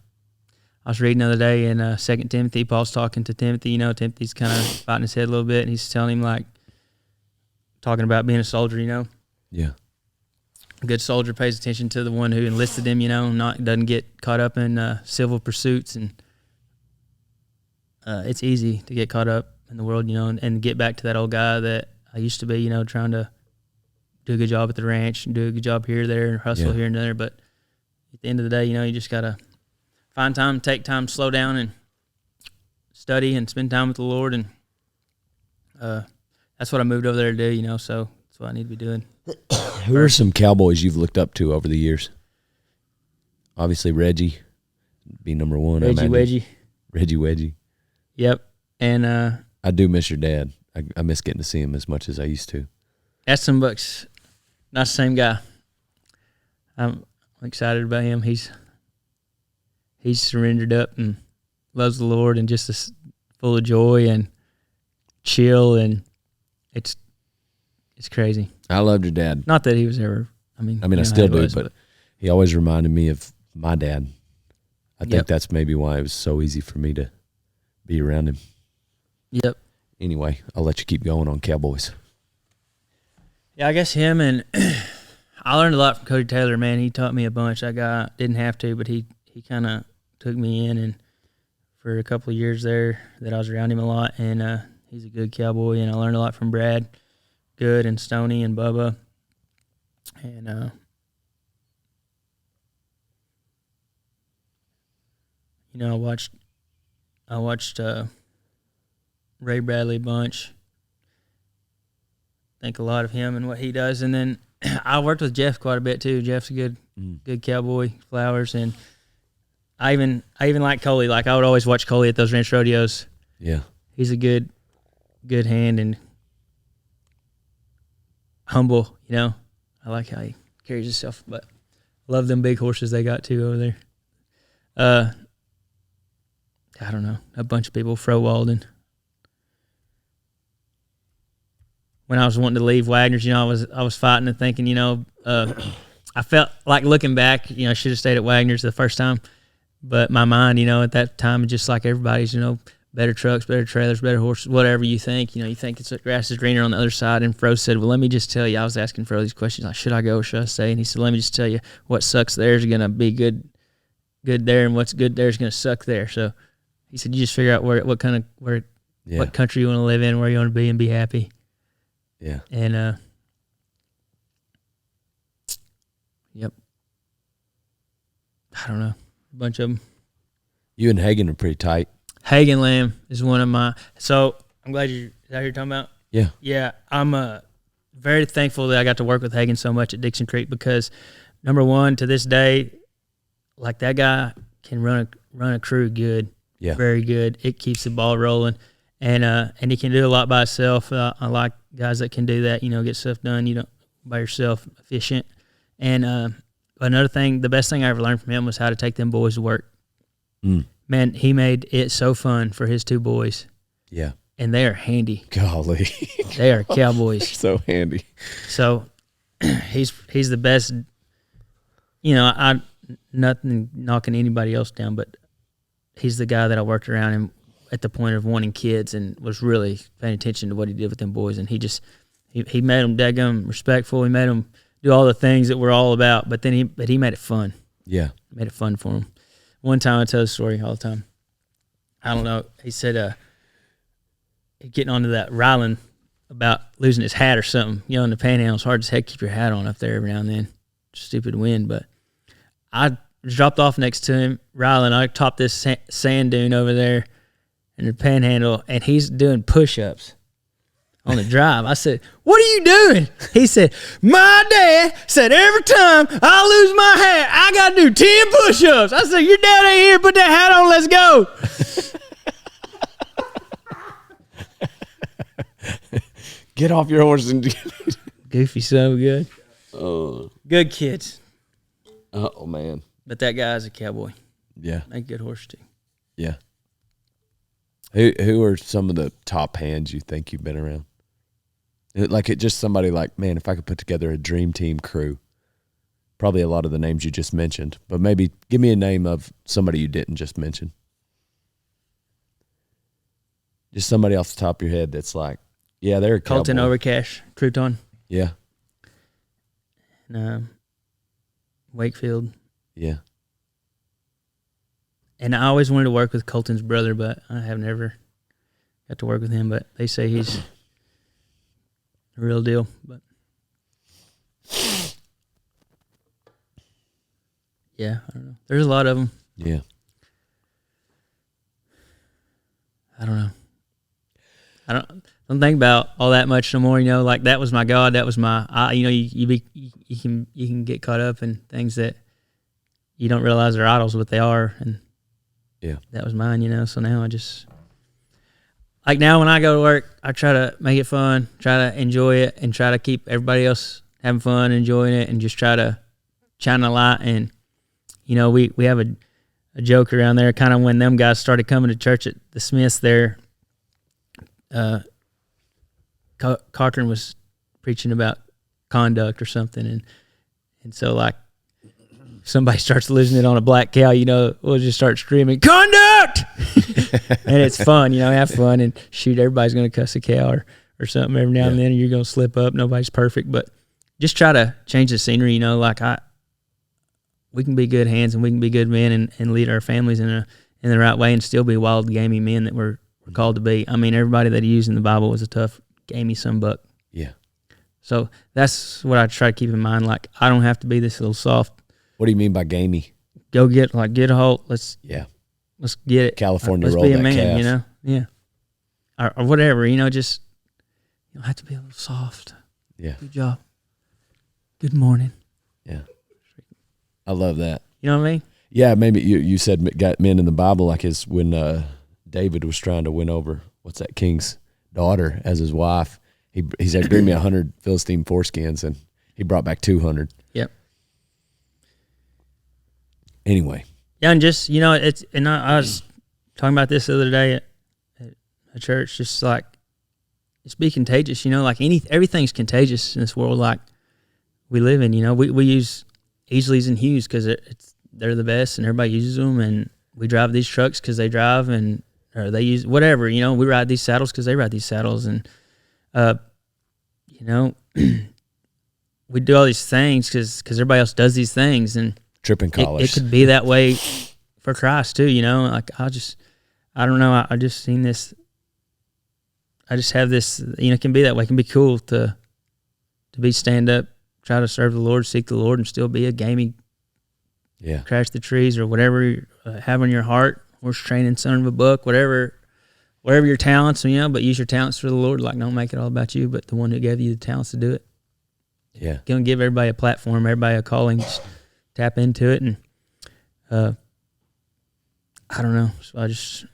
I was reading the other day in 2 Timothy, Paul's talking to Timothy. You know, Timothy's kind of biting his head a little bit, and he's telling him, like, talking about being a soldier, you know. Yeah. A good soldier pays attention to the one who enlisted him, you know, doesn't get caught up in civil pursuits. And it's easy to get caught up in the world, you know, and get back to that old guy that I used to be, you know, trying to do a good job at the ranch and do a good job here, there, and hustle here and there. But at the end of the day, you know, you just got to find time, take time, slow down, and study and spend time with the Lord. And that's what I moved over there to do, you know, so that's what I need to be doing. Who are some cowboys you've looked up to over the years? Obviously, Reggie be number one. Reggie Wedgie. Yep. And I do miss your dad. I miss getting to see him as much as I used to. Eston Buck's not the same guy. I'm excited about him. He's surrendered up and loves the Lord and just is full of joy and chill, and it's crazy. I loved your dad. Not that he was ever. I mean, I still do, but he always reminded me of my dad. I think that's maybe why it was so easy for me to be around him. Yep. Anyway, I'll let you keep going on Cowboys. Yeah, I guess him, and I learned a lot from Cody Taylor, man. He taught me a bunch. That guy didn't have to, but he kind of took me in, and for a couple of years there that I was around him a lot, and he's a good cowboy, and I learned a lot from Brad Good and Stoney and Bubba. And you know, I watched I watched Ray Bradley a bunch. Think a lot of him and what he does, and then I worked with Jeff quite a bit too. Jeff's a good cowboy, Flowers, and I even like Coley. Like, I would always watch Coley at those ranch rodeos. Yeah, he's a good hand and humble. You know, I like how he carries himself. But love them big horses they got too over there. I don't know, a bunch of people. Fro Walden. When I was wanting to leave Wagner's, you know, I was fighting and thinking, you know, I felt like, looking back, you know, I should have stayed at Wagner's the first time. But my mind, you know, at that time, just like everybody's, you know, better trucks, better trailers, better horses, whatever you think. You know, you think it's the grass is greener on the other side. And Fro said, well, let me just tell you, I was asking Fro these questions, like, should I go or should I stay? And he said, let me just tell you, what sucks there is going to be good there, and what's good there is going to suck there. So he said, you just figure out what country you want to live in, where you want to be, and be happy. Yeah. And, yep. I don't know. A bunch of them. You and Hagen are pretty tight. Hagen Lamb is one of my. So I'm glad is that who you're talking about? Yeah. Yeah. I'm very thankful that I got to work with Hagen so much at Dixon Creek, because, number one, to this day, like, that guy can run a crew good. Yeah. Very good. It keeps the ball rolling. And he can do a lot by himself. I like guys that can do that, you know, get stuff done, you know, by yourself, efficient. And another thing, the best thing I ever learned from him was how to take them boys to work. Man, he made it so fun for his two boys. Yeah. And they are handy. Golly. They are cowboys. So handy. So he's the best. You know, I nothing knocking anybody else down, but he's the guy that I worked around him at the point of wanting kids, and was really paying attention to what he did with them boys. And he made them daggum respectful. He made them do all the things that we're all about, but he made it fun. Yeah. Made it fun for them. One time, I tell the story all the time. I don't know. He said, getting onto that Ryland about losing his hat or something. You know, in the Panhandle, it's hard as heck to keep your hat on up there every now and then. Stupid wind, but I dropped off next to him, Ryland. I topped this sand dune over there in the Panhandle, and he's doing push-ups on the drive. I said, what are you doing? He said, my dad said every time I lose my hat, I got to do 10 push-ups. I said, your dad ain't here. Put that hat on. Let's go. Get off your horse and Goofy, so good. Good kids. Oh, man. But that guy's a cowboy. Yeah. A good horse, too. Yeah. Who are some of the top hands you think you've been around? Like, it just somebody like, man, if I could put together a dream team crew, probably a lot of the names you just mentioned, but maybe give me a name of somebody you didn't just mention. Just somebody off the top of your head that's like, yeah, they're a Colton cowboy. Overcash, Crouton. Yeah. And, Wakefield. Yeah. And I always wanted to work with Colton's brother, but I have never got to work with him. But they say he's a real deal. But yeah, I don't know. There's a lot of them. Yeah. I don't know. I don't think about all that much no more. You know, like, that was my God. That was my. You know, you can get caught up in things that you don't realize they're idols, but they are. And yeah, that was mine. You know, so now I just, like, now when I go to work, I try to make it fun, try to enjoy it, and try to keep everybody else having fun, enjoying it, and just try to shine a light. And, you know, we have a joke around there, kind of when them guys started coming to church at the Smiths there. Cochran was preaching about conduct or something, and so, like, somebody starts losing it on a black cow, you know, we'll just start screaming conduct, and it's fun, you know, have fun, and shoot, everybody's gonna cuss a cow or something every now and then, and you're gonna slip up. Nobody's perfect, but just try to change the scenery, you know. Like, we can be good hands and we can be good men and lead our families in the right way and still be wild, gamey men that we're called to be. I mean, everybody that he used in the Bible was a tough, gamey sunbuck. Yeah. So that's what I try to keep in mind. Like, I don't have to be this little soft. What do you mean by gamey? Go get a hold. Let's. Yeah. let's get it. California let's roll be a that man, calf. you know? Yeah. Or whatever, you know, just, you don't have to be a little soft. Yeah. Good job. Good morning. Yeah. I love that. You know what I mean? Yeah, maybe you said got men in the Bible, like his when David was trying to win over what's that king's daughter as his wife. He said, "Bring me 100 Philistine foreskins," and he brought back 200. Yep. Anyway, Yeah, and just, you know, I was talking about this the other day at a church. Just like, it's be contagious. You know, like everything's contagious in this world like we live in. You know, we use Easleys and Hughes because they're the best, and everybody uses them. And we drive these trucks because they drive, or they use whatever. You know, we ride these saddles because they ride these saddles, and you know, we do all these things because everybody else does these things, and tripping collars. it could be that way for Christ too. You know, like I don't know. I just seen this. I just have this. You know, it can be that way. It can be cool to be stand up, try to serve the Lord, seek the Lord, and still be a gaming, crash the trees or whatever you have on your heart. Horse training, son of a buck, whatever your talents, you know, but use your talents for the Lord. Like, don't make it all about you, but the one who gave you the talents to do it. Yeah. Gonna give everybody a platform, everybody a calling. Just tap into it, and I don't know. So that's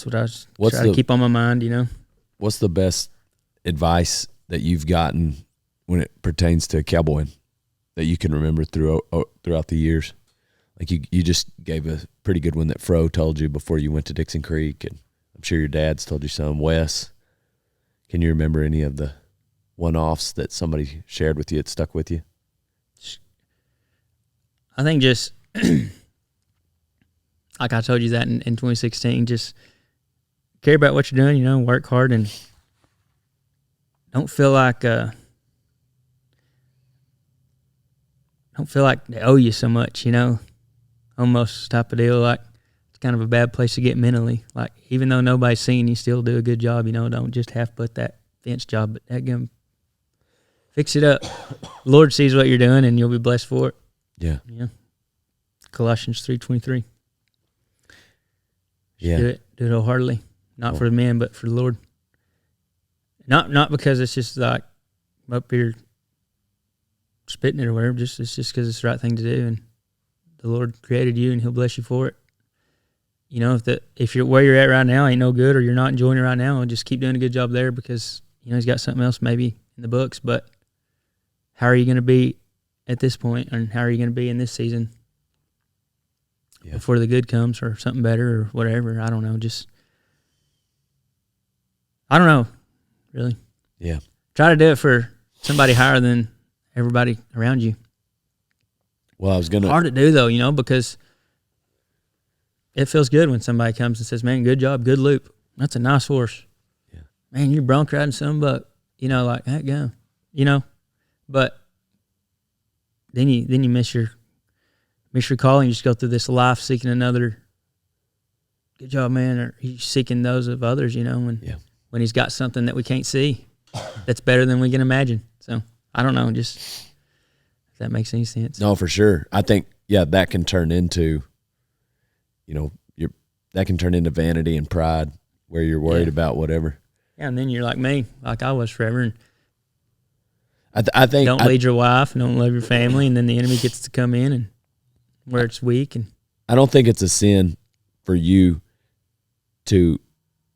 what I try to keep on my mind, you know. What's the best advice that you've gotten when it pertains to cowboying that you can remember throughout the years? Like you just gave a pretty good one that Fro told you before you went to Dixon Creek, and I'm sure your dad's told you some. Wes, can you remember any of the one-offs that somebody shared with you that stuck with you? I think just like I told you that in 2016, just care about what you're doing, you know, work hard, and don't feel like they owe you so much, you know, almost type of deal. Like, it's kind of a bad place to get mentally. Like, even though nobody's seeing you, still do a good job, you know. Don't just half put that fence job, but that fix it up. Lord sees what you're doing, and you'll be blessed for it. Yeah. Yeah. Colossians 3:23. Yeah. Do it wholeheartedly. Not for the man, but for the Lord. Not because it's just like I'm up here spitting it or whatever. It's just because it's the right thing to do, and the Lord created you, and He'll bless you for it. You know, if you're where you're at right now ain't no good, or you're not enjoying it right now, just keep doing a good job there, because you know He's got something else maybe in the books. But how are you going to be at this point, and how are you going to be in this season before the good comes, or something better, or whatever? I don't know. I don't know, really. Yeah. Try to do it for somebody higher than everybody around you. Well, I was going to... Hard to do, though, you know, because it feels good when somebody comes and says, man, good job, good loop. That's a nice horse. Yeah. Man, you're bronc riding some buck. You know, like, heck yeah. You know, but then you miss your calling. You just go through this life seeking another good job, man, or he's seeking those of others, you know, when He's got something that we can't see that's better than we can imagine. So I don't know, just if that makes any sense. No, for sure. I think, that can turn into, you know, that can turn into vanity and pride, where you're worried about whatever. Yeah, and then you're like me, like I was forever, and I think don't lead your wife, and don't love your family, and then the enemy gets to come in and where it's weak. And I don't think it's a sin for you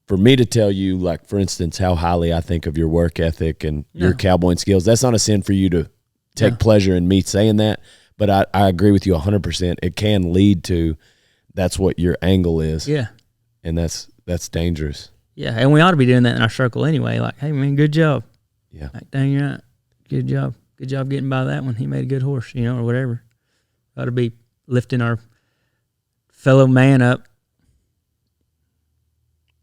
for me to tell you, like, for instance, how highly I think of your work ethic and your cowboying skills. That's not a sin for you to take pleasure in me saying that, but I agree with you 100%. It can lead to that's what your angle is. Yeah. And that's dangerous. Yeah, and we ought to be doing that in our circle anyway. Like, hey, man, good job. Yeah. Like, dang, you're right. Good job. Good job getting by that one. He made a good horse, you know, or whatever. Ought to be lifting our fellow man up.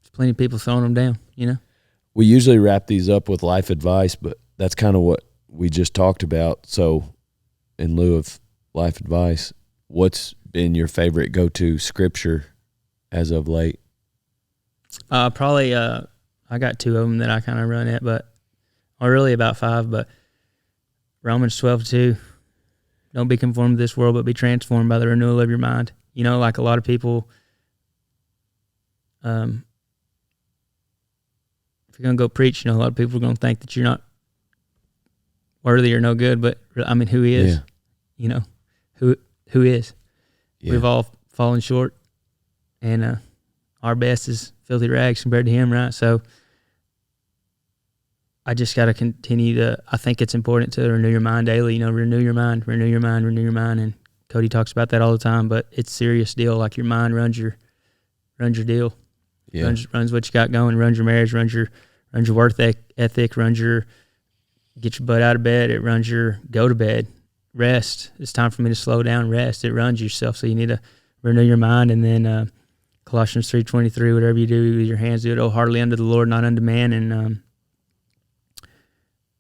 There's plenty of people throwing them down, you know. We usually wrap these up with life advice, but that's kind of what we just talked about. So in lieu of life advice, what's been your favorite go-to scripture as of late? Probably, I got two of them that I kind of run at, or really about five, but Romans 12:2, don't be conformed to this world, but be transformed by the renewal of your mind. You know, like a lot of people, if you're going to go preach, a lot of people are going to think that you're not worthy or no good, but I mean, who is? Who is? Yeah. We've all fallen short, and our best is filthy rags compared to him, right? So I just got to continue I think it's important to renew your mind daily, renew your mind. And Cody talks about that all the time, but it's a serious deal. Like your mind runs your deal. Yeah. Runs what you got going, runs your marriage, runs your work ethic, get your butt out of bed, it runs your go to bed, rest. It's time for me to slow down, rest. It runs yourself. So you need to renew your mind. And then Colossians 3:23, whatever you do with your hands, do it wholeheartedly unto the Lord, not unto man. And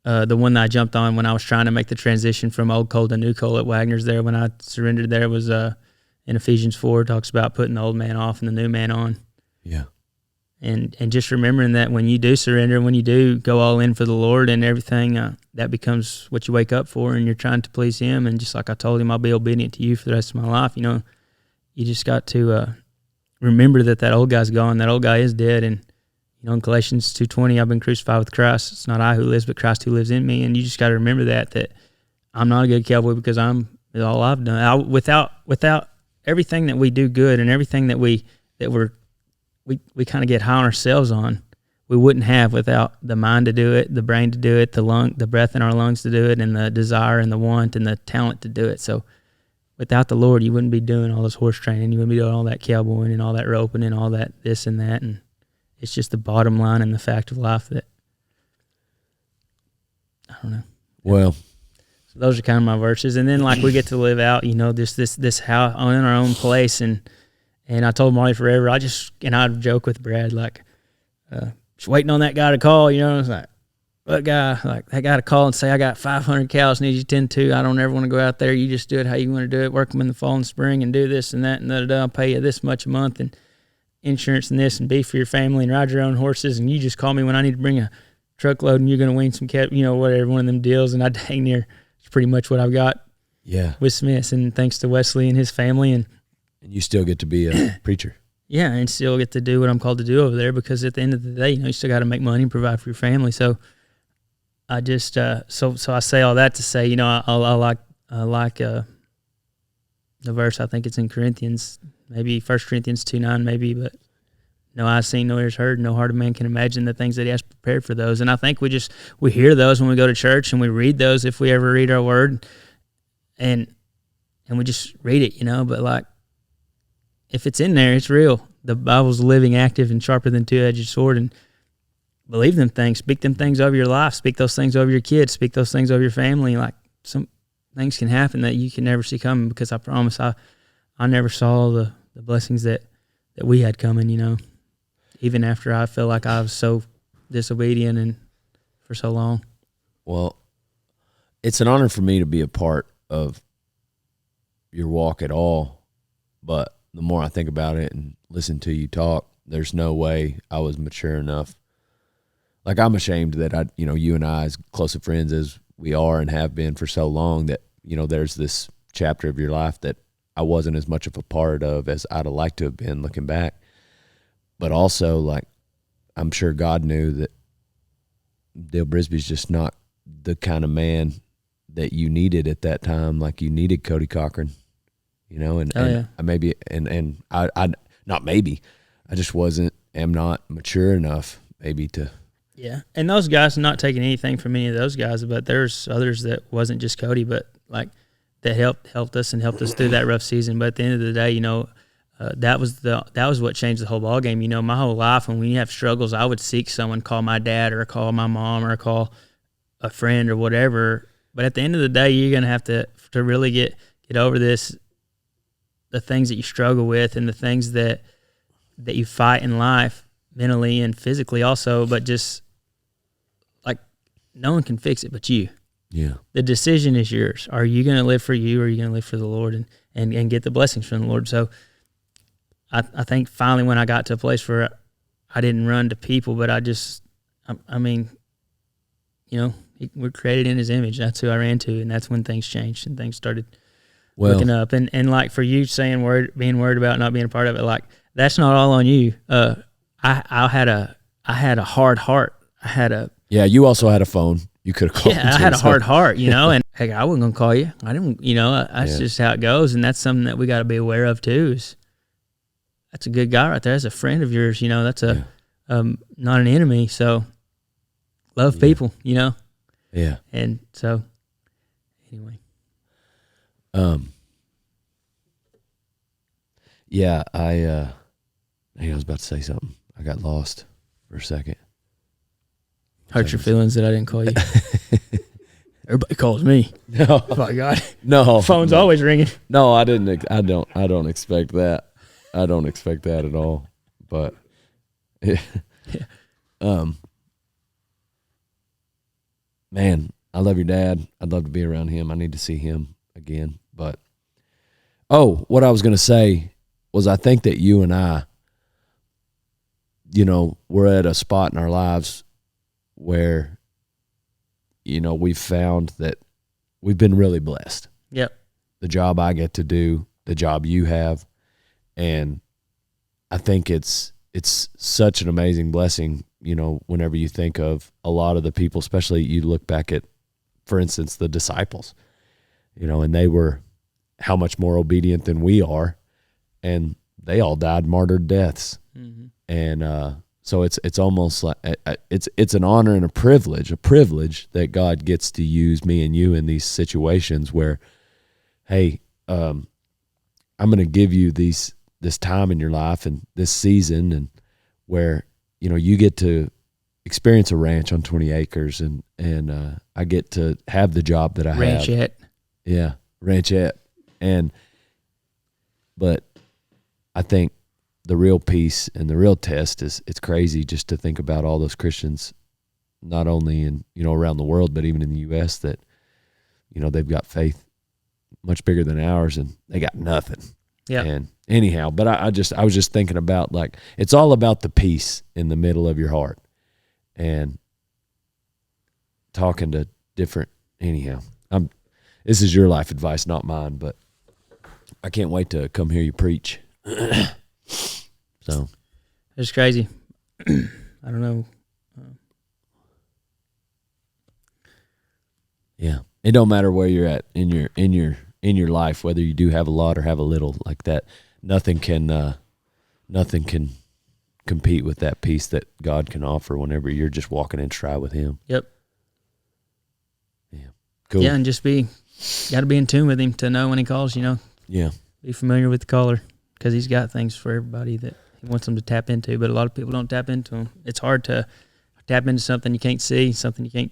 the one that I jumped on when I was trying to make the transition from old Cole to new Cole at Wagner's there, when I surrendered there, was in Ephesians 4, talks about putting the old man off and the new man on. Yeah. And just remembering that when you do surrender, when you do go all in for the Lord and everything, that becomes what you wake up for, and you're trying to please Him. And just like I told Him, I'll be obedient to you for the rest of my life. You just got to remember that old guy's gone. That old guy is dead. And, in Galatians 2:20, I've been crucified with Christ. It's not I who lives, but Christ who lives in me. And you just got to remember that I'm not a good cowboy because I'm all I've done. Without everything that we do good and everything that we kind of get high on ourselves on, we wouldn't have without the mind to do it, the brain to do it, the breath in our lungs to do it, and the desire and the want and the talent to do it. So without the Lord, you wouldn't be doing all this horse training. You wouldn't be doing all that cowboying and all that roping and all that this and that. And it's just the bottom line and the fact of life that, I don't know. Well, so those are kind of my verses. And then like we get to live out, this house in our own place. And I told Marty forever, I'd joke with Brad, like, just waiting on that guy to call, It's like, what guy? Like, that guy to call and say, I got 500 cows, need you 10-2. I don't ever want to go out there. You just do it how you want to do it. Work them in the fall and spring and do this and that and da-da-da. I'll pay you this much a month and insurance and this and beef for your family and ride your own horses. And you just call me when I need to bring a truckload and you're going to wean some whatever, one of them deals. And I dang near, it's pretty much what I've got with Smiths. And thanks to Wesley and his family. And you still get to be a preacher. Yeah, and still get to do what I'm called to do over there, because at the end of the day, you still got to make money and provide for your family. So I just so I say all that to say, I like the verse. I think it's in Corinthians, maybe 1 Corinthians 2:9, maybe, but no eye's seen, no ears heard, no heart of man can imagine the things that He has prepared for those. And I think we hear those when we go to church, and we read those if we ever read our word, and we just read it, But like, if it's in there, it's real. The Bible's living, active, and sharper than two-edged sword. And believe them things. Speak them things over your life. Speak those things over your kids. Speak those things over your family. Like, some things can happen that you can never see coming, because I promise I never saw the blessings that we had coming, even after I felt like I was so disobedient and for so long. Well, it's an honor for me to be a part of your walk at all, but the more I think about it and listen to you talk, there's no way I was mature enough. Like, I'm ashamed that you and I, as close of friends as we are and have been for so long, that, there's this chapter of your life that I wasn't as much of a part of as I'd have liked to have been looking back. But also, like, I'm sure God knew that Dale Brisby's just not the kind of man that you needed at that time. Like, you needed Cody Cochran. I maybe, and I not maybe, I just am not mature enough maybe to. Yeah. And those guys, not taking anything from any of those guys, but there's others that wasn't just Cody, but like that helped us and helped us through that rough season. But at the end of the day, that was what changed the whole ball game. My whole life, when we have struggles, I would seek someone, call my dad or call my mom or call a friend or whatever. But at the end of the day, you're going to have to really get over this, the things that you struggle with and the things that you fight in life, mentally and physically also, but just like, no one can fix it but you. Yeah. The decision is yours. Are you going to live for you, or are you going to live for the Lord and get the blessings from the Lord? So I think finally when I got to a place where I didn't run to people, but we're created in His image. That's who I ran to, and that's when things changed and things started looking up. And like, for you saying being worried about not being a part of it, like, that's not all on you. I had a hard heart. I had a Yeah, you also had a phone. You could have called. I had a hard heart, and heck, I wasn't gonna call you. I didn't, that's Yeah. just how it goes, and that's something that we got to be aware of too. Is that's a good guy right there. That's a friend of yours. That's not an enemy. So love people, Yeah. and so anyway. Yeah, I was about to say something. I got lost for a second. Hurt your feelings that I didn't call you. Everybody calls me. No, Oh my God, no, phone's always ringing. no. I didn't. I don't expect that. I don't expect that at all. But, man, I love your dad. I'd love to be around him. I need to see him again. But, what I was gonna say was, I think that you and I, we're at a spot in our lives where, we've found that we've been really blessed. Yep. The job I get to do, the job you have, and I think it's such an amazing blessing, whenever you think of a lot of the people, especially you look back at, for instance, the disciples, and they were how much more obedient than we are, and they all died martyred deaths. Mm-hmm. And so it's almost like it's an honor and a privilege that God gets to use me and you in these situations where, hey, I'm going to give you this time in your life and this season, and where you get to experience a ranch on 20 acres, and I get to have the job that I have. Ranchette. Yeah, ranchette. But I think the real piece and the real test is, it's crazy just to think about all those Christians, not only in, around the world, but even in the U.S., that, they've got faith much bigger than ours, and they got nothing. Yeah. And anyhow, but I was just thinking about, like, it's all about the peace in the middle of your heart, and talking to different, anyhow, this is your life advice, not mine, but I can't wait to come hear you preach. So It's crazy. I don't know. Yeah, it don't matter where you're at in your life, whether you do have a lot or have a little, like that. Nothing can compete with that peace that God can offer whenever you're just walking in stride with Him. Yep. Yeah, cool. Yeah, and just got to be in tune with Him to know when He calls. Yeah, Be familiar with the caller, because He's got things for everybody that He wants them to tap into. But a lot of people don't tap into them. It's hard to tap into something you can't see, something you can't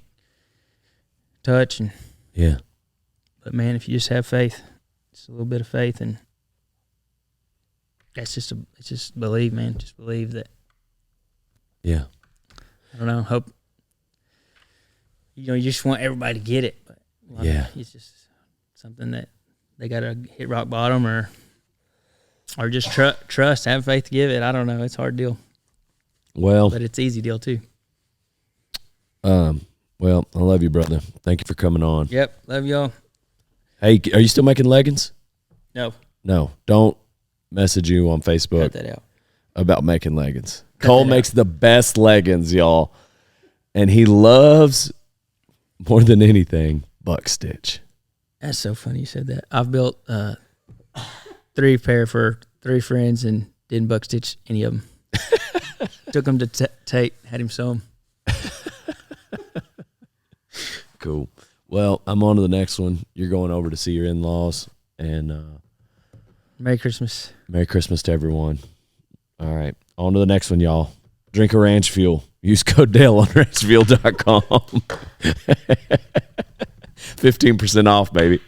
touch, and yeah. but man, if you just have faith, just a little bit of faith, and it's just believe, man. Just believe that. Yeah. I don't know. Hope you just want everybody to get it, but Yeah. it's just something that they got to hit rock bottom, or just trust, have faith to give it. I don't know. It's a hard deal, Well, but it's easy deal too. well, I love you, brother. Thank you for coming on. Yep, love y'all. Hey, are you still making leggings? No, No, don't message you on cut Facebook that out. about making leggings. Cole makes the best leggings, y'all. And he loves, more than anything, buck stitch. That's so funny you said that. I've built 3 pair for 3 friends and didn't buck stitch any of them. Took them to Tate, had him sew them. Cool. Well, I'm on to the next one. You're going over to see your in-laws. And Merry Christmas. Merry Christmas to everyone. All right. On to the next one, y'all. Drink a ranch fuel. Use code Dale on ranchfuel.com. 15% off, baby.